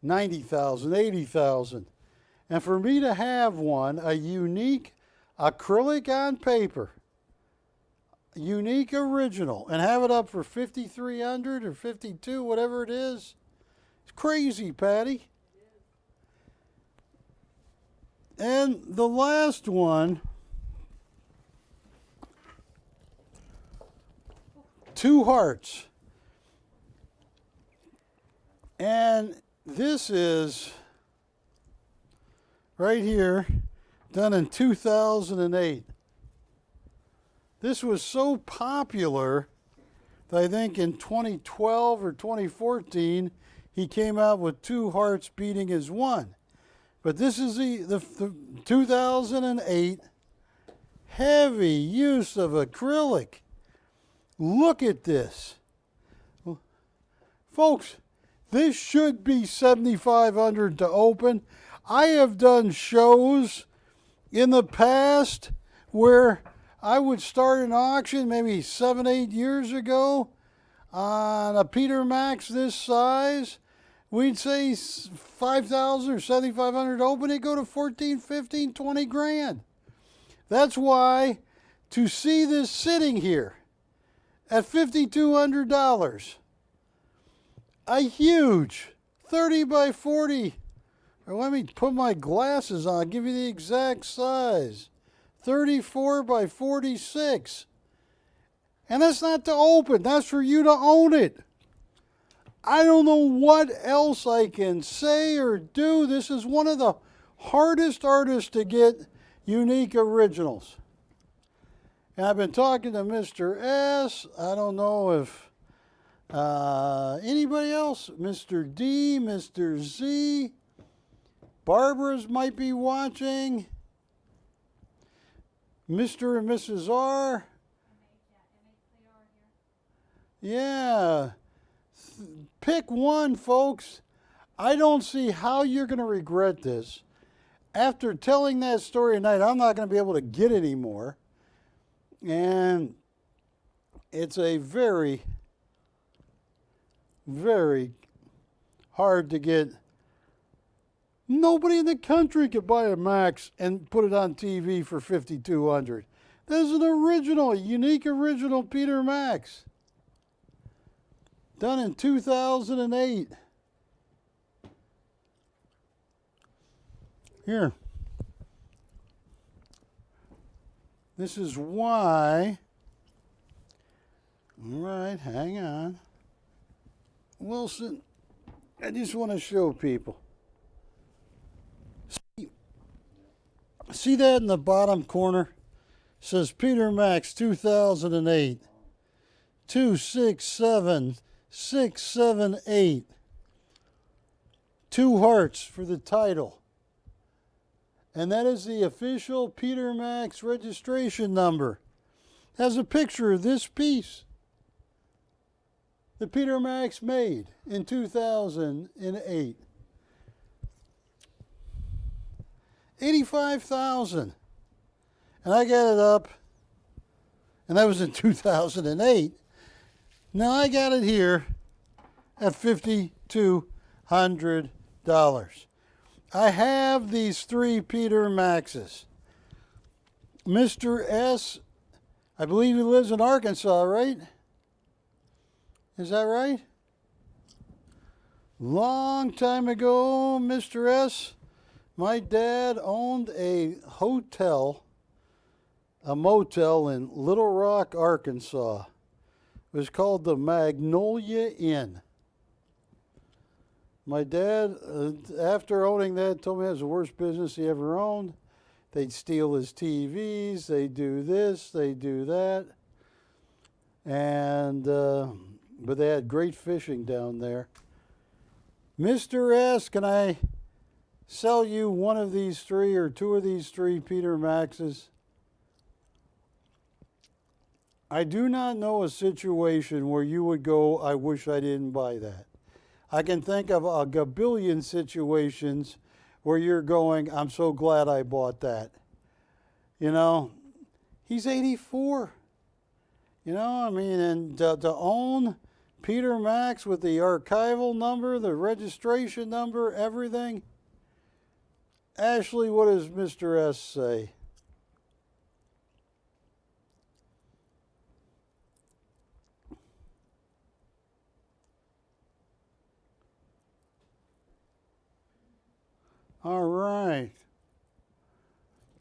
90,000, 80,000. And for me to have one, a unique acrylic on paper, unique original, and have it up for 5,300 or 52, whatever it is, it's crazy, Patty. And the last one, Two Hearts. And this is right here, done in 2008. This was so popular that I think in 2012 or 2014, he came out with Two Hearts beating as one. But this is the 2008 heavy use of acrylic. Look at this. Folks, this should be $7,500 to open. I have done shows in the past where I would start an auction maybe 7, 8 years ago on a Peter Max this size. We'd say 5,000 or 7,500 open, it'd go to 14, 15, 20 grand. That's why to see this sitting here at $5,200, a huge 30 by 40, or let me put my glasses on, I'll give you the exact size, 34 by 46. And that's not to open, that's for you to own it. I don't know what else I can say or do. This is one of the hardest artists to get unique originals. And I've been talking to Mr. S. I don't know if anybody else, Mr. D, Mr. Z, Barbara's might be watching, Mr. and Mrs. R. Yeah. Pick one, folks. I don't see how you're going to regret this. After telling that story tonight, I'm not going to be able to get any more. And it's a very, very hard to get. Nobody in the country could buy a Max and put it on TV for $5,200. There's an original, a unique original Peter Max. Done in 2008. Here. This is why. All right, hang on. Wilson, I just want to show people. See that in the bottom corner? It says Peter Max 2008. 267678. Two hearts for the title. And that is the official Peter Max registration number. It has a picture of this piece that Peter Max made in 2008. 85,000. And I got it up, and that was in 2008. Now I got it here at $5,200. I have these three Peter Maxes. Mr. S, I believe he lives in Arkansas, right? Is that right? Long time ago, Mr. S, my dad owned a hotel, a motel in Little Rock, Arkansas. It was called the Magnolia Inn. My dad, after owning that, told me it was the worst business he ever owned. They'd steal his TVs, they'd do this, they'd do that. And, but they had great fishing down there. Mr. S, can I sell you one of these three or two of these three Peter Maxes, I do not know a situation where you would go, I wish I didn't buy that. I can think of a gabillion situations where you're going, I'm so glad I bought that. You know, he's 84. You know, I mean, and to own Peter Max with the archival number, the registration number, everything. Ashley, what does Mr. S say? All right.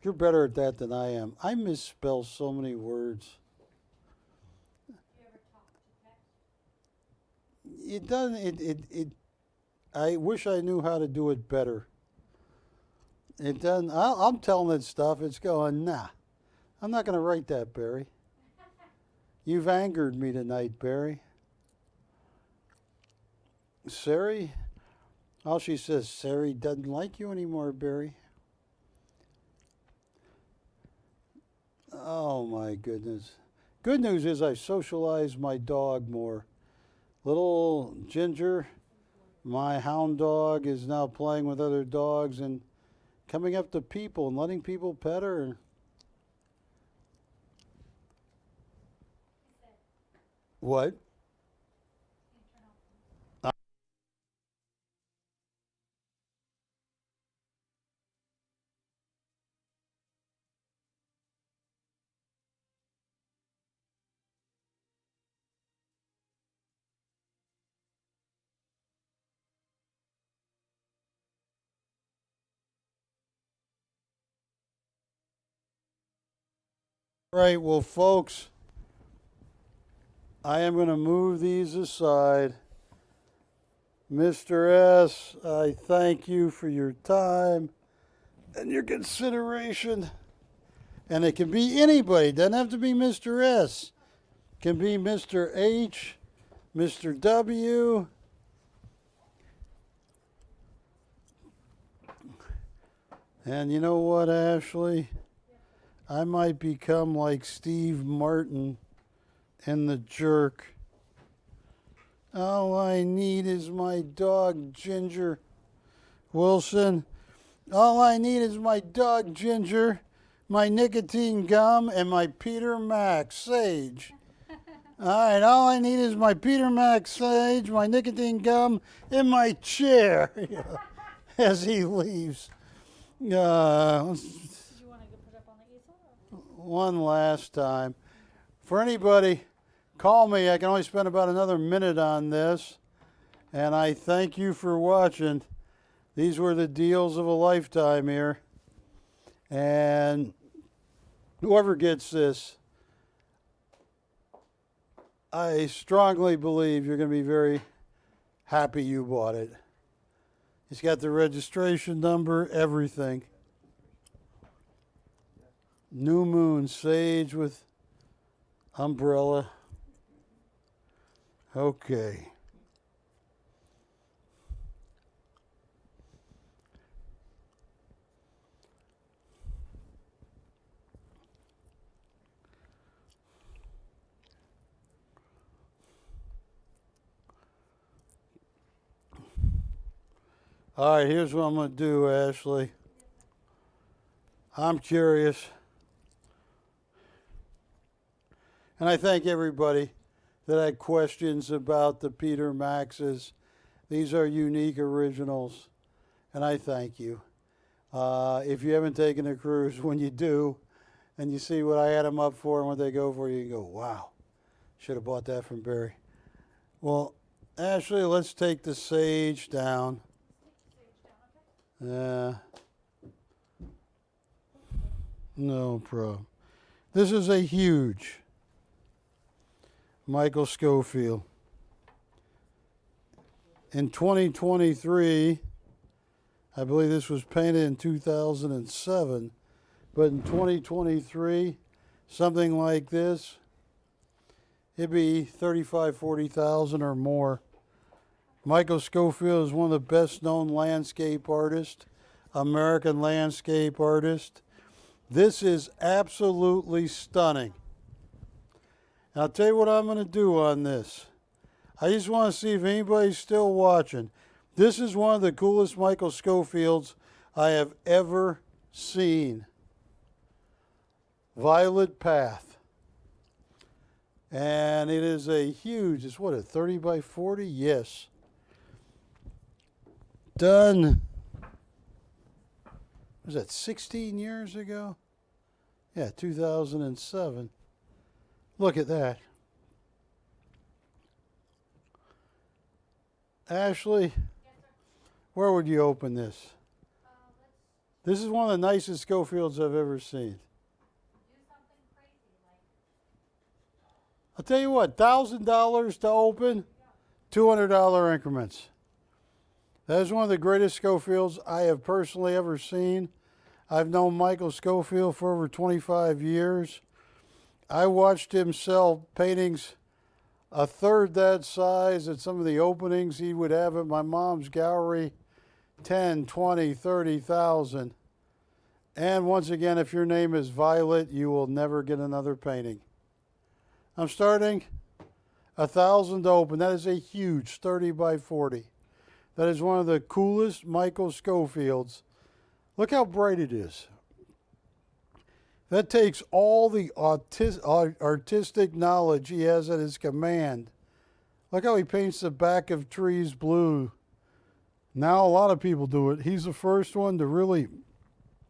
You're better at that than I am. I misspell so many words. Do you ever talk to text? It doesn't, I wish I knew how to do it better. It doesn't, I'm telling it stuff, it's going, nah. I'm not going to write that, Barry. You've angered me tonight, Barry. Sari? All she says, Sari doesn't like you anymore, Barry. Oh my goodness. Good news is I socialized my dog more. Little Ginger, my hound dog, is now playing with other dogs and coming up to people and letting people pet her. What? Right, well, folks, I am going to move these aside. Mr. S, I thank you for your time and your consideration. And it can be anybody, it doesn't have to be Mr. S. It can be Mr. H, Mr. W. And you know what, Ashley? I might become like Steve Martin in The Jerk. All I need is my dog, Ginger. Wilson, all I need is my dog, Ginger, my nicotine gum, and my Peter Max Sage. All right, all I need is my Peter Max Sage, my nicotine gum, and my chair as he leaves. One last time. For anybody, call me. I can only spend about another minute on this. And I thank you for watching. These were the deals of a lifetime here. And whoever gets this, I strongly believe you're going to be very happy you bought it. It's got the registration number, everything. New Moon Sage with umbrella. Okay. All right, here's what I'm going to do, Ashley. I'm curious. And I thank everybody that had questions about the Peter Maxes. These are unique originals, and I thank you. If you haven't taken a cruise, when you do, and you see what I had them up for and what they go for, you can go, wow, should have bought that from Barry. Well, Ashley, let's take the Sage down. Yeah. No problem. This is a huge Michael Schofield. In 2023, I believe this was painted in 2007, but in 2023, something like this, it'd be 35, 40,000 or more. Michael Schofield is one of the best known landscape artists American landscape artist. This is absolutely stunning. And I'll tell you what I'm going to do on this. I just want to see if anybody's still watching. This is one of the coolest Michael Schofields I have ever seen. Violet Path. And it is a huge, it's what, a 30 by 40? Yes. Done, was that 16 years ago? Yeah, 2007. Look at that. Ashley, where would you open this? This is one of the nicest Schofields I've ever seen. I'll tell you what, $1,000 to open, $200 increments. That is one of the greatest Schofields I have personally ever seen. I've known Michael Schofield for over 25 years. I watched him sell paintings a third that size at some of the openings he would have at my mom's gallery, 10, 20, 30,000. And once again, if your name is Violet, you will never get another painting. I'm starting $1,000 to open. That is a huge 30 by 40. That is one of the coolest Michael Schofields. Look how bright it is. That takes all the artistic knowledge he has at his command. Look how he paints the back of trees blue. Now a lot of people do it. He's the first one to really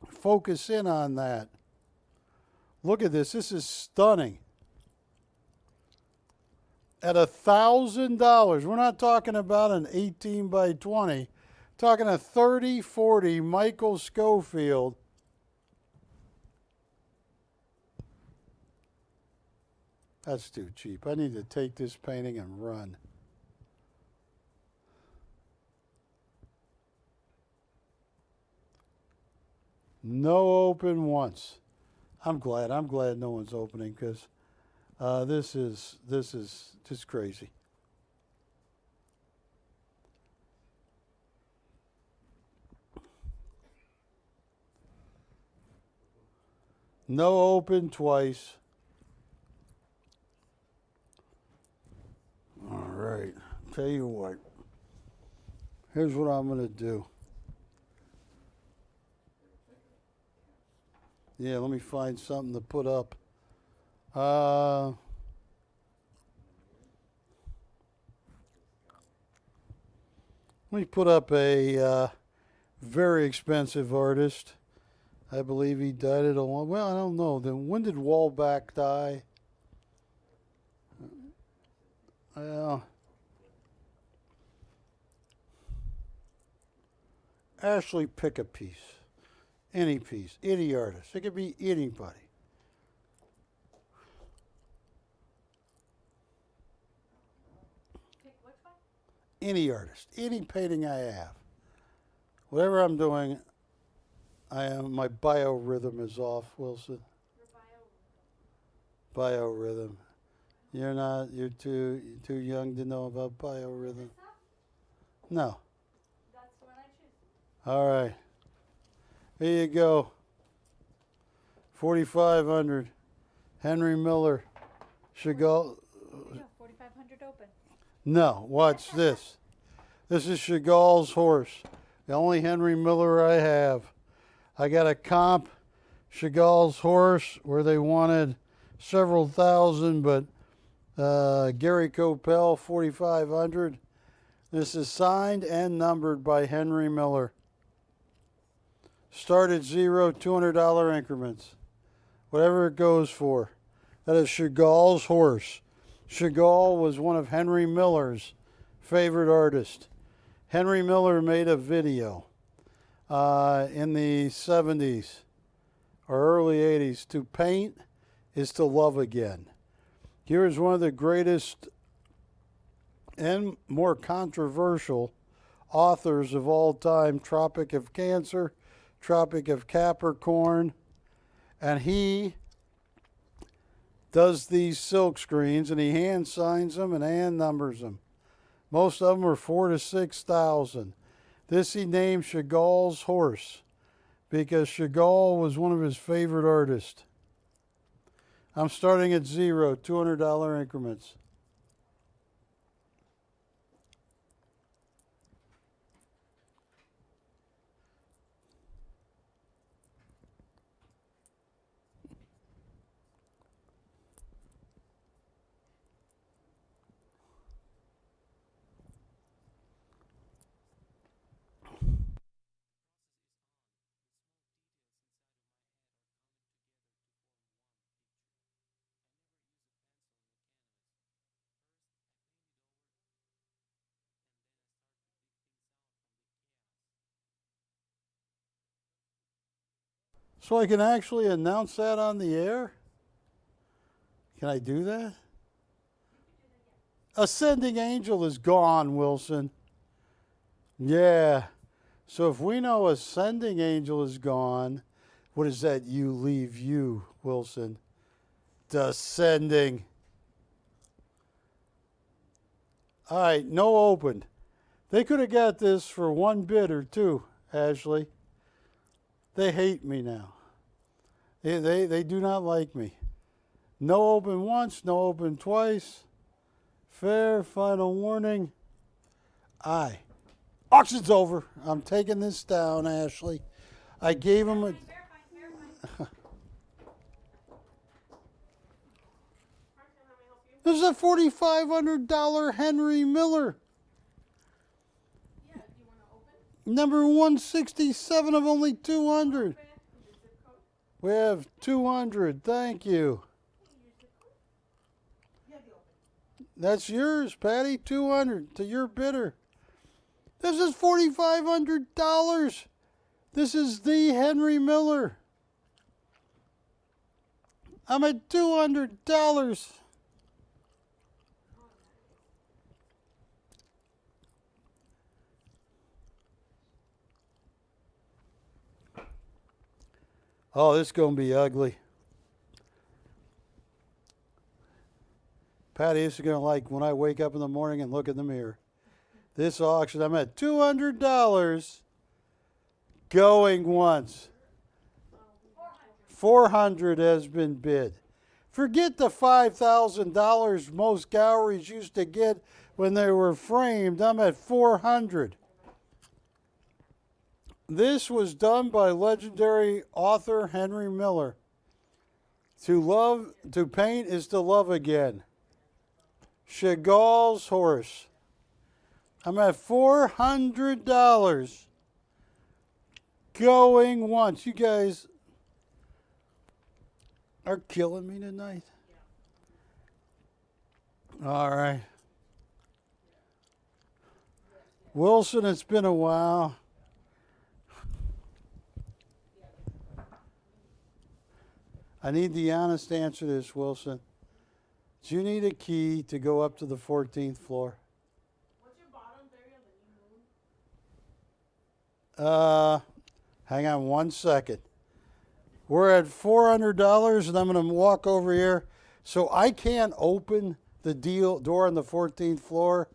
focus in on that. Look at this. This is stunning. At $1,000, we're not talking about an 18 by 20. We're talking a 30, 40 Michael Schofield. That's too cheap. I need to take this painting and run. No open once. I'm glad no one's opening because this is just crazy. No open twice. All right. Tell you what. Here's what I'm going to do. Yeah, let me find something to put up. Let me put up a very expensive artist. I believe he died at well, I don't know. Then when did Walbach die? Well, Ashley, pick a piece. Any piece. Any artist. It could be anybody. Pick which one? Any artist. Any painting I have. Whatever I'm doing, my biorhythm is off, Wilson. Your bio. Biorhythm. You're too young to know about biorhythm. No. That's the one I choose. All right. Here you go. 4,500. Henry Miller. Chagall. Yeah, 4,500 open. No, watch this. This is Chagall's horse. The only Henry Miller I have. I got a comp Chagall's horse where they wanted several thousand, but Gary Chappell, 4,500. This is signed and numbered by Henry Miller. Start at $0, $200 increments. Whatever it goes for. That is Chagall's horse. Chagall was one of Henry Miller's favorite artists. Henry Miller made a video in the 70s or early 80s. To paint is to love again. Here is one of the greatest and more controversial authors of all time, Tropic of Cancer, Tropic of Capricorn, and he does these silk screens and he hand signs them and hand numbers them. Most of them are 4,000 to 6,000. This he named Chagall's horse. because Chagall was one of his favorite artists. I'm starting at zero, $200 increments. So I can actually announce that on the air? Can I do that? Ascending Angel is gone, Wilson. Yeah. So if we know Ascending Angel is gone, what is that you leave you, Wilson? Descending. All right, no open. They could have got this for one bid or two, Ashley. They hate me now. They do not like me. No open once, no open twice. Fair, final warning. Aye. Auction's over. I'm taking this down, Ashley. I gave him a... This is a $4,500 Henry Miller. Yeah, do you wanna open? Number 167 of only 200. Open. Your zip code? We have 200. Thank you. Yeah, the open. That's yours, Patty. 200 to your bidder. This is $4,500. This is the Henry Miller. I'm at $200. Oh, this is going to be ugly. Patty, this is going to like when I wake up in the morning and look in the mirror. This auction, I'm at $200 going once. 400 has been bid. Forget the $5,000 most galleries used to get when they were framed. I'm at 400. This was done by legendary author Henry Miller. To paint is to love again. Chagall's horse. I'm at $400 going once. You guys are killing me tonight. All right. Wilson, it's been a while. I need the honest answer to this, Wilson. Do you need a key to go up to the 14th floor? What's your bottom burial, the new moon? Hang on one second. We're at $400, and I'm going to walk over here. So I can't open the door on the 14th floor.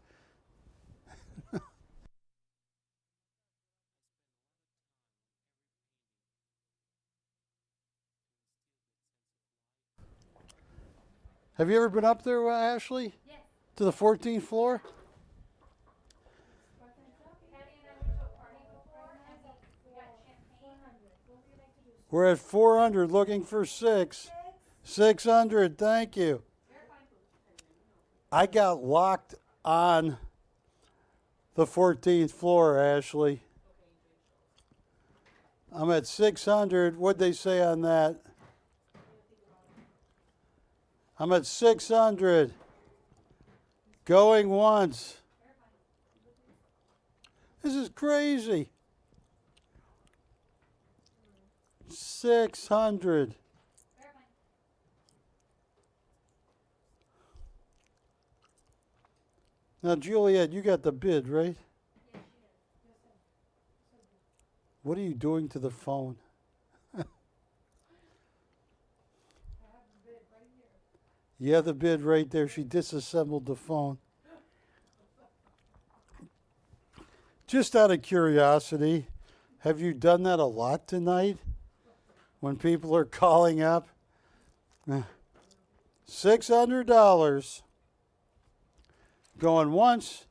Have you ever been up there, Ashley? Yes. To the 14th floor? Patty and I went to a party before, and we got champagne. What would you like to do? We're at 400, looking for 600, thank you. I got locked on the 14th floor, Ashley. I'm at 600. What'd they say on that? I'm at 600. Going once. This is crazy. 600. Now, Juliet, you got the bid, right? What are you doing to the phone? You have the bid right there. She disassembled the phone. Just out of curiosity, Have you done that a lot tonight? When people are calling up? $600. Going once.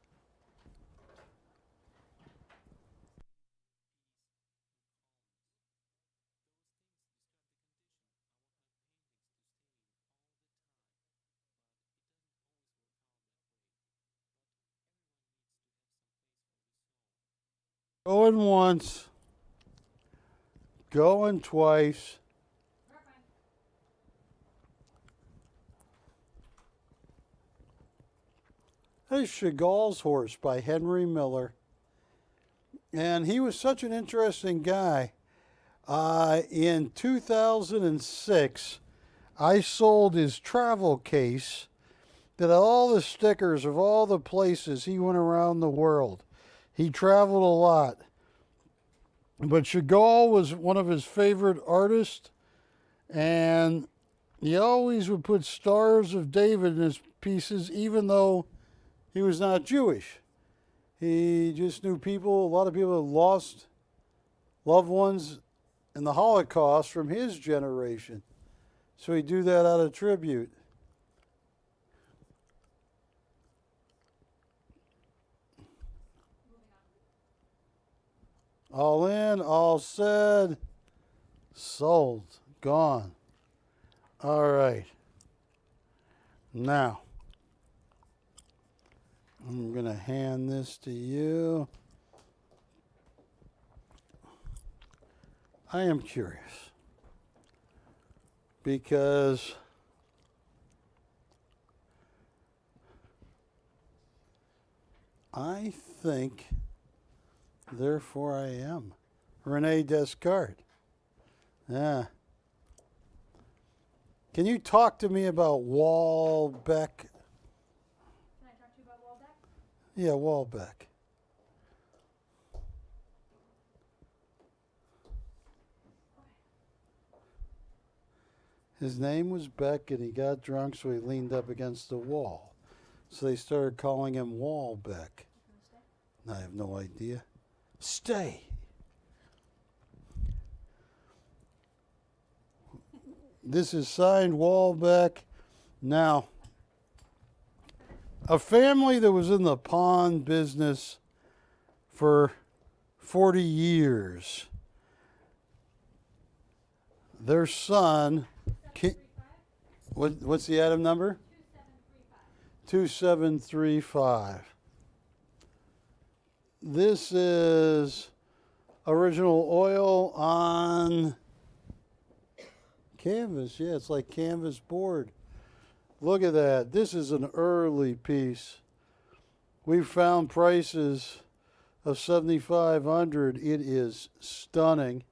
Going once. Going twice. This is Chagall's horse by Henry Miller. And he was such an interesting guy. In 2006, I sold his travel case that had all the stickers of all the places he went around the world. He traveled a lot. But Chagall was one of his favorite artists, and he always would put Stars of David in his pieces, even though he was not Jewish. He just knew people, a lot of people had lost loved ones in the Holocaust from his generation. So he'd do that out of tribute. All in, all said, sold, gone. All right. Now, I'm going to hand this to you. I am curious because I think, therefore I am. Rene Descartes. Yeah. Can you talk to me about Walbeck? Can I talk to you about Waldeck? Yeah, Walbeck. His name was Beck, and he got drunk, so he leaned up against the wall. So they started calling him Walbeck. I have no idea. Stay. This is signed Walbeck. Now, a family that was in the pawn business for 40 years. Their son, what's the item number? 2735. This is original oil on canvas. Yeah, it's like canvas board. Look at that. This is an early piece. We've found prices of $7,500. It is stunning.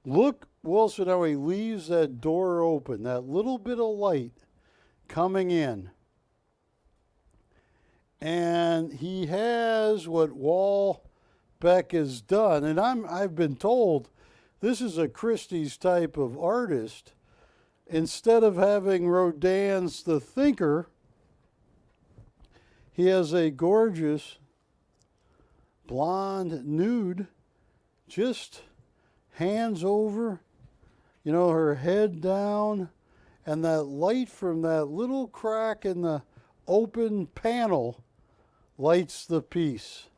Look, Wilson, how he leaves that door open. That little bit of light coming in. And he has what Walbeck has done. And I've been told this is a Christie's type of artist. Instead of having Rodin's The Thinker, he has a gorgeous blonde nude, just hands over, you know, her head down, and that light from that little crack in the open panel lights the piece.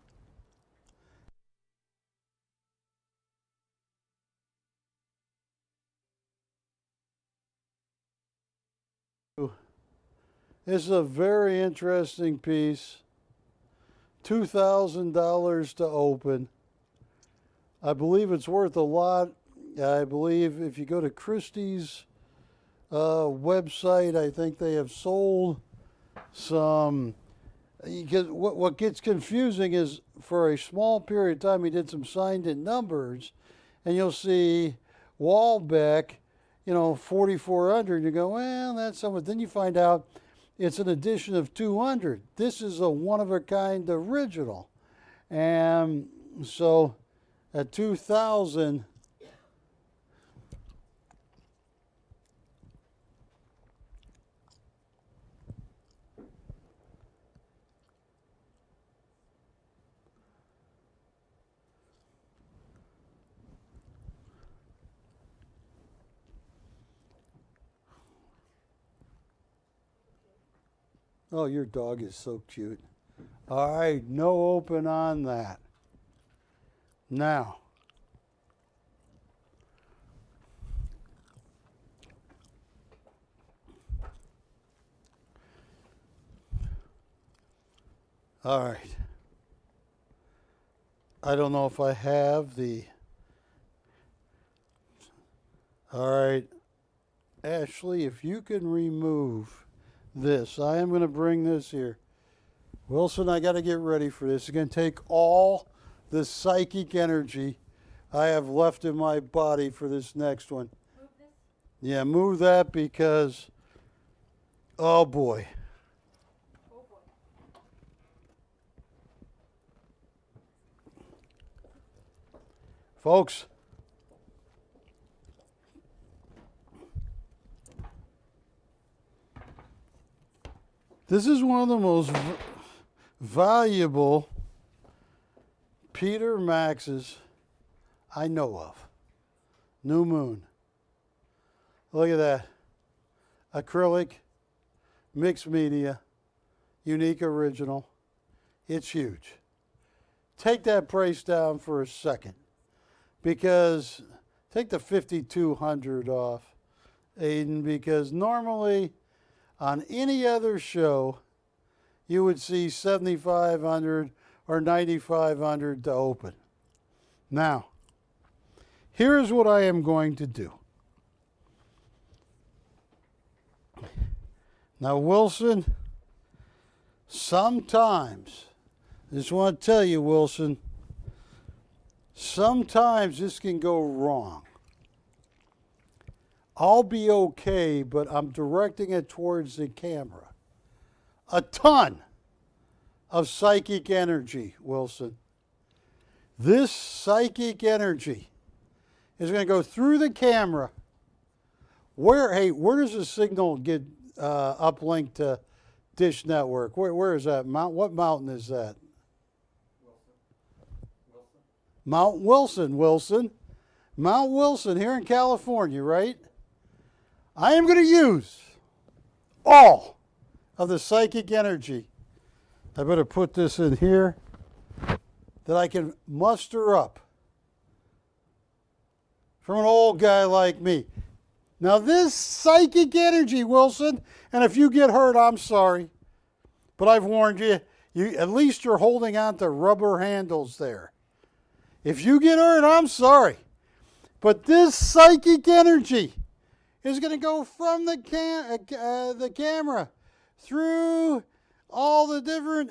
This is a very interesting piece. $2,000 to open. I believe it's worth a lot. I believe if you go to Christie's website, I think they have sold some. Because what gets confusing is for a small period of time, he did some signed in numbers, and you'll see Walbeck, you know, 4,400. You go, well, that's somewhat. Then you find out it's an edition of 200. This is a one-of-a-kind original. And so at 2,000, Oh, your dog is so cute. All right, no open on that. Now, all right. I don't know if I have the. All right, Ashley, if you can remove this, I am going to bring this here. Wilson, I got to get ready for this. It's going to take all the psychic energy I have left in my body for this next one. Move this. Yeah, move that because, oh boy. Oh boy. Folks, this is one of the most valuable Peter Maxes I know of. New Moon. Look at that. Acrylic, mixed media, unique original. It's huge. Take that price down for a second because take the 5,200 off, Aiden, because normally on any other show, you would see 7,500 or 9,500 to open. Now, here's what I am going to do. Now, Wilson, sometimes, I just want to tell you, Wilson, sometimes this can go wrong. I'll be okay, but I'm directing it towards the camera. A ton of psychic energy, Wilson. This psychic energy is going to go through the camera. Where does the signal get uplinked to Dish Network? Where is that? What mountain is that? Mount Wilson, Wilson. Mount Wilson here in California, right? I am going to use all of the psychic energy. I better put this in here that I can muster up from an old guy like me. Now this psychic energy, Wilson, and if you get hurt, I'm sorry, but I've warned you, at least you're holding on to rubber handles there. If you get hurt, I'm sorry, but this psychic energy is going to go from the camera through all the different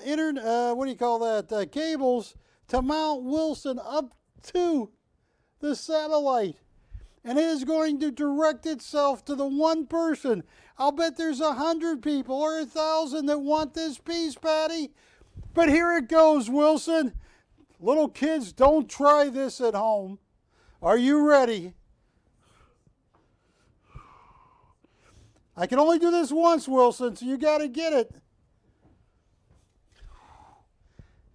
cables to Mount Wilson up to the satellite. And it is going to direct itself to the one person. I'll bet there's 100 people or 1,000 that want this piece, Patty. But here it goes, Wilson. Little kids, don't try this at home. Are you ready? I can only do this once, Wilson, so you got to get it.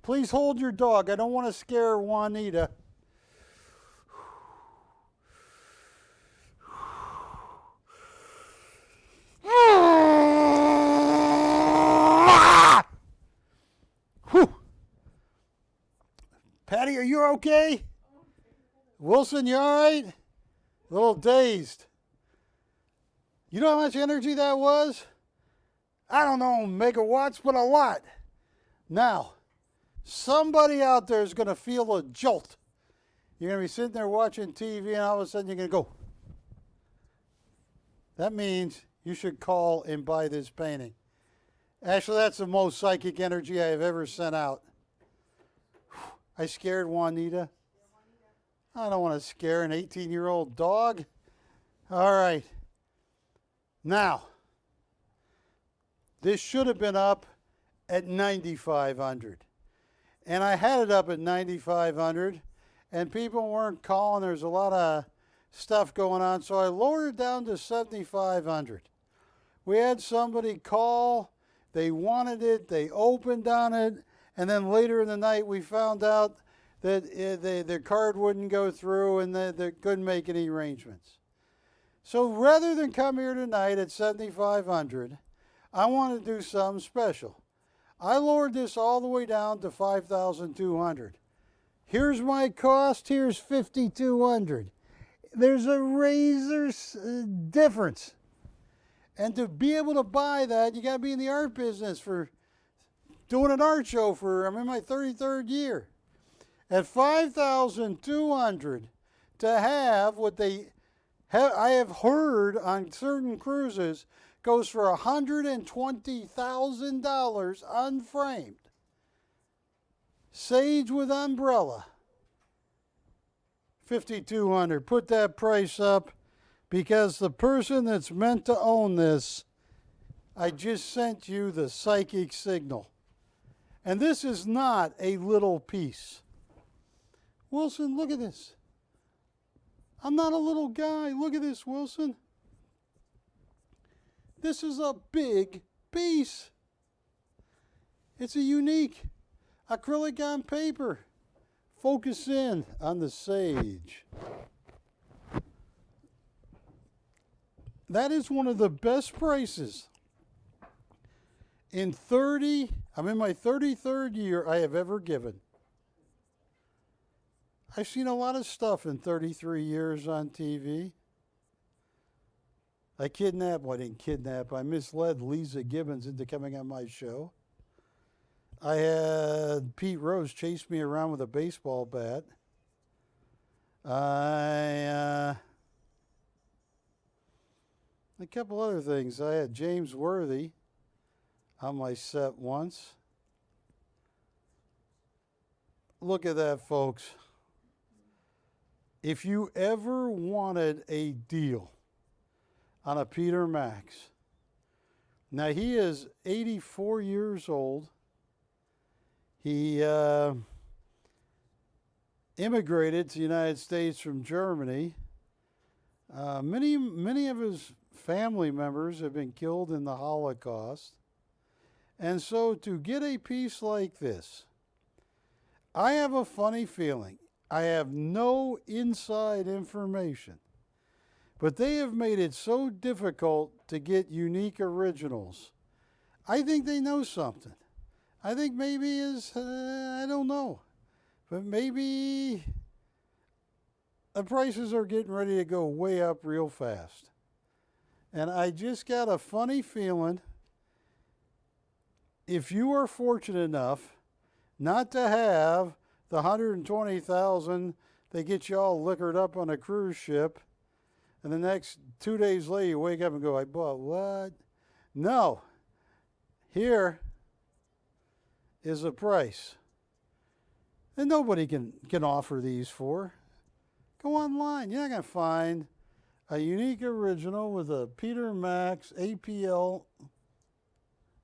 Please hold your dog. I don't want to scare Juanita. Whew. Patty, are you okay? Wilson, you all right? A little dazed. You know how much energy that was? I don't know, megawatts, but a lot. Now, somebody out there is going to feel a jolt. You're going to be sitting there watching TV, and all of a sudden you're going to go. That means you should call and buy this painting. Actually, that's the most psychic energy I have ever sent out. I scared Juanita. I don't want to scare an 18-year-old dog. All right. Now, this should have been up at 9,500. And I had it up at 9,500, and people weren't calling. There's a lot of stuff going on, so I lowered it down to 7,500. We had somebody call. They wanted it. They opened on it. And then later in the night, we found out that their card wouldn't go through and they couldn't make any arrangements. So rather than come here tonight at 7,500, I want to do something special. I lowered this all the way down to 5,200. Here's my cost. Here's 5,200. There's a razor's difference. And to be able to buy that, you got to be in the art business for doing an art show for, I'm in my 33rd year. At 5,200 to have what they have, I have heard on certain cruises, goes for $120,000 unframed. Sage with umbrella. 5,200. Put that price up because the person that's meant to own this, I just sent you the psychic signal. And this is not a little piece. Wilson, look at this. I'm not a little guy. Look at this, Wilson. This is a big piece. It's a unique acrylic on paper. Focus in on the sage. That is one of the best prices in 30, I'm in my 33rd year, I have ever given. I've seen a lot of stuff in 33 years on TV. I didn't kidnap. I misled Lisa Gibbons into coming on my show. I had Pete Rose chase me around with a baseball bat. A couple other things. I had James Worthy on my set once. Look at that, folks. If you ever wanted a deal on a Peter Max, now he is 84 years old. He immigrated to the United States from Germany. Many of his family members have been killed in the Holocaust. And so to get a piece like this, I have a funny feeling. I have no inside information, but they have made it so difficult to get unique originals. I think they know something. I think maybe I don't know, but maybe the prices are getting ready to go way up real fast. And I just got a funny feeling, if you are fortunate enough not to have the 120,000, they get you all liquored up on a cruise ship, and the next 2 days later you wake up and go, I bought what? No. Here is a price. And nobody can offer these for. Go online. You're not going to find a unique original with a Peter Max APL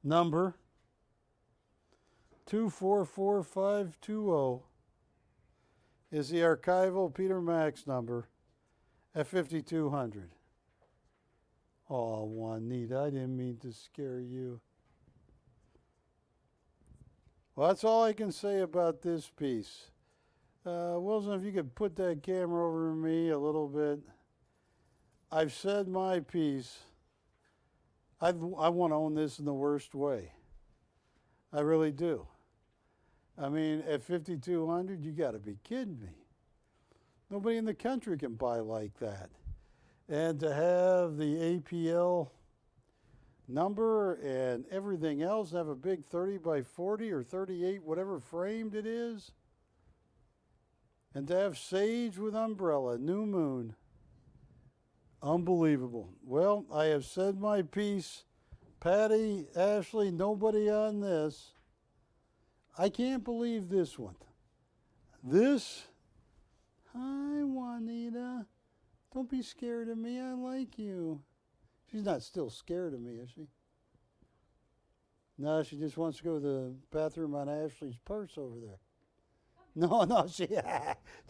number 244520 is the archival Peter Max number at 5,200. Oh, Juanita, I didn't mean to scare you. Well, that's all I can say about this piece. Wilson, if you could put that camera over me a little bit. I've said my piece. I want to own this in the worst way. I really do. I mean, at 5,200, you got to be kidding me. Nobody in the country can buy like that. And to have the APL number and everything else, have a big 30 by 40 or 38, whatever framed it is. And to have sage with umbrella, new moon. Unbelievable. Well, I have said my piece. Patty, Ashley, nobody on this. I can't believe this one. This, hi Juanita. Don't be scared of me, I like you. She's not still scared of me, is she? No, she just wants to go to the bathroom on Ashley's purse over there. No, she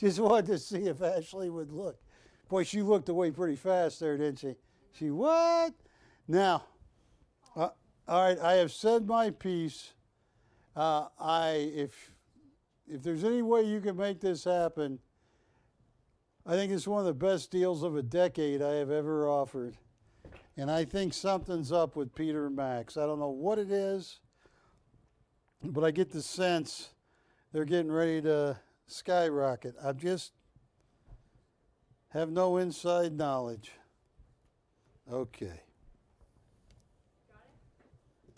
just wanted to see if Ashley would look. Boy, she looked away pretty fast there, didn't she? She what? Now, all right, I have said my piece. If there's any way you can make this happen, I think it's one of the best deals of a decade I have ever offered. And I think something's up with Peter Max. I don't know what it is, but I get the sense they're getting ready to skyrocket. I just have no inside knowledge. Okay.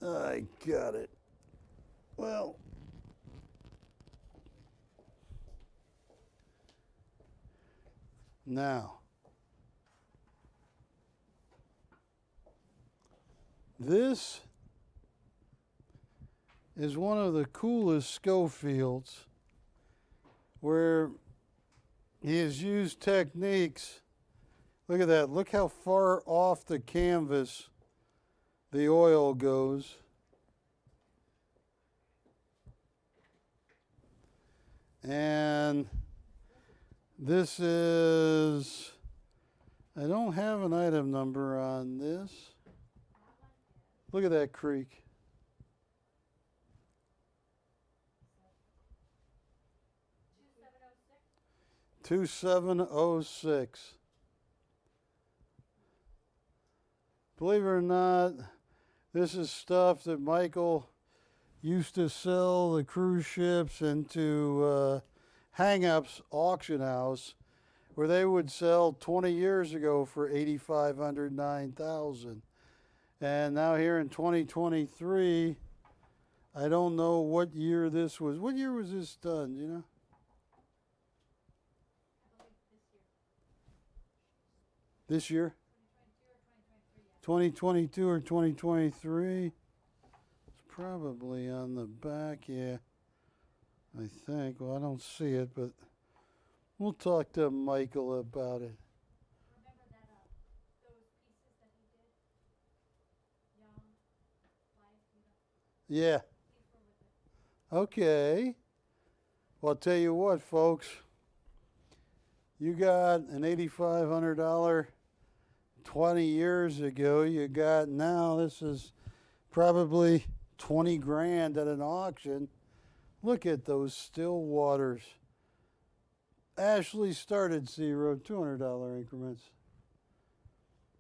I got it. Well, now, this is one of the coolest Schofields where he has used techniques. Look at that. Look how far off the canvas the oil goes. And this is, I don't have an item number on this. Look at that creek. 2706. Believe it or not, this is stuff that Michael used to sell the cruise ships into hang-ups auction house, where they would sell 20 years ago for $8,500, $9,000. And now here in 2023, I don't know what year this was. What year was this done, you know? This year? 2022 or 2023. It's probably on the back, yeah. I think. Well, I don't see it, but we'll talk to Michael about it. Remember that, those pieces that he did? Young, life, Yeah. these were with it. Okay. Well, I'll tell you what, folks. You got an $8,500 20 years ago. You got now, this is probably 20 grand at an auction. Look at those still waters. Ashley started zero, $200 increments.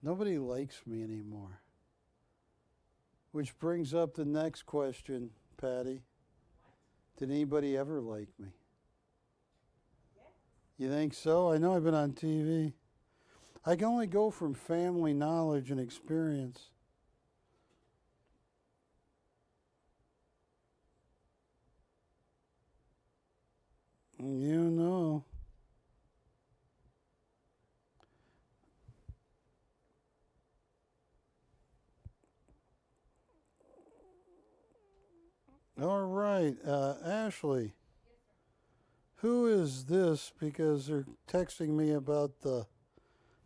Nobody likes me anymore. Which brings up the next question, Patty. Did anybody ever like me? You think so? I know I've been on TV. I can only go from family knowledge and experience. You know. All right, Ashley. Who is this? Because they're texting me about the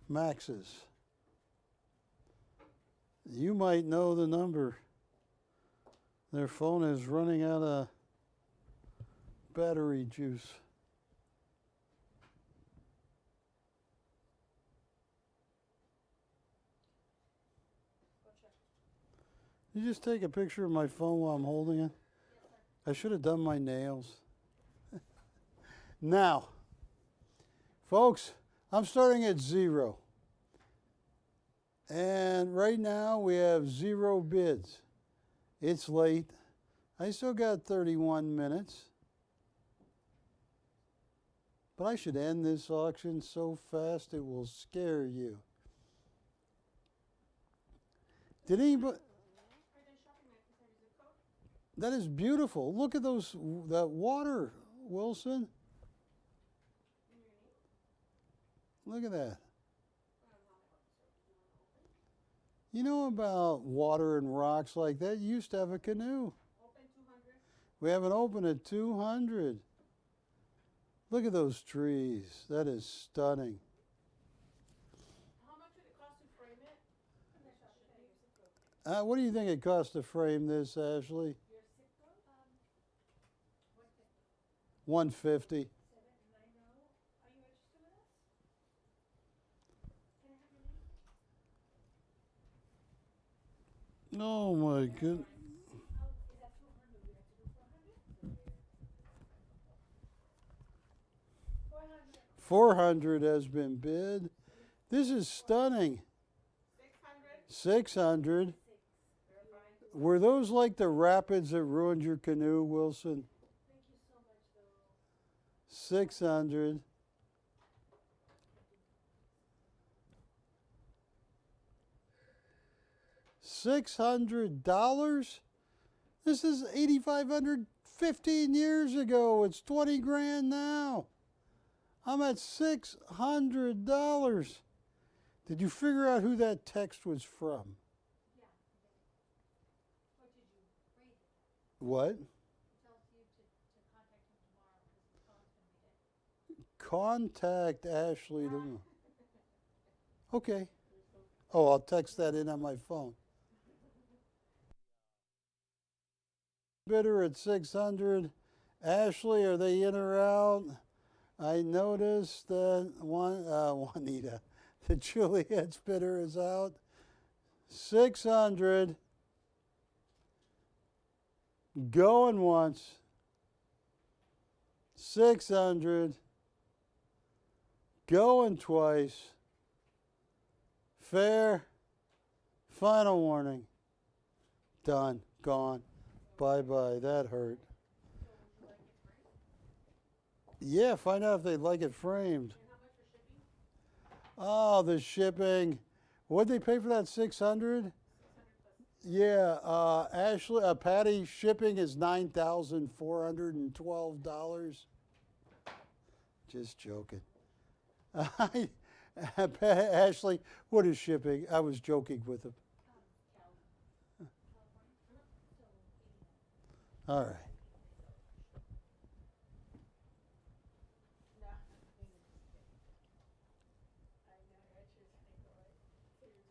Maxes. You might know the number. Their phone is running out of battery juice. You just take a picture of my phone while I'm holding it? I should have done my nails. Now, folks, I'm starting at zero. And right now we have 0 bids. It's late. I still got 31 minutes. But I should end this auction so fast it will scare you. Did anybody? That is beautiful. Look at those, that water, Wilson. Look at that. You know about water and rocks like that? You used to have a canoe. Open 200. We have an open at 200. Look at those trees. That is stunning. How much would it cost to frame it? What do you think it costs to frame this, Ashley? Your Sitco? 150. Oh my goodness. 400 has been bid. This is stunning. 600. 600. Were those like the rapids that ruined your canoe, Wilson? Thank you so much, though. 600. $600? This is 8,500 15 years ago. It's 20 grand now. I'm at $600. Did you figure out who that text was from? Yeah. Or did you read it? What? It tells you to contact him tomorrow because his phone's going to be dead. Contact Ashley tomorrow. Okay. Oh, I'll text that in on my phone. Bidder at 600. Ashley, are they in or out? I noticed that Juanita, the Juliet's bidder is out. 600. Going once. 600. Going twice. Fair. Final warning. Done. Gone. Bye-bye. That hurt. Yeah, find out if they'd like it framed. And how much for shipping? Oh, the shipping. What'd they pay for that? 600? 600 plus. Yeah, Ashley, Patty, shipping is $9,412. Just joking. Ashley, what is shipping? I was joking with him. All right. No, I know, I just think like, so your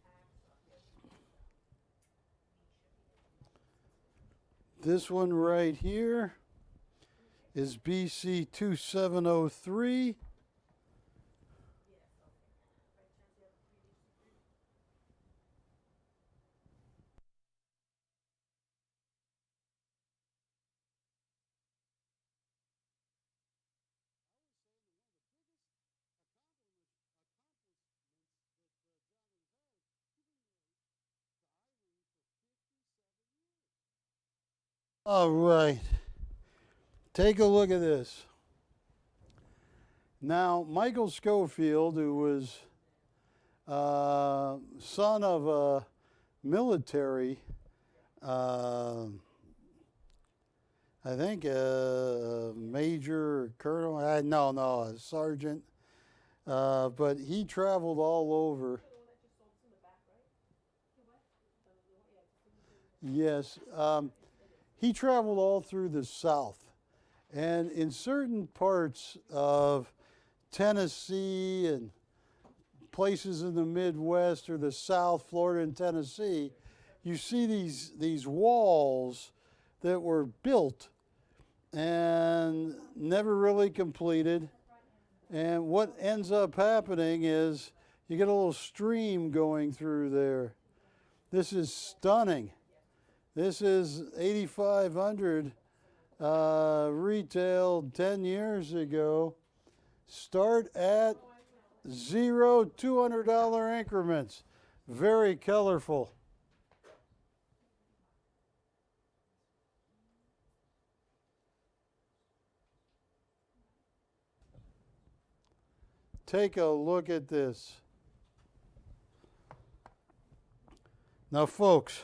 total with tax on everything. This one right here is BC 2703. All right. Take a look at this. Now, Michael Schofield, who was son of a military, I think a major, colonel, no, a sergeant, but he traveled all over. Yes. He traveled all through the South. And in certain parts of Tennessee and places in the Midwest or the South, Florida and Tennessee, you see these walls that were built and never really completed. And what ends up happening is you get a little stream going through there. This is stunning. This is 8,500 retailed 10 years ago. Start at $200 increments. Very colorful. Take a look at this. Now, folks,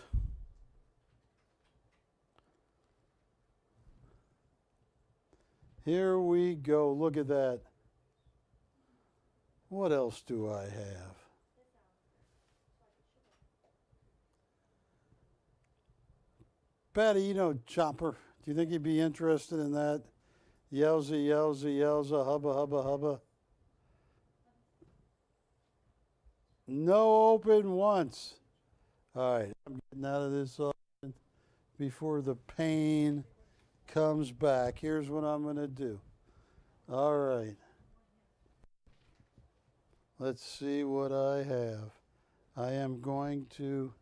here we go. Look at that. What else do I have? Patty, you know Chopper. Do you think you'd be interested in that? Yowza, yowza, yowza, hubba, hubba, hubba. No open once. All right, I'm getting out of this before the pain comes back. Here's what I'm going to do. All right. Let's see what I have. I am going to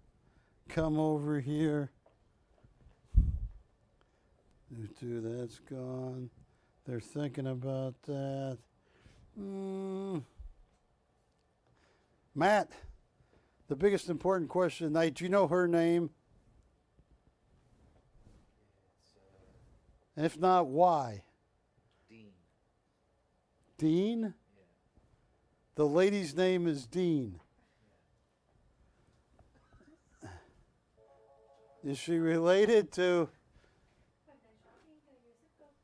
come over here. That's gone. They're thinking about that. Matt, the biggest important question tonight. Do you know her name? It's And if not, why? Dean. Dean? Yeah. The lady's name is Dean. Is she related to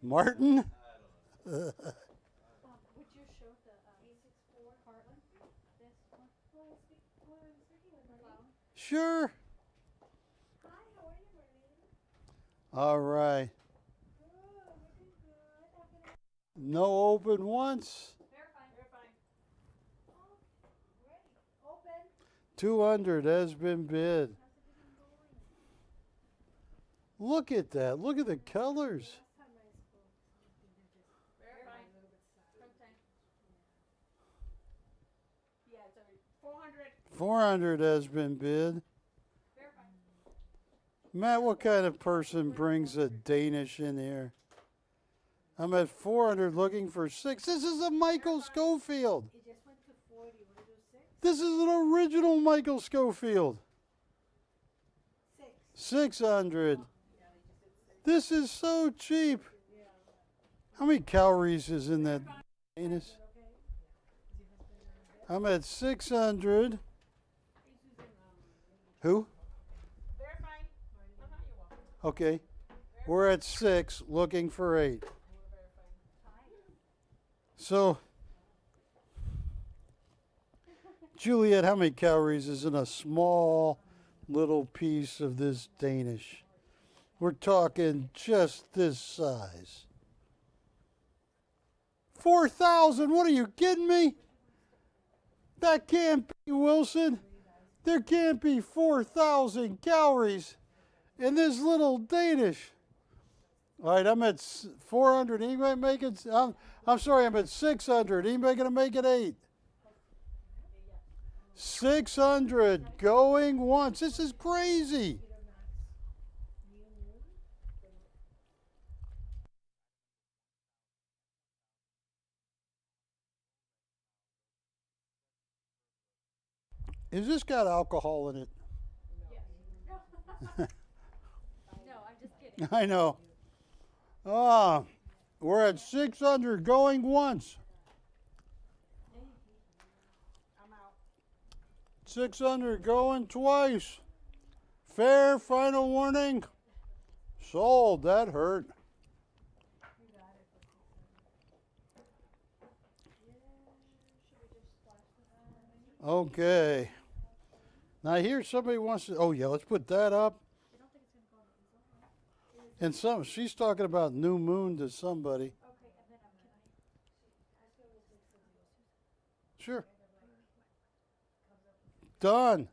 Martin? Would you show the A64 Heartland? This one? Well, speaking of Marlene. Sure. Hi, how are you, Marlene? All right. Good, looking good. How can I? No open once. Verifying. Verifying. Oh, ready. Open. 200 has been bid. How's everything going? Look at that. Look at the colors. Last time I spoke, they're just Verifying. a little bit sad. PrimeTime. Yeah, it's already 400. 400 has been bid. Verifying. Matt, what kind of person brings a Danish in here? I'm at 400 looking for 6. This is a Michael Schofield. It just went to 40. Want to do 6? This is an original Michael Schofield. 6. 600. This is so cheap. How many calories is in that anus? I'm at 600. Who? Verifying. You're welcome. Okay. We're at 6 looking for 8. So, Juliet, how many calories is in a small little piece of this Danish? We're talking just this size. 4,000, what are you kidding me? That can't be, Wilson. There can't be 4,000 calories in this little Danish. All right, I'm at 400. Anybody make it? I'm sorry, I'm at 600. Anybody gonna make it 8? 600 going once. This is crazy. Is this got alcohol in it? No, I'm just kidding. I know. We're at 600 going once. I'm out. 600 going twice. Fair final warning. Sold. That hurt. Okay. Now here somebody wants to. Oh yeah, let's put that up. And she's talking about new moon to somebody. Okay, and then can I? Sure. Done.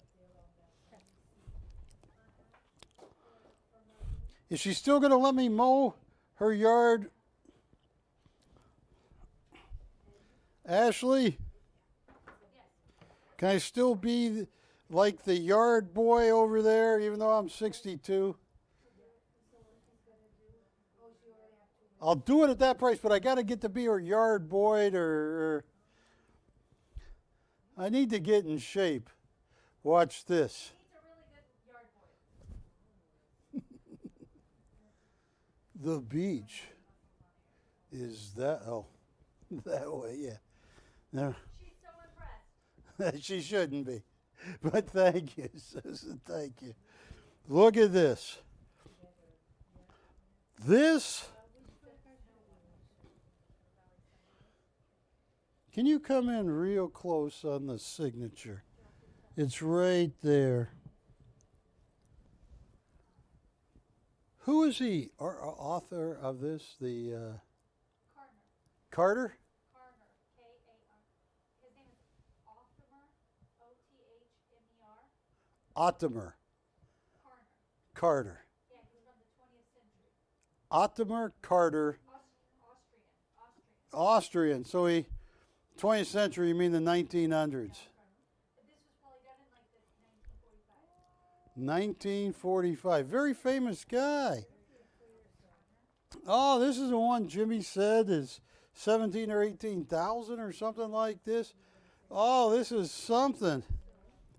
Is she still going to let me mow her yard? Ashley? Can I still be like the yard boy over there, even though I'm 62? I'll do it at that price, but I got to get to be her yard boy or I need to get in shape. Watch this. He's a really good yard boy. The beach is that, that way, yeah. No, She's so impressed. she shouldn't be. But thank you, Susan, thank you. Look at this. This, can you come in real close on the signature? It's right there. Who is he, author of this? The Carter? Carter, K-A-R. His name is Othmer, O-T-H-M-E-R. Ottomer Carter. Carter. Yeah, he was from the 20th century. Ottomer Carter, Austrian. Austrian. So he, 20th century, you mean the 1900s? But this was probably done in like the 1945. Very famous guy. Oh, this is the one Jimmy said is 17 or 18,000 or something like this. Oh, this is something.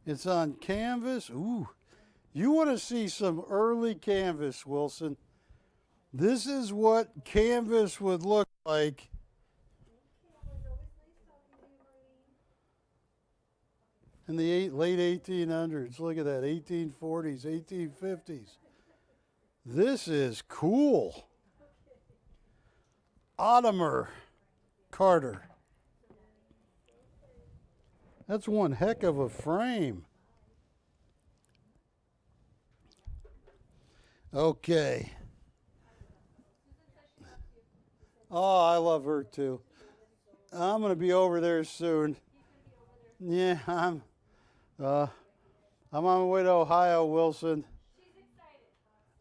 It's on canvas. Ooh, you want to see some early canvas, Wilson. This is what canvas would look like. In the late 1800s. Look at that, 1840s, 1850s. This is cool. Ottomer Carter. That's one heck of a frame. Okay. Oh, I love her too. I'm going to be over there soon. Yeah, I'm on my way to Ohio, Wilson.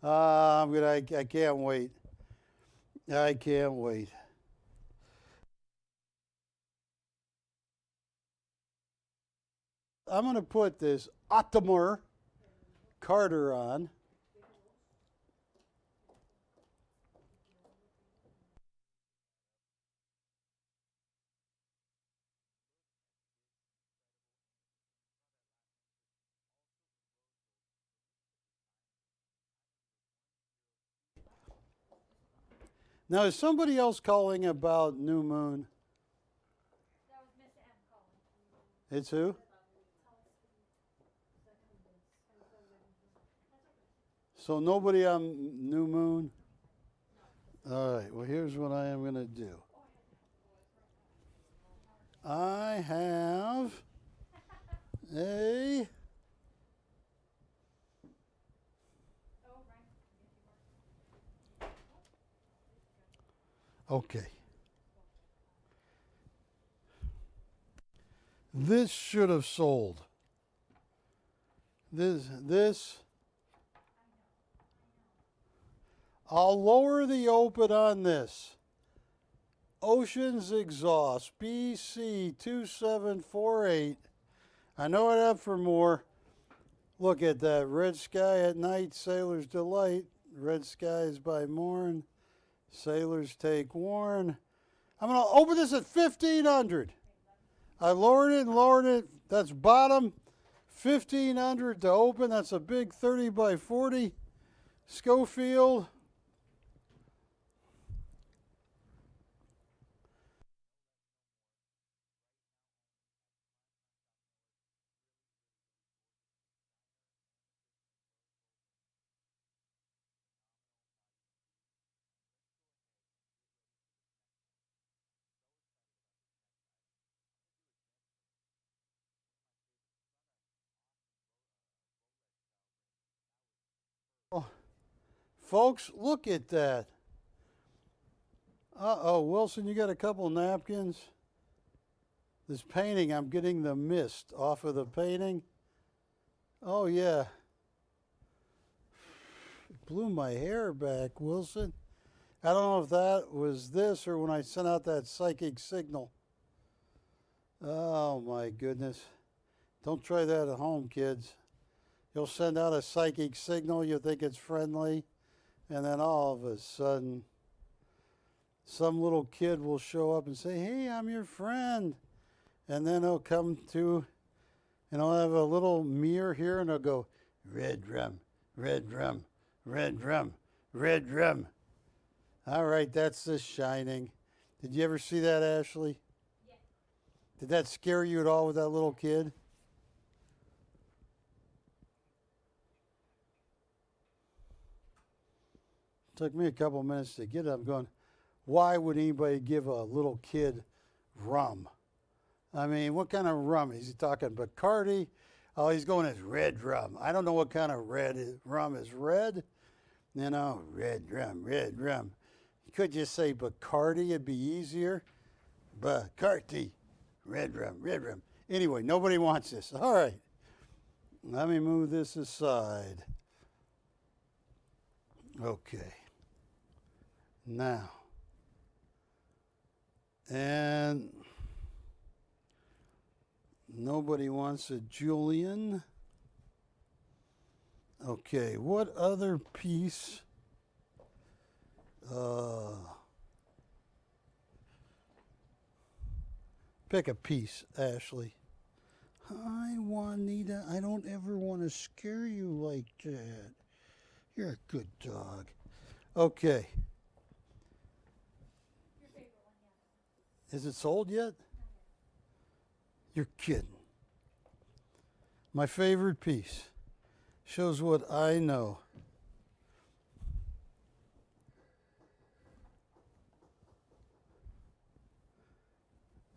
I can't wait. I can't wait. I'm going to put this Ottomer Carter on. Now, is somebody else calling about New Moon? That was Miss M calling. It's who? So nobody on New Moon? All right, well, here's what I am going to do. I have a... Okay. This should have sold. This. I'll lower the open on this. Ocean's Exhaust, BC 2748. I know I'd have for more. Look at that. Red Sky at Night, Sailor's Delight. Red Skies by Morn. Sailors Take Warn. I'm going to open this at 1500. I lowered it and lowered it. That's bottom. 1500 to open. That's a big 30 by 40. Schofield. Folks, look at that. Uh-oh, Wilson, you got a couple napkins? This painting, I'm getting the mist off of the painting. Oh, yeah. It blew my hair back, Wilson. I don't know if that was this or when I sent out that psychic signal. Oh, my goodness. Don't try that at home, kids. You'll send out a psychic signal, you think it's friendly, and then all of a sudden, some little kid will show up and say, hey, I'm your friend. And then he'll come to, and I'll have a little mirror here, and I'll go, red drum, red drum, red drum, red drum. All right, that's The Shining. Did you ever see that, Ashley? Yeah. Did that scare you at all with that little kid? Took me a couple minutes to get it. I'm going, why would anybody give a little kid rum? I mean, what kind of rum? Is he talking Bacardi? Oh, he's going as red rum. I don't know what kind of rum is red. You know, red rum, red rum. You could just say Bacardi, it'd be easier. Bacardi, red rum, red rum. Anyway, nobody wants this. All right. Let me move this aside. Okay. Now, and nobody wants a Julian. Okay, what other piece? Pick a piece, Ashley. Hi, Juanita. I don't ever want to scare you like that. You're a good dog. Okay. Your favorite one, yeah. Is it sold yet? You're kidding. My favorite piece shows what I know.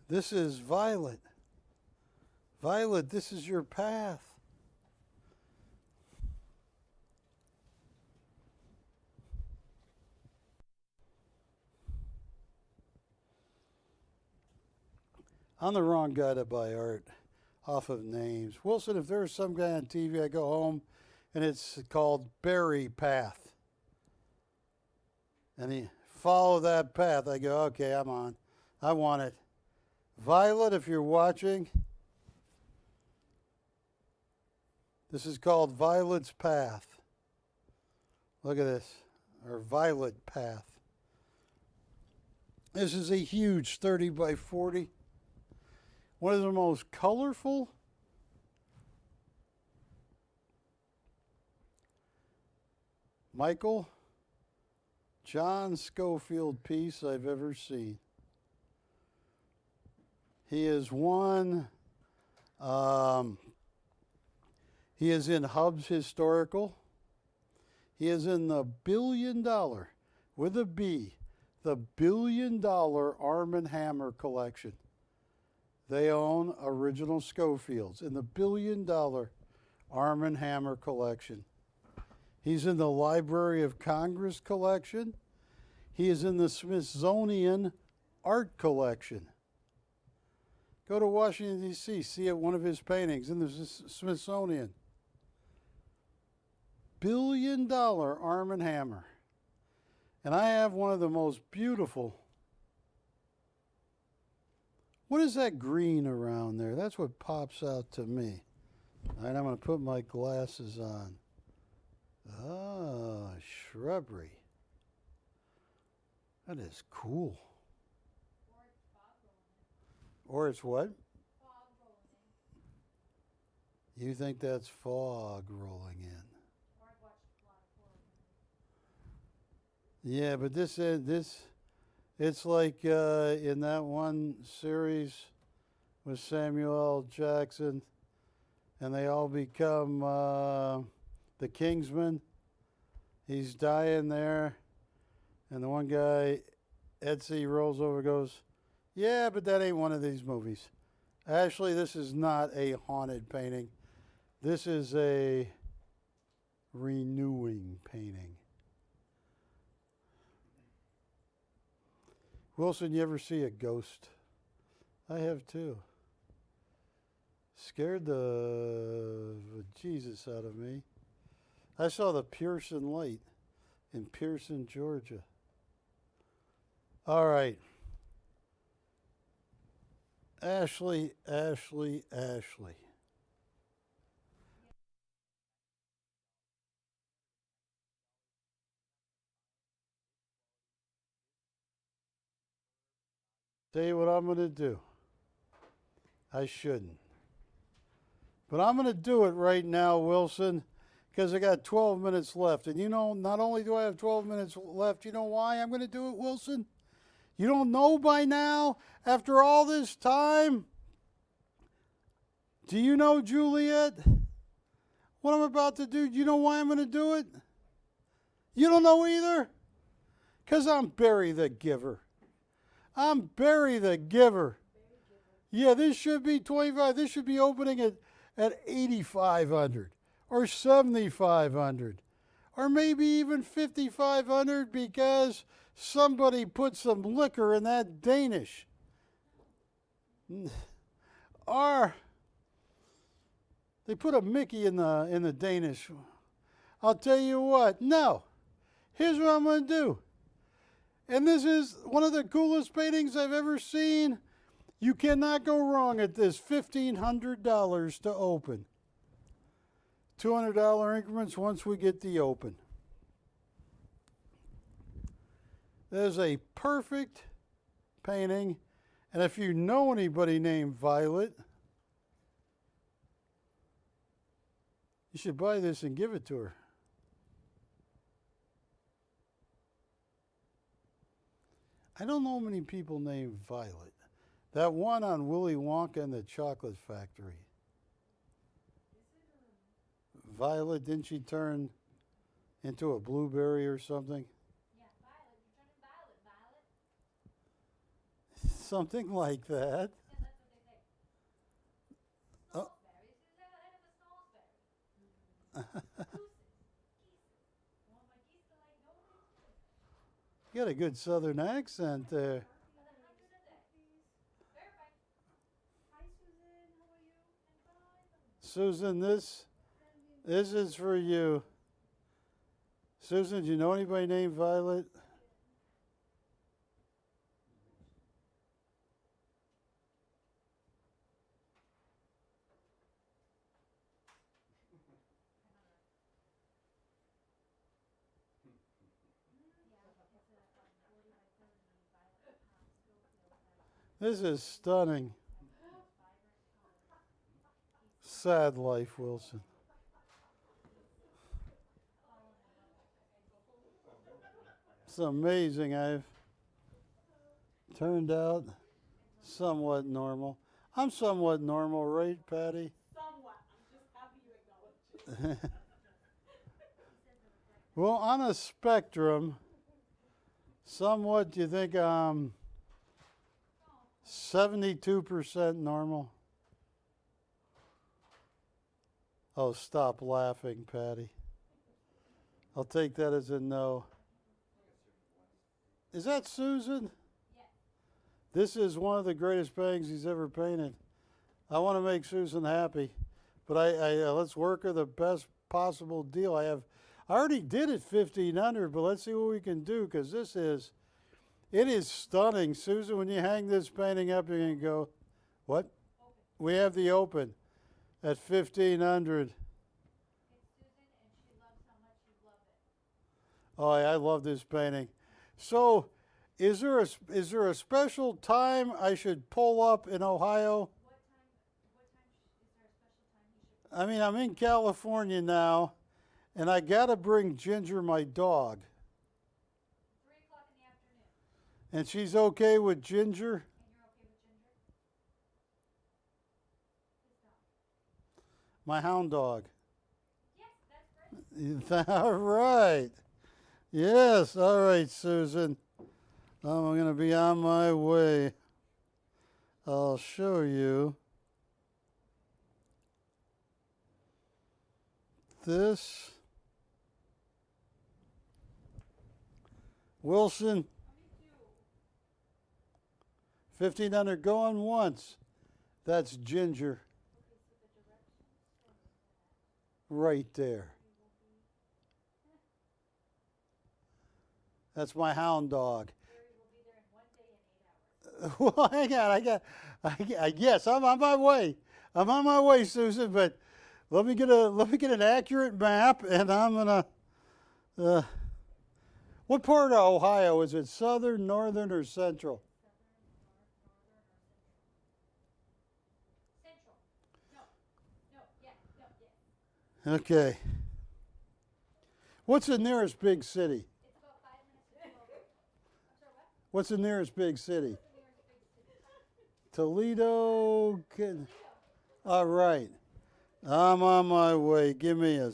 This is Violet. Violet, this is your path. I'm the wrong guy to buy art off of names. Wilson, if there's some guy on TV, I go home and it's called Berry Path. And he follow that path. I go, okay, I'm on. I want it. Violet, if you're watching, this is called Violet's Path. Look at this, or Violet Path. This is a huge 30 by 40. One of the most colorful Michael John Schofield piece I've ever seen. He is one, he is in Hub's Historical. He is in the $1 billion, with a B, the $1 billion Arm & Hammer collection. They own original Schofields in the $1 billion Arm & Hammer collection. He's in the Library of Congress collection. He is in the Smithsonian Art Collection. Go to Washington, D.C., see one of his paintings in the Smithsonian. $1 billion Arm & Hammer. And I have one of the most beautiful. What is that green around there? That's what pops out to me. All right, I'm going to put my glasses on. Ah, shrubbery. That is cool. Or it's what? Fog rolling in. You think that's fog rolling in? Or I've watched a lot of horror movies. Yeah, but it's like in that one series with Samuel L. Jackson, and they all become the Kingsmen. He's dying there, and the one guy, Etsy, rolls over and goes, yeah, but that ain't one of these movies. Actually, this is not a haunted painting. This is a renewing painting. Wilson, you ever see a ghost? I have too. Scared the Jesus out of me. I saw the Pearson light in Pearson, Georgia. All right. Ashley. Tell you what I'm going to do. I shouldn't. But I'm going to do it right now, Wilson, because I got 12 minutes left. And you know, not only do I have 12 minutes left, you know why I'm going to do it, Wilson? You don't know by now, after all this time? Do you know, Juliet, what I'm about to do? Do you know why I'm going to do it? You don't know either? Because I'm Barry the Giver. I'm Barry the Giver. Yeah, this should be 25. This should be opening at 8,500 or 7,500 or maybe even 5,500 because somebody put some liquor in that Danish. Or they put a Mickey in the Danish. I'll tell you what. No. Here's what I'm going to do. And this is one of the coolest paintings I've ever seen. You cannot go wrong at this. $1,500 to open. $200 increments once we get the open. There's a perfect painting. And if you know anybody named Violet, You should buy this and give it to her. I don't know many people named Violet. That one on Willy Wonka and the Chocolate Factory. Violet, didn't she turn into a blueberry or something? Yeah, Violet. You're turning Violet, Violet. Something like that. Yeah, that's what they say. Oh. Snowsberry. She's the head of a snowsberry. Gooses. Geeses. Want my geese to like go with You got a good southern accent there. $100 a day. Verify. Hi, Susan. How are you? And Susan, this is for you. Susan, do you know anybody named Violet? This is stunning. Sad life, Wilson. It's amazing. I've turned out somewhat normal. I'm somewhat normal, right, Patty? Somewhat. I'm just happy you acknowledge it. Well, on a spectrum, somewhat, do you think 72% normal? Oh, stop laughing, Patty. I'll take that as a no. Is that Susan? Yes. This is one of the greatest paintings he's ever painted. I want to make Susan happy, but let's work her the best possible deal. I already did it 1,500, but let's see what we can do, because it is stunning. Susan, when you hang this painting up, you're going to go, what? Open. We have the open at 1,500. It's Susan, and she loves how much you love it. Oh, I love this painting. So, is there a special time I should pull up in Ohio? What time is there a special time you should? I mean, I'm in California now, and I got to bring Ginger, my dog. 3 o'clock in the afternoon. And she's okay with Ginger? And you're okay with Ginger? His dog. My hound dog. Yes, that's great. All right. Yes, all right, Susan. I'm going to be on my way. I'll show you. This. Wilson. Me too. 1,500 going once. That's Ginger. Okay, so the directions say that Right there. That's my hound dog. Barry will be there in 1 day and 8 hours. Well, hang on. Yes, I'm on my way. I'm on my way, Susan. But let me get an accurate map, and I'm gonna. What part of Ohio is it? Southern, northern, or central? Central. No, yeah. Okay. What's the nearest big city? It's about 5 minutes to 12. I'm sorry, what? What's the nearest big city? What's the nearest big city? Toledo. Toledo. All right. I'm on my way. Give me a.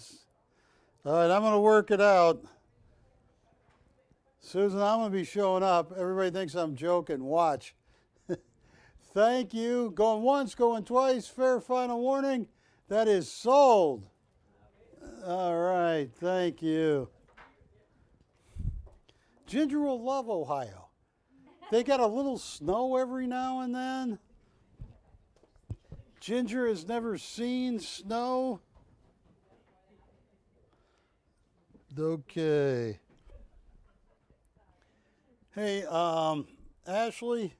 All right, I'm going to work it out. Susan, I'm going to be showing up. Everybody thinks I'm joking. Watch. Thank you. Going once, going twice. Fair final warning. That is sold. All right. Thank you. Ginger will love Ohio. They got a little snow every now and then. Ginger has never seen snow. Okay. Hey, Ashley,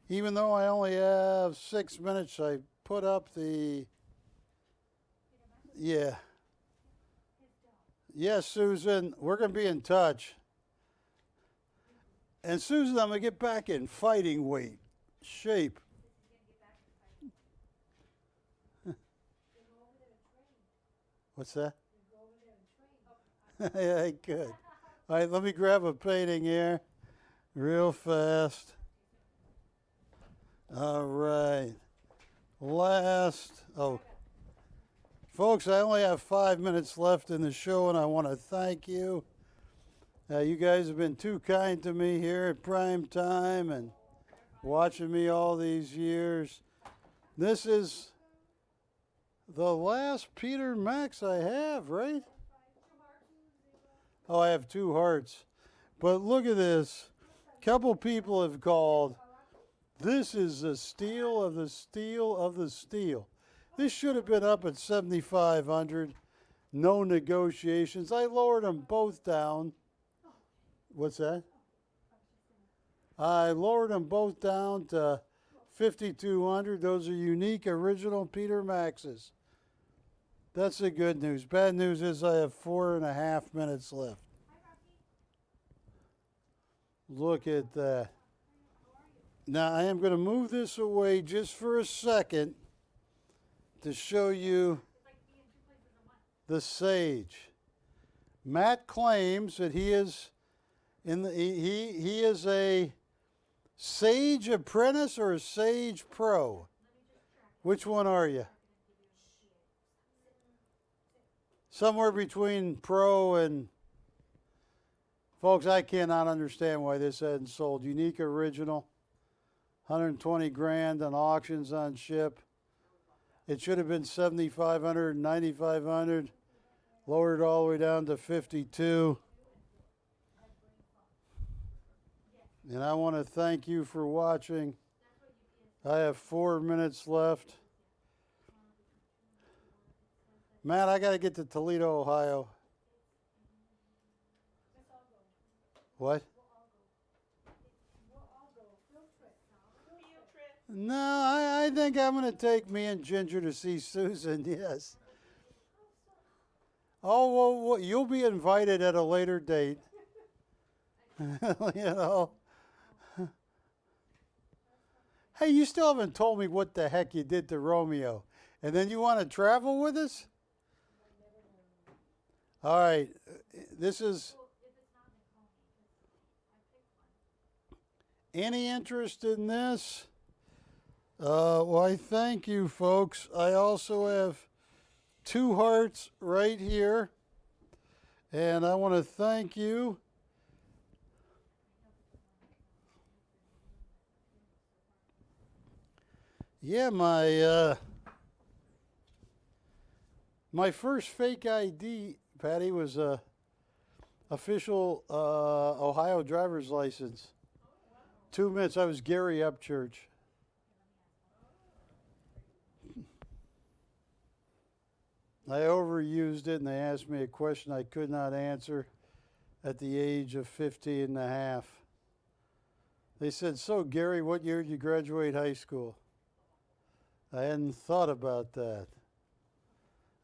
even though I only have 6 minutes, I put up the, yeah. Yes, Susan, we're going to be in touch. And Susan, I'm going to get back in fighting weight, shape. What's that? Yeah, I could. All right, let me grab a painting here real fast. All right. Folks, I only have 5 minutes left in the show, and I want to thank you. You guys have been too kind to me here at Prime Time and watching me all these years. This is the last Peter Max I have, right? Oh, I have 2 hearts. But look at this. A couple people have called. This is the steal of the steal of the steal. This should have been up at 7,500. No negotiations. I lowered them both down. What's that? I lowered them both down to 5,200. Those are unique, original Peter Maxes. That's the good news. Bad news is I have 4.5 minutes left. Look at that. Now I am going to move this away just for a second to show you the sage. Matt claims that he is he is a sage apprentice or a sage pro. Which one are you? Somewhere between pro and... Folks, I cannot understand why this hadn't sold. Unique original, 120 grand on auctions on ship. It should have been 7,500, 9,500. Lowered all the way down to 52. And I want to thank you for watching. I have 4 minutes left. Matt, I got to get to Toledo, Ohio. What? No, I think I'm going to take me and Ginger to see Susan, yes. Oh, well, you'll be invited at a later date. You know. Hey, you still haven't told me what the heck you did to Romeo. And then you want to travel with us? All right. This is... Any interest in this? Well, I thank you, folks. I also have 2 hearts right here. And I want to thank you. Yeah, my first fake ID, Patty, was a official Ohio driver's license. 2 minutes. I was Gary Upchurch. I overused it, and they asked me a question I could not answer at the age of 50 and a half. They said, "So, Gary, what year did you graduate high school?" I hadn't thought about that.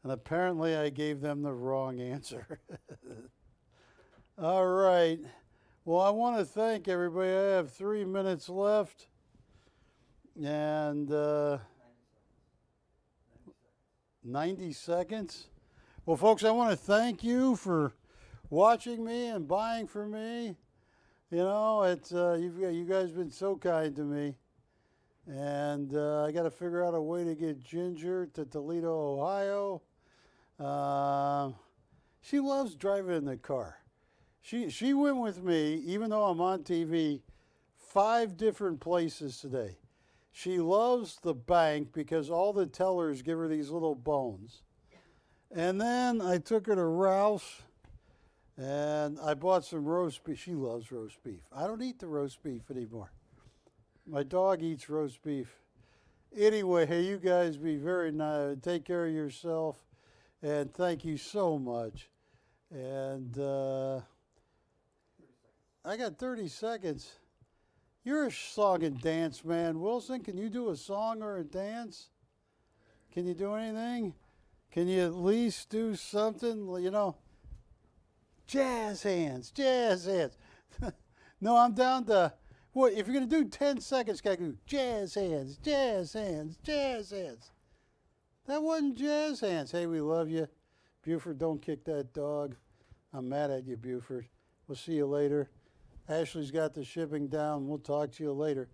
And apparently I gave them the wrong answer. All right. Well, I want to thank everybody. I have 3 minutes left. And 90 seconds. Well, folks, I want to thank you for watching me and buying for me. You know, it's you guys have been so kind to me. And I got to figure out a way to get Ginger to Toledo, Ohio. She loves driving in the car. She went with me, even though I'm on TV, 5 different places today. She loves the bank because all the tellers give her these little bones. And then I took her to Ralph's, and I bought some roast beef. She loves roast beef. I don't eat the roast beef anymore. My dog eats roast beef. Anyway, hey, you guys be very nice. Take care of yourself, and thank you so much. And I got 30 seconds. You're a song and dance man. Wilson, can you do a song or a dance? Can you do anything? Can you at least do something, you know? Jazz hands, jazz hands. No, I'm down to, what, if you're going to do 10 seconds, got to do jazz hands, jazz hands, jazz hands. That wasn't jazz hands. Hey, we love you. Buford, don't kick that dog. I'm mad at you, Buford. We'll see you later. Ashley's got the shipping down. We'll talk to you later.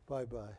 Bye-bye.